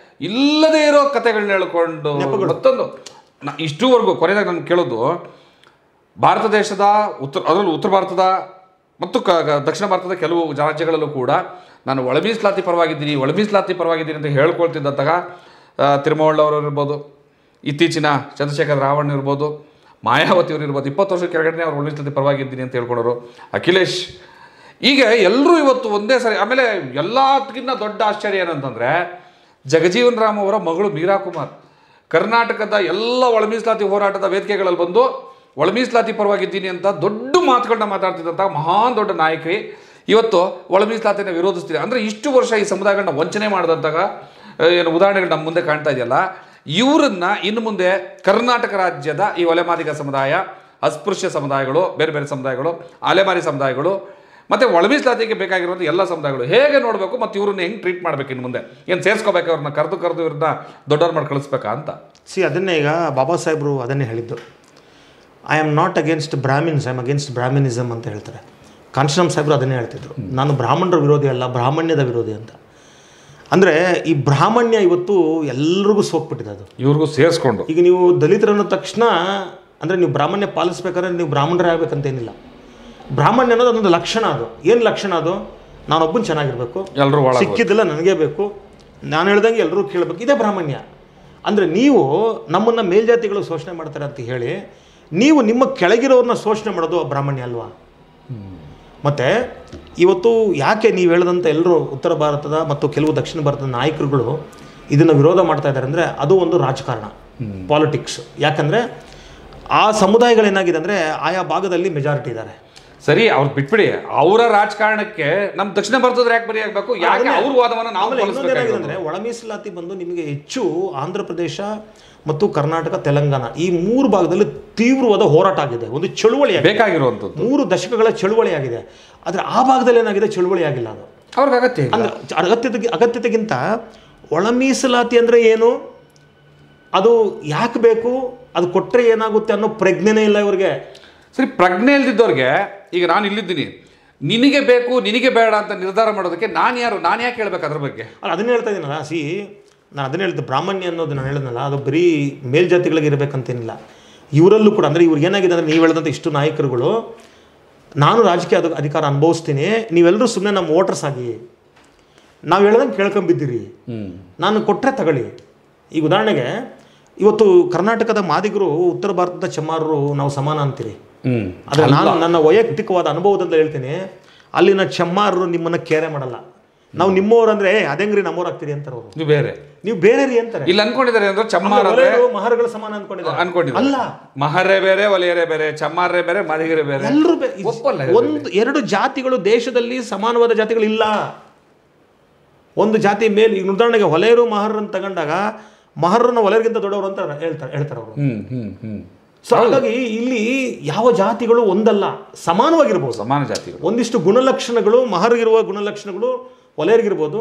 ಇಲ್ಲದೇ ಇರೋ ಕಥೆಗಳನ್ನ ಹೇಳ್ಕೊಂಡು ಮತ್ತೊಂದು ಇಷ್ಟುವರೆಗೂ ಕೊನೆಯದಾಗ ನಾನು ಕೇಳೋದು, ಭಾರತ ದೇಶದ ಅದರಲ್ಲೂ ಉತ್ತರ ಭಾರತದ ಮತ್ತು ದಕ್ಷಿಣ ಭಾರತದ ಕೆಲವು ರಾಜ್ಯಗಳಲ್ಲೂ ಕೂಡ ನಾನು ಒಳ ಮೀಸಲಾತಿ ಪರವಾಗಿದ್ದೀನಿ ಅಂತ ಹೇಳ್ಕೊಳ್ತಿದ್ದಂತಹ ತಿರುಮವಳ್ಳವರು ಇರ್ಬೋದು, ಇತ್ತೀಚಿನ ಚಂದ್ರಶೇಖರ್ ರಾವಣ್ ಇರ್ಬೋದು, ಮಾಯಾವತಿಯವರು ಇರ್ಬೋದು, 20 ವರ್ಷದ ಕೆಳಗಡೆ ಅವ್ರು ಒಳ ಮೀಸಲಾತಿ ಪರವಾಗಿದ್ದೀನಿ ಅಂತ ಹೇಳ್ಕೊಡೋರು, ಅಖಿಲೇಶ್, ಈಗ ಎಲ್ಲರೂ ಇವತ್ತು ಒಂದೇ ಸರಿ. ಆಮೇಲೆ ಎಲ್ಲದಕ್ಕಿಂತ ದೊಡ್ಡ ಆಶ್ಚರ್ಯ ಏನಂತಂದರೆ ಜಗಜೀವನ್ ರಾಮ್ ಅವರ ಮಗಳು ಮೀರಾ ಕುಮಾರ್ ಕರ್ನಾಟಕದ ಎಲ್ಲ ಒಳ ಮೀಸಲಾತಿ ಹೋರಾಟದ ವೇದಿಕೆಗಳಲ್ಲಿ ಬಂದು ಒಳ ಮೀಸಲಾತಿ ಪರವಾಗಿದ್ದೀನಿ ಅಂತ ದೊಡ್ಡ ಮಾತುಗಳನ್ನ ಮಾತಾಡ್ತಿದ್ದಂಥ ಮಹಾನ್ ದೊಡ್ಡ ನಾಯಕಿ ಇವತ್ತು ಒಳ ಮೀಸಲಾತಿಯನ್ನು ವಿರೋಧಿಸ್ತಿದೆ. ಅಂದರೆ ಇಷ್ಟು ವರ್ಷ ಈ ಸಮುದಾಯಗಳನ್ನ ವಂಚನೆ ಮಾಡಿದಂತಹ ಏನು ಉದಾಹರಣೆಗಳು ನಮ್ಮ ಮುಂದೆ ಕಾಣ್ತಾ ಇದೆಯಲ್ಲ, ಇವರನ್ನ ಇನ್ನು ಮುಂದೆ ಕರ್ನಾಟಕ ರಾಜ್ಯದ ಈ ಒಲೆಮಾದಿಗ ಸಮುದಾಯ, ಅಸ್ಪೃಶ್ಯ ಸಮುದಾಯಗಳು, ಬೇರೆ ಬೇರೆ ಸಮುದಾಯಗಳು, ಅಲೆಮಾರಿ ಸಮುದಾಯಗಳು ಮತ್ತು ಒಳ ಮೀಸಲಾತಿಗೆ ಬೇಕಾಗಿರುವಂಥ ಎಲ್ಲ ಸಮುದಾಯಗಳು ಹೇಗೆ ನೋಡಬೇಕು ಮತ್ತು ಇವ್ರನ್ನ ಹೆಂಗೆ ಟ್ರೀಟ್ ಮಾಡಬೇಕು, ಇನ್ನು ಮುಂದೆ ಏನು ಸೇರಿಸ್ಕೋಬೇಕು, ಅವ್ರನ್ನ ಕರೆದು ಇವ್ರನ್ನ ದೊಡ್ಡವ್ರು ಮಾಡಿ ಕಳಿಸ್ಬೇಕಾ ಅಂತ. ಅದನ್ನೇ ಈಗ ಬಾಬಾ ಸಾಹೇಬರು ಅದನ್ನೇ ಹೇಳಿದ್ದು, I am not against Brahmins, I am against Brahminism ಅಂತ ಹೇಳ್ತಾರೆ. ಕಾಂಚನಂ ಸಾಹೇಬರು ಅದನ್ನೇ ಹೇಳ್ತಿದ್ರು, ನಾನು ಬ್ರಾಹ್ಮಣರ ವಿರೋಧಿ ಅಲ್ಲ, ಬ್ರಾಹ್ಮಣ್ಯದ ವಿರೋಧಿ ಅಂತ. ಅಂದರೆ ಈ ಬ್ರಾಹ್ಮಣ್ಯ ಇವತ್ತು ಎಲ್ರಿಗೂ ಸೋಕ್ಬಿಟ್ಟಿದೆ. ಅದು ಇವ್ರಿಗೂ ಸೇರಿಸ್ಕೊಂಡು ಈಗ ನೀವು ದಲಿತರನ್ನ ತಕ್ಷಣ ಅಂದರೆ ನೀವು ಬ್ರಾಹ್ಮಣ್ಯ ಪಾಲಿಸ್ಬೇಕಾದ್ರೆ ನೀವು ಬ್ರಾಹ್ಮಣರೇ ಆಗಬೇಕಂತೇನಿಲ್ಲ. ಬ್ರಾಹ್ಮಣ್ಯ ಅನ್ನೋದು ಅದೊಂದು ಲಕ್ಷಣ. ಅದು ಏನು ಲಕ್ಷಣ? ಅದು ನಾನೊಬ್ಬನ ಚೆನ್ನಾಗಿರ್ಬೇಕು, ಎಲ್ಲರೂ ಸಿಕ್ಕಿದ್ದೆಲ್ಲ ನನಗೇ ಬೇಕು, ನಾನು ಹೇಳ್ದಂಗೆ ಎಲ್ಲರೂ ಕೇಳಬೇಕು, ಇದೇ ಬ್ರಾಹ್ಮಣ್ಯ. ಅಂದರೆ ನೀವು ನಮ್ಮನ್ನು ಮೇಲ್ಜಾತಿಗಳು ಶೋಷಣೆ ಮಾಡ್ತಾರೆ ಅಂತ ಹೇಳಿ ನೀವು ನಿಮ್ಮ ಕೆಳಗಿರೋರನ್ನ ಶೋಷಣೆ ಮಾಡೋದು ಬ್ರಾಹ್ಮಣ್ಯ ಅಲ್ವಾ? ಮತ್ತು ಇವತ್ತು ಯಾಕೆ ನೀವು ಹೇಳಿದಂಥ ಎಲ್ಲರೂ ಉತ್ತರ ಭಾರತದ ಮತ್ತು ಕೆಲವು ದಕ್ಷಿಣ ಭಾರತದ ನಾಯಕರುಗಳು ಇದನ್ನು ವಿರೋಧ ಮಾಡ್ತಾ ಇದ್ದಾರೆ ಅಂದರೆ ಅದು ಒಂದು ರಾಜಕಾರಣ, ಪಾಲಿಟಿಕ್ಸ್. ಯಾಕಂದರೆ ಆ ಸಮುದಾಯಗಳೇನಾಗಿದೆ ಅಂದರೆ ಆಯಾ ಭಾಗದಲ್ಲಿ ಮೆಜಾರಿಟಿ ಇದ್ದಾರೆ. ಸರಿ, ಅವ್ರು ಬಿಟ್ಬಿಡಿ, ಅವರ ರಾಜಕಾರಣಕ್ಕೆ ನಮ್ಮ ದಕ್ಷಿಣ ಭಾರತದ ಯಾಕೆ ಬರಿ ಆಗಬೇಕು? ಯಾಕೆ ಅವ್ರ ವಾದವನ್ನು ನಾವು ಏನಾಗಿದೆ ಅಂದರೆ ಒಳ ಮೀಸಲಾತಿ ಬಂದು ನಿಮಗೆ ಹೆಚ್ಚು ಆಂಧ್ರ ಪ್ರದೇಶ ಮತ್ತು ಕರ್ನಾಟಕ, ತೆಲಂಗಾಣ ಈ 3 ಭಾಗದಲ್ಲಿ ತೀವ್ರವಾದ ಹೋರಾಟ ಆಗಿದೆ, ಒಂದು ಚಳುವಳಿ ಬೇಕಾಗಿರುವಂಥದ್ದು 3 ದಶಕಗಳ ಚಳುವಳಿ ಆಗಿದೆ. ಆದರೆ ಆ ಭಾಗದಲ್ಲಿ ಏನಾಗಿದೆ, ಚಳುವಳಿ ಆಗಿಲ್ಲ. ಅದು ಅವ್ರಿಗೆ ಅಗತ್ಯ ಅಗತ್ಯತೆಗಿಂತ ಒಳ ಮೀಸಲಾತಿ ಅಂದರೆ ಏನು, ಅದು ಯಾಕೆ ಬೇಕು, ಅದು ಕೊಟ್ಟರೆ ಏನಾಗುತ್ತೆ ಅನ್ನೋ ಪ್ರಜ್ಞೆನೇ ಇಲ್ಲ ಇವ್ರಿಗೆ. ಸರಿ, ಪ್ರಜ್ಞೆ ಇಲ್ದಿದ್ದವ್ರಿಗೆ ಈಗ ನಾನು ಇಲ್ಲಿದ್ದೀನಿ, ನಿನಗೆ ಬೇಕು ನಿನಗೆ ಬೇಡ ಅಂತ ನಿರ್ಧಾರ ಮಾಡೋದಕ್ಕೆ ನಾನು ಯಾರು, ನಾನು ಯಾಕೆ ಹೇಳ್ಬೇಕು ಅದ್ರ ಬಗ್ಗೆ? ಅದನ್ನೇ ಹೇಳ್ತಾ ಇದ್ದೀನಲ್ಲ. ನಾನು ಅದನ್ನೇ ಹೇಳಿದ್ದು, ಬ್ರಾಹ್ಮಣ್ಯ ಅನ್ನೋದು ನಾನು ಹೇಳಿದ್ನಲ್ಲ, ಅದು ಬರೀ ಮೇಲ್ಜಾತಿಗಳಿಗೆ ಇರಬೇಕಂತೇನಿಲ್ಲ. ಇವರಲ್ಲೂ ಕೂಡ ಅಂದರೆ ಇವ್ರಿಗೆ ಏನಾಗಿದೆ ಅಂದರೆ, ನೀವು ಹೇಳಿದಂಥ ಇಷ್ಟು ನಾಯಕರುಗಳು ನಾನು ರಾಜಕೀಯ ಅಧಿಕಾರ ಅನುಭವಿಸ್ತೀನಿ, ನೀವೆಲ್ಲರೂ ಸುಮ್ಮನೆ ನಮ್ಮ ವೋಟರ್ಸ್ ಆಗಿ ನಾವು ಹೇಳ್ದಂಗೆ ಕೇಳ್ಕೊಂಬಿದ್ದೀರಿ, ನಾನು ಕೊಟ್ಟರೆ ತಗೊಳ್ಳಿ. ಈಗ ಉದಾಹರಣೆಗೆ ಇವತ್ತು ಕರ್ನಾಟಕದ ಮಾದಿಗರು ಉತ್ತರ ಭಾರತದ ಚಮ್ಮಾರರು ನಾವು ಸಮಾನ ಅಂತೀರಿ. ಆದರೆ ನಾನು ನನ್ನ ವೈಯಕ್ತಿಕವಾದ ಅನುಭವದಿಂದ ಹೇಳ್ತೀನಿ, ಅಲ್ಲಿನ ಚಮ್ಮಾರರು ನಿಮ್ಮನ್ನು ಕೇರೆ ಮಾಡಲ್ಲ. ನಾವು ನಿಮ್ಮವ್ರು ಅಂದರೆ ಅದೇಂಗ್ರಿ ನಮ್ಮವ್ರು ಆಗ್ತೀರಿ ಅಂತಾರೆ ಅವರು. ನೀವು ಬೇರೆ ರೀ ಅಂತಾರೆ. ಇಲ್ಲಿ ಅನ್ಕೊಂಡಿದ್ದಾರೆ ಅಂದ್ರೆ ಚಮ್ಮಾರ ಮಹರ್ಗಳ ಸಮಾನ ಅನ್ಕೊಂಡಿದ್ದಾರೆ. ಅಲ್ಲ, ಮಹರೇ ಬೇರೆ, ಒಲೆಯರೇ ಬೇರೆ, ಚಮ್ಮಾರೇ ಬೇರೆ, ಮಾದಿಗರೇ ಬೇರೆ, ಎಲ್ಲರೂ ಎರಡು ಜಾತಿಗಳು ದೇಶದಲ್ಲಿ ಸಮಾನವಾದ ಜಾತಿಗಳು ಇಲ್ಲ. ಒಂದು ಜಾತಿ ಮೇಲೆ, ಈಗ ಉದಾಹರಣೆಗೆ ಹೊಲೆಯರು ಮಹರ್ ಅಂತ ತಗೊಂಡಾಗ ಮಹರ್ರನ್ನ ಹೊಲೆಯರಿಗಿಂತ ದೊಡ್ಡವರು ಅಂತ ಹೇಳ್ತಾರೆ ಅವರು. ಸೊ ಹಾಗಾಗಿ ಇಲ್ಲಿ ಯಾವ ಜಾತಿಗಳು ಒಂದಲ್ಲ, ಸಮಾನವಾಗಿರ್ಬೋದು. ಸಮಾನ ಜಾತಿಗಳು ಒಂದಿಷ್ಟು ಗುಣಲಕ್ಷಣಗಳು, ಮಹರ್ಗಿರುವ ಗುಣಲಕ್ಷಣಗಳು ಹೊಲೆಯರಿಗಿರ್ಬೋದು,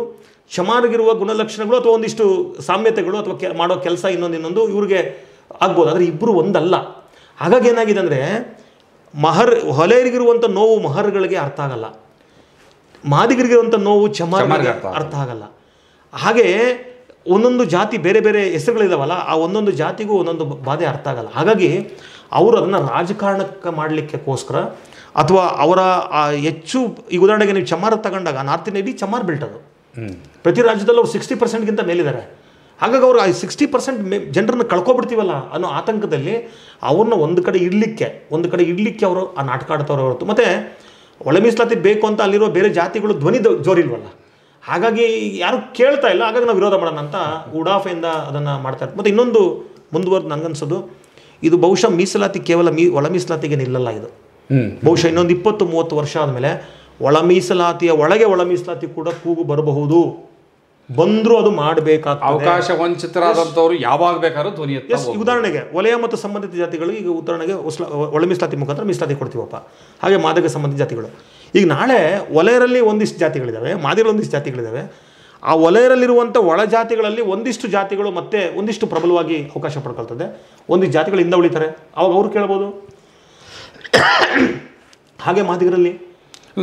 ಚಮಾರಿಗಿರುವ ಗುಣಲಕ್ಷಣಗಳು ಅಥವಾ ಒಂದಿಷ್ಟು ಸಾಮ್ಯತೆಗಳು ಅಥವಾ ಮಾಡೋ ಕೆಲಸ ಇನ್ನೊಂದು ಇವ್ರಿಗೆ ಆಗ್ಬೋದು. ಆದರೆ ಇಬ್ಬರು ಒಂದಲ್ಲ. ಹಾಗಾಗಿ ಏನಾಗಿದೆ ಅಂದರೆ, ಹೊಲೆಯರಿಗಿರುವಂಥ ನೋವು ಮಹರ್ಗಳಿಗೆ ಅರ್ಥ ಆಗಲ್ಲ, ಮಾದಿಗರಿಗಿರುವಂಥ ನೋವು ಚಮಾರಿಗೆ ಅರ್ಥ ಆಗಲ್ಲ. ಹಾಗೆ ಒಂದೊಂದು ಜಾತಿ ಬೇರೆ ಬೇರೆ ಹೆಸರುಗಳಿದಾವಲ್ಲ, ಆ ಒಂದೊಂದು ಜಾತಿಗೂ ಒಂದೊಂದು ಬಾಧೆ ಅರ್ಥ ಆಗಲ್ಲ. ಹಾಗಾಗಿ ಅವರು ಅದನ್ನು ರಾಜಕಾರಣಕ್ಕೆ ಮಾಡಲಿಕ್ಕೋಸ್ಕರ ಅಥವಾ ಅವರ ಹೆಚ್ಚು, ಈಗ ಉದಾಹರಣೆಗೆ ನೀವು ಚಮ್ಮಾರ ತಗೊಂಡಾಗ ನಾರ್ತ್ ಇಂಡಿಯಾ ಇಡೀ ಚಮ್ಮಾರ್ ಬೆಲ್ಟ್ ಅದು. ಪ್ರತಿ ರಾಜ್ಯದಲ್ಲೂ ಅವ್ರು 60%ಗಿಂತ ಮೇಲಿದ್ದಾರೆ. ಹಾಗಾಗಿ ಅವರು 60% ಜನರನ್ನು ಕಳ್ಕೊಬಿಡ್ತೀವಲ್ಲ ಅನ್ನೋ ಆತಂಕದಲ್ಲಿ ಅವ್ರನ್ನ ಒಂದು ಕಡೆ ಇಡ್ಲಿಕ್ಕೆ ಅವರು ಆ ನಾಟಕ ಆಡ್ತವ್ರೆ ಹೊರತು. ಮತ್ತು ಒಳ ಮೀಸಲಾತಿ ಬೇಕು ಅಂತ ಅಲ್ಲಿರೋ ಬೇರೆ ಜಾತಿಗಳು ಧ್ವನಿ ಜೋರಿಲ್ವಲ್ಲ. ಹಾಗಾಗಿ ಯಾರು ಕೇಳ್ತಾ ಇಲ್ಲ, ಹಾಗಾಗಿ ನಾವು ವಿರೋಧ ಮಾಡೋಣ ಅಂತ ಉಡಾಫೆಯಿಂದ ಅದನ್ನು ಮಾಡ್ತಾ ಇರ್ತಾರೆ. ಮತ್ತು ಇನ್ನೊಂದು ಮುಂದುವರೆದು ನನಗನ್ಸೋದು, ಇದು ಬಹುಶಃ ಮೀಸಲಾತಿ ಕೇವಲ ಒಳ ಮೀಸಲಾತಿಗೆ ನಿಲ್ಲಲ್ಲ. ಇದು ಬಹುಶಃ ಇನ್ನೊಂದು 20-30 ವರ್ಷ ಆದಮೇಲೆ ಒಳ ಮೀಸಲಾತಿಯ ಒಳಗೆ ಒಳ ಮೀಸಲಾತಿ ಕೂಡ ಕೂಗು ಬರಬಹುದು. ಬಂದರೂ ಅದು ಮಾಡಬೇಕಾಗ್ತದೆ. ಅವಕಾಶ ವಂಚಿತರಾದಂಥವ್ರು ಯಾವಾಗ ಬೇಕಾದ್ರೂ ಧ್ವನಿ ಎತ್ತಿ. ಉದಾಹರಣೆಗೆ ವಲಯ ಮತ್ತು ಸಂಬಂಧಿತ ಜಾತಿಗಳು, ಈಗ ಉದಾಹರಣೆಗೆ ಒಳ ಮೀಸಲಾತಿ ಮುಖಾಂತರ ಮೀಸಲಾತಿ ಕೊಡ್ತೀವಪ್ಪ. ಹಾಗೆ ಮಾದಕ ಸಂಬಂಧಿತ ಜಾತಿಗಳು, ಈಗ ನಾಳೆ ವಲಯರಲ್ಲಿ ಒಂದಿಷ್ಟು ಜಾತಿಗಳಿದ್ದಾವೆ, ಮಾದಿಗಳಲ್ಲಿ ಒಂದಿಷ್ಟು ಜಾತಿಗಳಿದ್ದಾವೆ. ಆ ವಲಯದಲ್ಲಿರುವಂಥ ಒಳ ಜಾತಿಗಳಲ್ಲಿ ಒಂದಿಷ್ಟು ಜಾತಿಗಳು ಮತ್ತೆ ಒಂದಿಷ್ಟು ಪ್ರಬಲವಾಗಿ ಅವಕಾಶ ಪಡ್ಕೊಳ್ತದೆ, ಒಂದಿಷ್ಟು ಜಾತಿಗಳಿಂದ ಉಳಿತಾರೆ, ಅವಾಗ ಅವ್ರು ಕೇಳ್ಬೋದು. ಹಾಗೆ ಮಾದಿಗರಲ್ಲಿ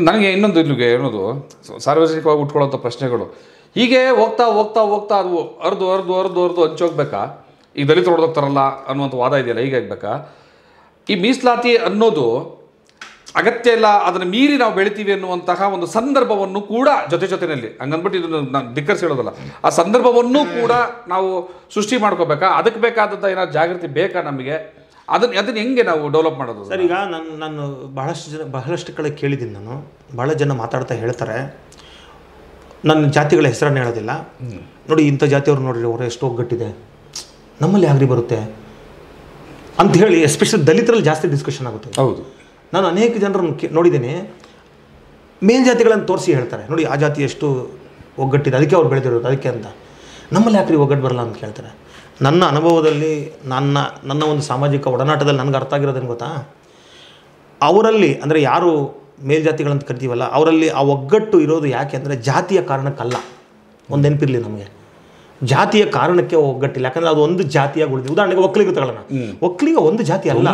ನನಗೆ ಇನ್ನೊಂದು ಇಲ್ಲಿಗೆ ಏನೋದು ಸಾರ್ವಜನಿಕವಾಗಿ ಉಟ್ಕೊಳ್ಳೋಂಥ ಪ್ರಶ್ನೆಗಳು ಹೀಗೆ ಹೋಗ್ತಾ ಹೋಗ್ತಾ ಹೋಗ್ತಾ ಅದು ಅರ್ದು ಹಂಚೋಗ್ಬೇಕಾ? ಈ ದಲಿತರು ಹೊಡೆದೋಗ್ತಾರಲ್ಲ ಅನ್ನುವಂಥ ವಾದ ಇದೆಯಲ್ಲ, ಹೀಗೆ ಆಗ್ಬೇಕಾ? ಈ ಮೀಸಲಾತಿ ಅನ್ನೋದು ಅಗತ್ಯ ಇಲ್ಲ, ಅದನ್ನು ಮೀರಿ ನಾವು ಬೆಳಿತೀವಿ ಅನ್ನುವಂತಹ ಒಂದು ಸಂದರ್ಭವನ್ನು ಕೂಡ ಜೊತೆಯಲ್ಲಿ ಹಂಗನ್ಬಿಟ್ಟು ಇದನ್ನು ನಾನು ಧಿಕ್ಕರಿಸಿ ಹೇಳೋದಲ್ಲ, ಆ ಸಂದರ್ಭವನ್ನು ಕೂಡ ನಾವು ಸೃಷ್ಟಿ ಮಾಡ್ಕೋಬೇಕಾ? ಅದಕ್ಕೆ ಬೇಕಾದಂಥ ಏನಾದ್ರು ಜಾಗೃತಿ ಬೇಕಾ ನಮಗೆ? ಅದನ್ನ ಹೆಂಗೆ ನಾವು ಡೆವಲಪ್ ಮಾಡೋದು? ಸರ್, ಈಗ ನಾನು ಬಹಳಷ್ಟು ಕಡೆ ಕೇಳಿದ್ದೀನಿ. ನಾನು ಬಹಳ ಜನ ಮಾತಾಡ್ತಾ ಹೇಳ್ತಾರೆ, ನನ್ನ ಜಾತಿಗಳ ಹೆಸರನ್ನು ಹೇಳೋದಿಲ್ಲ, ನೋಡಿ ಇಂಥ ಜಾತಿಯವ್ರು ನೋಡ್ರಿ ಅವರು ಎಷ್ಟು ಒಗ್ಗಟ್ಟಿದೆ, ನಮ್ಮಲ್ಲಿ ಆಗ್ರಿ ಬರುತ್ತೆ ಅಂತ ಹೇಳಿ. ಎಸ್ಪೆಷಲಿ ದಲಿತರಲ್ಲಿ ಜಾಸ್ತಿ ಡಿಸ್ಕಷನ್ ಆಗುತ್ತೆ. ಹೌದು, ನಾನು ಅನೇಕ ಜನರನ್ನು ನೋಡಿದ್ದೀನಿ, ಮೇಲ್ಜಾತಿಗಳನ್ನು ತೋರಿಸಿ ಹೇಳ್ತಾರೆ, ನೋಡಿ ಆ ಜಾತಿ ಎಷ್ಟು ಒಗ್ಗಟ್ಟಿದೆ, ಅದಕ್ಕೆ ಅವ್ರು ಬೆಳೆದಿರೋದು ಅದಕ್ಕೆ ಅಂತ. ನಮ್ಮಲ್ಲಿ ಯಾಕ್ರಿ ಒಗ್ಗಟ್ಟು ಬರಲ್ಲ ಅಂತ ಕೇಳ್ತಾರೆ. ನನ್ನ ಅನುಭವದಲ್ಲಿ, ನನ್ನ ಒಂದು ಸಾಮಾಜಿಕ ಒಡನಾಟದಲ್ಲಿ ನನಗೆ ಅರ್ಥ ಆಗಿರೋದೇನು ಗೊತ್ತಾ, ಅವರಲ್ಲಿ ಅಂದರೆ ಯಾರು ಮೇಲ್ಜಾತಿಗಳಂತ ಕರಿತೀವಲ್ಲ, ಅವರಲ್ಲಿ ಆ ಒಗ್ಗಟ್ಟು ಇರೋದು ಯಾಕೆ ಅಂದರೆ ಜಾತಿಯ ಕಾರಣಕ್ಕಲ್ಲ. ಒಂದು ನೆನಪಿರಲಿ ನಮಗೆ, ಜಾತಿಯ ಕಾರಣಕ್ಕೆ ಒಗ್ಗಟ್ಟಿಲ್ಲ. ಯಾಕಂದರೆ ಅದು ಒಂದು ಜಾತಿಯಾಗಿ ಉಳಿದಿದೆ. ಉದಾಹರಣೆಗೆ ಒಕ್ಕಲಿಗ ತಗೊಳ್ಳೋಣ, ಒಕ್ಕಲಿಗ ಒಂದು ಜಾತಿ ಅಲ್ಲ,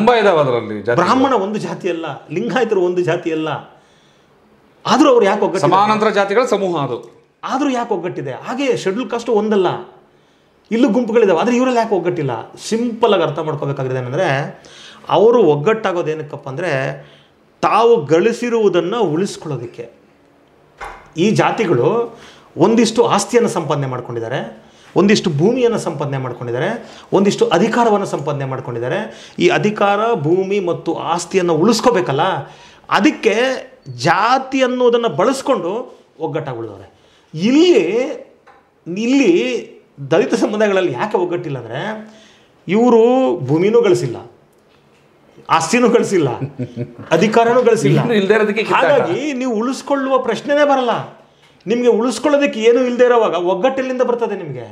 ಬ್ರಾಹ್ಮಣ ಒಂದು ಜಾತಿ ಅಲ್ಲ, ಲಿಂಗಾಯತರು ಒಂದು ಜಾತಿ ಅಲ್ಲ. ಆದರೂ ಅವ್ರು ಯಾಕೆ ಒಗ್ಗಟ್ಟು, ಸಮಾನಾಂತರ ಜಾತಿಗಳ ಸಮೂಹ ಅದು, ಆದರೂ ಯಾಕೆ ಒಗ್ಗಟ್ಟಿದೆ? ಹಾಗೆ ಶೆಡ್ಯೂಲ್ ಕಾಸ್ಟ್ ಒಂದಲ್ಲ, ಇಲ್ಲೂ ಗುಂಪುಗಳಿದ್ದಾವೆ, ಆದರೆ ಇವರಲ್ಲಿ ಯಾಕೆ ಒಗ್ಗಟ್ಟಿಲ್ಲ? ಸಿಂಪಲಾಗಿ ಅರ್ಥ ಮಾಡ್ಕೋಬೇಕಾಗಿದೆ ಏನಂದರೆ, ಅವರು ಒಗ್ಗಟ್ಟಾಗೋದೇನಕ್ಕಪ್ಪ ಅಂದರೆ ತಾವು ಗಳಿಸಿರುವುದನ್ನು ಉಳಿಸ್ಕೊಳ್ಳೋದಕ್ಕೆ. ಈ ಜಾತಿಗಳು ಒಂದಿಷ್ಟು ಆಸ್ತಿಯನ್ನು ಸಂಪಾದನೆ ಮಾಡ್ಕೊಂಡಿದ್ದಾರೆ, ಒಂದಿಷ್ಟು ಭೂಮಿಯನ್ನು ಸಂಪಾದನೆ ಮಾಡ್ಕೊಂಡಿದ್ದಾರೆ, ಒಂದಿಷ್ಟು ಅಧಿಕಾರವನ್ನು ಸಂಪಾದನೆ ಮಾಡ್ಕೊಂಡಿದ್ದಾರೆ. ಈ ಅಧಿಕಾರ, ಭೂಮಿ ಮತ್ತು ಆಸ್ತಿಯನ್ನು ಉಳಿಸ್ಕೋಬೇಕಲ್ಲ, ಅದಕ್ಕೆ ಜಾತಿ ಅನ್ನೋದನ್ನು ಬಳಸ್ಕೊಂಡು ಒಗ್ಗಟ್ಟಾಗಿ ಉಳಿದವ್ರೆ. ಇಲ್ಲಿ ದಲಿತ ಸಮುದಾಯಗಳಲ್ಲಿ ಯಾಕೆ ಒಗ್ಗಟ್ಟಿಲ್ಲ ಅಂದರೆ, ಇವರು ಭೂಮಿನೂ ಗಳಿಸಿಲ್ಲ, ಆಸ್ತಿನೂ ಗಳಿಸಿಲ್ಲ, ಅಧಿಕಾರನೂ ಗಳಿಸಿಲ್ಲ. ಹಾಗಾಗಿ ನೀವು ಉಳಿಸ್ಕೊಳ್ಳುವ ಪ್ರಶ್ನೆನೇ ಬರಲ್ಲ. ನಿಮಗೆ ಉಳಿಸ್ಕೊಳ್ಳೋದಕ್ಕೆ ಏನು ಇಲ್ಲದೆ ಇರೋವಾಗ ಒಗ್ಗಟ್ಟೆಲ್ಲಿಂದ ಬರ್ತದೆ ನಿಮಗೆ?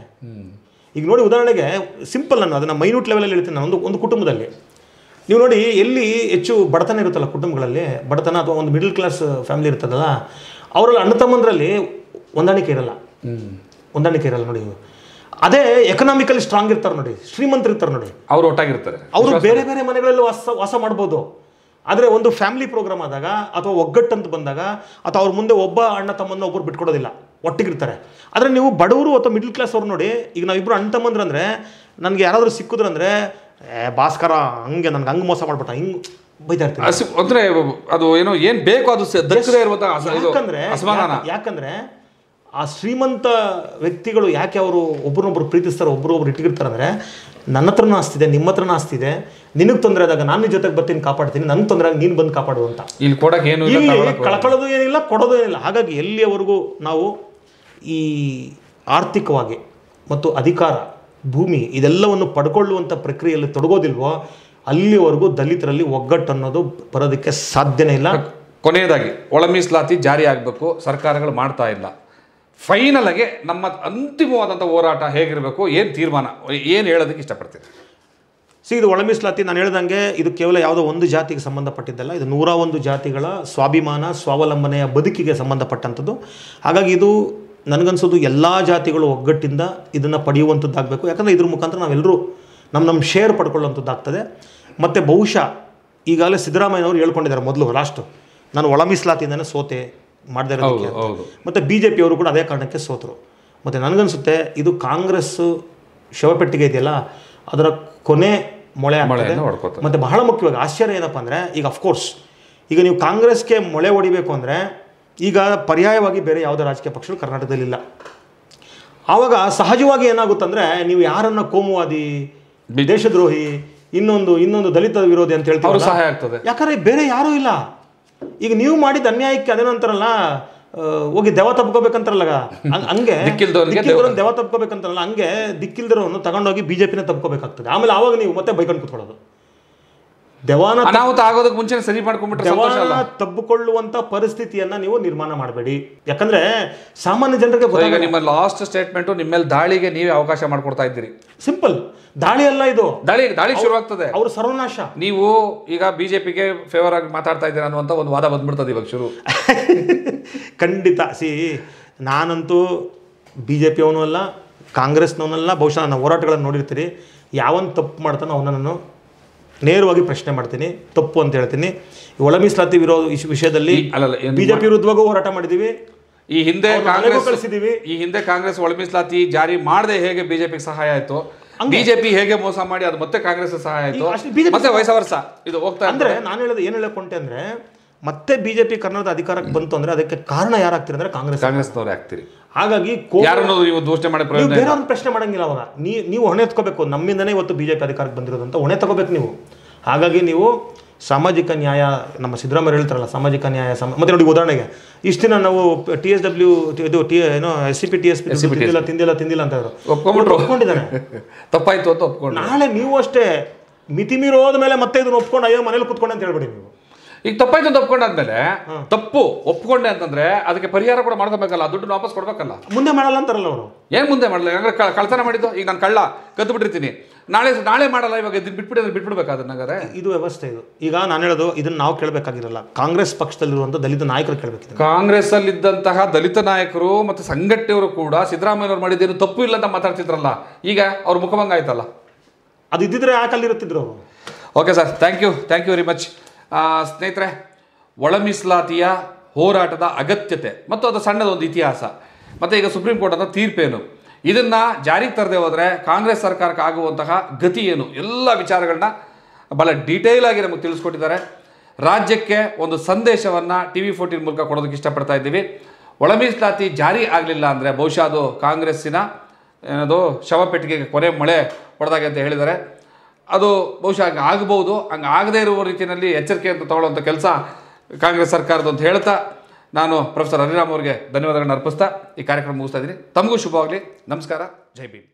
ಈಗ ನೋಡಿ, ಉದಾಹರಣೆಗೆ ಸಿಂಪಲ್, ನಾನು ಅದನ್ನು ಮೈನ್ಯೂಟ್ ಲೆವೆಲಲ್ಲಿ ಹೇಳ್ತೀನಿ. ನಾನು ಒಂದು ಕುಟುಂಬದಲ್ಲಿ ನೀವು ನೋಡಿ, ಎಲ್ಲಿ ಹೆಚ್ಚು ಬಡತನ ಇರುತ್ತಲ್ಲ ಕುಟುಂಬಗಳಲ್ಲಿ, ಬಡತನ ಅಥವಾ ಒಂದು ಮಿಡಲ್ ಕ್ಲಾಸ್ ಫ್ಯಾಮಿಲಿ ಇರ್ತದಲ್ಲ, ಅವರಲ್ಲಿ ಅಣ್ಣ ತಮ್ಮಂದರಲ್ಲಿ ಹೊಂದಾಣಿಕೆ ಇರಲ್ಲ ನೋಡಿ. ಅದೇ ಎಕನಾಮಿಕಲಿ ಸ್ಟ್ರಾಂಗ್ ಇರ್ತಾರೆ ನೋಡಿ, ಶ್ರೀಮಂತರು ಇರ್ತಾರೆ ನೋಡಿ, ಅವರು ಒಟ್ಟಾಗಿರ್ತಾರೆ, ಅವರು ಬೇರೆ ಬೇರೆ ಮನೆಗಳಲ್ಲಿ ವಾಸ ಮಾಡ್ಬೋದು. ಆದರೆ ಒಂದು ಫ್ಯಾಮಿಲಿ ಪ್ರೋಗ್ರಾಮ್ ಆದಾಗ ಅಥವಾ ಒಗ್ಗಟ್ಟಂತ ಬಂದಾಗ, ಅಥವಾ ಅವ್ರ ಮುಂದೆ ಒಬ್ಬ ಅಣ್ಣ ತಮ್ಮನ್ನ ಒಬ್ಬರು ಬಿಟ್ಕೊಡೋದಿಲ್ಲ, ಒಟ್ಟಿಗಿರ್ತಾರೆ. ಆದರೆ ನೀವು ಬಡವರು ಅಥವಾ ಮಿಡ್ಲ್ ಕ್ಲಾಸ್ ಅವ್ರು ನೋಡಿ, ಈಗ ನಾವಿಬ್ಬರು ಅಣ್ಣ ತಮ್ಮಂದ್ರೆ ಅಂದರೆ, ನನಗೆ ಯಾರಾದರೂ ಸಿಕ್ಕಿದ್ರಂದ್ರೆ, ಭಾಸ್ಕರ ಹಂಗೆ ನನಗೆ ಹಂಗೆ ಮೋಸ ಮಾಡ್ಬಿಟ್ಟ, ಹಿಂಗೆ ಬೈತಾ ಇರ್ತೀನಿ. ಅಂದರೆ ಅದು ಏನೋ ಏನು ಬೇಕು ಅದು ದಕ್ಕದೇ ಇರುವಂಥ ಯಾಕಂದರೆ ಆ ಶ್ರೀಮಂತ ವ್ಯಕ್ತಿಗಳು ಯಾಕೆ ಅವರು ಒಬ್ರನ್ನೊಬ್ರು ಪ್ರೀತಿಸ್ತಾರೆ, ಒಬ್ರೊಬ್ರು ಇಟ್ಟಿರ್ತಾರೆ ಅಂದರೆ, ನನ್ನ ಹತ್ರನೂ ಆಸ್ತಿದೆ, ನಿಮ್ಮ ಹತ್ರನೂ ಆಸ್ತಿದೆ, ನಿನಗೆ ತೊಂದರೆ ಆದಾಗ ನಾನು ಜೊತೆಗೆ ಬರ್ತೀನಿ, ಕಾಪಾಡ್ತೀನಿ, ನನಗೆ ತೊಂದರೆ ಆಗಿ ನೀನು ಬಂದು ಕಾಪಾಡು ಅಂತ. ಇಲ್ಲಿ ಕೊಡೋಕೆ ಏನು, ಇಲ್ಲಿ ಕಳ್ಕೊಳ್ಳೋದು ಏನಿಲ್ಲ, ಕೊಡೋದು ಏನಿಲ್ಲ. ಹಾಗಾಗಿ ಎಲ್ಲಿಯವರೆಗೂ ನಾವು ಈ ಆರ್ಥಿಕವಾಗಿ ಮತ್ತು ಅಧಿಕಾರ, ಭೂಮಿ ಇದೆಲ್ಲವನ್ನು ಪಡ್ಕೊಳ್ಳುವಂಥ ಪ್ರಕ್ರಿಯೆಯಲ್ಲಿ ತೊಡಗೋದಿಲ್ವೋ, ಅಲ್ಲಿವರೆಗೂ ದಲಿತರಲ್ಲಿ ಒಗ್ಗಟ್ಟು ಅನ್ನೋದು ಬರೋದಕ್ಕೆ ಸಾಧ್ಯನೇ ಇಲ್ಲ. ಕೊನೆಯದಾಗಿ ಒಳ ಮೀಸಲಾತಿ ಜಾರಿ ಆಗಬೇಕು, ಸರ್ಕಾರಗಳು ಮಾಡ್ತಾ ಇಲ್ಲ. ಫೈನಲ್ ಆಗಿ ನಮ್ಮ ಅಂತಿಮವಾದಂಥ ಹೋರಾಟ ಹೇಗಿರಬೇಕು, ಏನು ತೀರ್ಮಾನ, ಏನು ಹೇಳೋದಕ್ಕೆ ಇಷ್ಟಪಡ್ತೀನಿ? ಇದು ಒಳ ಮೀಸಲಾತಿ ನಾನು ಹೇಳ್ದಂಗೆ ಇದು ಕೇವಲ ಯಾವುದೋ ಒಂದು ಜಾತಿಗೆ ಸಂಬಂಧಪಟ್ಟಿದ್ದಲ್ಲ, ಇದು 101 ಜಾತಿಗಳ ಸ್ವಾಭಿಮಾನ, ಸ್ವಾವಲಂಬನೆಯ ಬದುಕಿಗೆ ಸಂಬಂಧಪಟ್ಟಂಥದ್ದು. ಹಾಗಾಗಿ ಇದು ನನಗನ್ಸೋದು ಎಲ್ಲ ಜಾತಿಗಳು ಒಗ್ಗಟ್ಟಿಂದ ಇದನ್ನು ಪಡೆಯುವಂಥದ್ದಾಗಬೇಕು. ಯಾಕಂದರೆ ಇದ್ರ ಮುಖಾಂತರ ನಾವೆಲ್ಲರೂ ನಮ್ಮ ಶೇರ್ ಪಡ್ಕೊಳ್ಳುವಂಥದ್ದಾಗ್ತದೆ. ಮತ್ತು ಬಹುಶಃ ಈಗಾಗಲೇ ಸಿದ್ದರಾಮಯ್ಯನವರು ಹೇಳ್ಕೊಂಡಿದ್ದಾರೆ, ಮೊದಲು ಲಾಸ್ಟು ನಾನು ಒಳ ಮೀಸಲಾತಿಯಿಂದನೇ ಸೋತೆ ಮಾಡದೇ ಇರೋದಕ್ಕೆ. ಮತ್ತು BJP ಅವರು ಕೂಡ ಅದೇ ಕಾರಣಕ್ಕೆ ಸೋತರು. ಮತ್ತು ನನಗನ್ಸುತ್ತೆ ಇದು ಕಾಂಗ್ರೆಸ್ ಶವಪೆಟ್ಟಿಗೆ ಇದೆಯಲ್ಲ, ಅದರ ಕೊನೆ ಮೊಳೆ ಆಗ್ತದೆ. ಮತ್ತು ಬಹಳ ಮುಖ್ಯವಾಗಿ ಆಶ್ಚರ್ಯ ಏನಪ್ಪ ಅಂದರೆ, ಈಗ ಅಫ್ಕೋರ್ಸ್ ಈಗ ನೀವು ಕಾಂಗ್ರೆಸ್ಗೆ ಮೊಳೆ ಹೊಡಿಬೇಕು ಅಂದರೆ, ಈಗ ಪರ್ಯಾಯವಾಗಿ ಬೇರೆ ಯಾವುದೇ ರಾಜಕೀಯ ಪಕ್ಷಗಳು ಕರ್ನಾಟಕದಲ್ಲಿಲ್ಲ. ಆವಾಗ ಸಹಜವಾಗಿ ಏನಾಗುತ್ತಂದರೆ, ನೀವು ಯಾರನ್ನ ಕೋಮುವಾದಿ, ದೇಶದ್ರೋಹಿ, ಇನ್ನೊಂದು ದಲಿತ ವಿರೋಧಿ ಅಂತ ಹೇಳ್ತೀವಿ, ಸಹಾಯ ಆಗ್ತದೆ. ಯಾಕಂದರೆ ಬೇರೆ ಯಾರೂ ಇಲ್ಲ. ಈಗ ನೀವು ಮಾಡಿದ ಅನ್ಯಾಯಕ್ಕೆ ಅದೇನಂತಾರಲ್ಲ, ಹೋಗಿ ದೆವ ತಪ್ಕೋಬೇಕಂತಾರಲ್ಲ ಹಂಗೆ ದಿಕ್ಕಿಲ್ದವ್ನಿಗೆ ದೆವ ತಪ್ಕೋಬೇಕಂತಾರಲ್ಲ ಹಂಗೆ ದಿಕ್ಕಿಲ್ದಿರೋನು ತಗೊಂಡೋಗಿ ಬಿಜೆಪಿನ ತಪ್ಕೋಬೇಕಾಗ್ತದೆ. ಆಮೇಲೆ ಆವಾಗ ನೀವು ಮತ್ತೆ ಬೈಕೊಂಡು ಕೂತ್ಕೊಳ್ಳೋದು. ದೆವಾನ ಅನಾಹುತ ಆಗೋದಕ್ಕೆ ಮುಂಚೆ ಸರಿ ಮಾಡ್ಕೊಂಡ್ಬಿಟ್ರೆ ದೆವಾನ ತಬ್ಬಿಕೊಳ್ಳುವಂತ ಪರಿಸ್ಥಿತಿಯನ್ನ ನೀವು ನಿರ್ಮಾಣ ಮಾಡಬೇಡಿ. ಯಾಕಂದ್ರೆ ಸಾಮಾನ್ಯ ಜನರಿಗೆ ಈಗ ನಿಮ್ಮ ಲಾಸ್ಟ್ ಸ್ಟೇಟ್ಮೆಂಟ್ ನಿಮ್ಮ ಮೇಲೆ ದಾಳಿಗೆ ನೀವೇ ಅವಕಾಶ ಮಾಡ್ಕೊಡ್ತಾ ಇದ್ದೀರಿ. ಸಿಂಪಲ್ ದಾಳಿ ಅಲ್ಲ ಇದು, ದಾಳಿ ಶುರುವಾಗ್ತದೆ. ಅವ್ರ ಸರ್ವನಾಶ. ನೀವು ಈಗ ಬಿಜೆಪಿಗೆ ಫೇವರ್ ಆಗಿ ಮಾತಾಡ್ತಾ ಇದ್ದೀರಾ ಅನ್ನುವಂತ ಒಂದು ವಾದ ಬಂದ್ಬಿಡ್ತದೆ ಇವಾಗ ಶುರು. ಖಂಡಿತ. ನಾನಂತೂ ಬಿಜೆಪಿಯವನು ಅಲ್ಲ, ಕಾಂಗ್ರೆಸ್ನವನಲ್ಲ. ಬಹುಶಃ ನನ್ನ ಹೋರಾಟಗಳನ್ನು ನೋಡಿರ್ತೀರಿ. ಯಾವನ್ ತಪ್ಪು ಮಾಡ್ತಾನೋ ಅವನ ನಾನು ನೇರವಾಗಿ ಪ್ರಶ್ನೆ ಮಾಡ್ತೀನಿ, ತಪ್ಪು ಅಂತ ಹೇಳ್ತೀನಿ. ಒಳ ಮೀಸಲಾತಿ ವಿಷಯದಲ್ಲಿ ಬಿಜೆಪಿ ವಿರುದ್ಧವಾಗೂ ಹೋರಾಟ ಮಾಡಿದೀವಿ. ಈ ಹಿಂದೆ ಕಾಂಗ್ರೆಸ್ ಒಳ ಮೀಸಲಾತಿ ಜಾರಿ ಮಾಡದೆ ಹೇಗೆ ಬಿಜೆಪಿಗೆ ಸಹಾಯ ಆಯ್ತು, ಬಿಜೆಪಿ ಹೇಗೆ ಮೋಸ ಮಾಡಿ ಅದು ಮತ್ತೆ ಕಾಂಗ್ರೆಸ್ ಸಹಾಯ ಆಯ್ತು, ಮತ್ತೆ ವಯಸ್ಸ ವರ್ಷ ಇದು ಹೋಗ್ತಾ ಅಂದ್ರೆ ನಾನು ಹೇಳೋದು ಏನ್ ಹೇಳಕೊಂಡೆ ಅಂದ್ರೆ ಮತ್ತೆ ಬಿಜೆಪಿ ಕರ್ನಾಟಕದ ಅಧಿಕಾರಕ್ಕೆ ಬಂತು ಅಂದ್ರೆ ಅದಕ್ಕೆ ಕಾರಣ ಯಾರಾಗ್ತೀರಿ ಅಂದ್ರೆ ಕಾಂಗ್ರೆಸ್ನವರೇ ಆಗ್ತೀರಿ. ಹಾಗಾಗಿ ಯಾರನ್ನು ನೀವು ದೂಷಣೆ ಮಾಡಿ ಬೇರೆಯವ್ರನ್ನ ಪ್ರಶ್ನೆ ಮಾಡಂಗಿಲ್ಲ. ಅವಾಗ ನೀವು ಹೊಣೆ ಎತ್ಕೋಬೇಕು. ನಮ್ಮಿಂದನೇ ಇವತ್ತು ಬಿಜೆಪಿ ಅಧಿಕಾರಕ್ಕೆ ಬಂದಿರೋದು ಅಂತ ಹೊಣೆ ತಗೋಬೇಕು ನೀವು. ಹಾಗಾಗಿ ನೀವು ಸಾಮಾಜಿಕ ನ್ಯಾಯ, ನಮ್ಮ ಸಿದ್ದರಾಮಯ್ಯ ಹೇಳ್ತಾರಲ್ಲ ಸಾಮಾಜಿಕ ನ್ಯಾಯ ಮತ್ತೆ ನೋಡಿ, ಉದಾಹರಣೆಗೆ ಇಷ್ಟು ದಿನ ನಾವು TSW ಇದು ಏನೋ SCP TSP ತಿಂದಿಲ್ಲ ಅಂತ ಒಪ್ಕೊಂಡಿದ್ದಾರೆ. ತಪ್ಪಾಯ್ತು ಅಂತ ಒಪ್ಕೊಂಡು ನಾಳೆ ನೀವು ಅಷ್ಟೇ ಮಿತಿ ಮೀರಿ ಹೋದ್ಮೇಲೆ ಮತ್ತೆ ಇದನ್ನ ಒಪ್ಕೊಂಡು ಅಯ್ಯೋ ಮನೇಲಿ ಕುತ್ಕೊಂಡೆ ಅಂತ ಹೇಳ್ಬಿಡಿ ನೀವು. ಈಗ ತಪ್ಪಾಯ್ತು ಅಂತ ಒಪ್ಕೊಂಡಾದ್ಮೇಲೆ ತಪ್ಪು ಒಪ್ಕೊಂಡೆ ಅಂತಂದ್ರೆ ಅದಕ್ಕೆ ಪರಿಹಾರ ಕೂಡ ಮಾಡ್ಕೋಬೇಕಲ್ಲ, ದುಡ್ಡು ವಾಪಸ್ ಕೊಡ್ಬೇಕಲ್ಲ. ಮುಂದೆ ಮಾಡಲ್ಲ ಅಂತಾರಲ್ಲ ಅವರು. ಏನ್ ಮುಂದೆ ಮಾಡಲ್ಲ? ಅಂದ್ರೆ ಕಳ್ತನ ಮಾಡಿದ್ದು ಈಗ ನಾನು ಕಳ್ಳ ಕದ್ದು ಬಿಟ್ಟಿರ್ತೀನಿ, ನಾಳೆ ಮಾಡಲ್ಲ, ಇವಾಗ ಬಿಟ್ಬಿಡ್ಬೇಕಾದ್ರೆ ಇದು ವ್ಯವಸ್ಥೆ. ಇದು ಈಗ ನಾನು ಹೇಳೋದು ಇದನ್ನ ನಾವು ಕೇಳಬೇಕಾಗಿರಲ್ಲ, ಕಾಂಗ್ರೆಸ್ ಪಕ್ಷದಲ್ಲಿರುವಂಥ ದಲಿತ ನಾಯಕರು ಕೇಳಬೇಕಿದೆ. ಕಾಂಗ್ರೆಸ್ ಅಲ್ಲಿದ್ದಂತಹ ದಲಿತ ನಾಯಕರು ಮತ್ತೆ ಸಂಘಟನೆಯವರು ಕೂಡ ಸಿದ್ದರಾಮಯ್ಯವ್ರು ಮಾಡಿದ್ದೇನು ತಪ್ಪು ಇಲ್ಲ ಅಂತ ಮಾತಾಡ್ತಿದ್ರಲ್ಲ, ಈಗ ಅವ್ರ ಮುಖಭಂಗ ಆಯ್ತಲ್ಲ. ಅದು ಇದ್ದಿದ್ರೆ ಯಾಕಲ್ಲಿರುತ್ತಿದ್ರು ಅವರು. Okay sir, thank you very much. ಸ್ನೇಹಿತರೆ, ಒಳ ಮೀಸಲಾತಿಯ ಹೋರಾಟದ ಅಗತ್ಯತೆ ಮತ್ತು ಅದು ಸಣ್ಣದೊಂದು ಇತಿಹಾಸ ಮತ್ತು ಈಗ ಸುಪ್ರೀಂ ಕೋರ್ಟ್ ತೀರ್ಪೇನು, ಇದನ್ನು ಜಾರಿಗೆ ತರದೆ ಹೋದರೆ ಕಾಂಗ್ರೆಸ್ ಸರ್ಕಾರಕ್ಕೆ ಆಗುವಂತಹ ಗತಿ ಏನು, ಎಲ್ಲ ವಿಚಾರಗಳನ್ನ ಭಾಳ ಡೀಟೇಲ್ ಆಗಿ ನಮಗೆ ತಿಳಿಸ್ಕೊಟ್ಟಿದ್ದಾರೆ. ರಾಜ್ಯಕ್ಕೆ ಒಂದು ಸಂದೇಶವನ್ನು TV14 ಮೂಲಕ ಕೊಡೋದಕ್ಕೆ ಇಷ್ಟಪಡ್ತಾ ಇದ್ದೀವಿ. ಒಳ ಮೀಸಲಾತಿ ಜಾರಿ ಆಗಲಿಲ್ಲ ಅಂದರೆ ಬಹುಶಃ ಅದು ಕಾಂಗ್ರೆಸ್ಸಿನ ಏನದು ಶವಪೆಟ್ಟಿಗೆಗೆ ಕೊನೆ ಮಳೆ ಹೊಡೆದಾಗೆ ಅಂತ ಹೇಳಿದ್ದಾರೆ. ಅದು ಬಹುಶಃ ಹಂಗೆ ಆಗ್ಬೋದು. ಹಂಗೆ ಆಗದೇ ಇರುವ ರೀತಿಯಲ್ಲಿ ಎಚ್ಚರಿಕೆ ಅಂತ ತಗೊಳ್ಳುವಂಥ ಕೆಲಸ ಕಾಂಗ್ರೆಸ್ ಸರ್ಕಾರದ್ದು ಅಂತ ಹೇಳ್ತಾ ನಾನು ಪ್ರೊಫೆಸರ್ ಹರಿರಾಮ್ ಅವರಿಗೆ ಧನ್ಯವಾದಗಳನ್ನ ಅರ್ಪಿಸ್ತಾ ಈ ಕಾರ್ಯಕ್ರಮ ಮುಗಿಸ್ತಾ ಇದ್ದೀನಿ. ತಮಗೂ ಶುಭವಾಗಲಿ. ನಮಸ್ಕಾರ. ಜೈ ಭೀಮ್.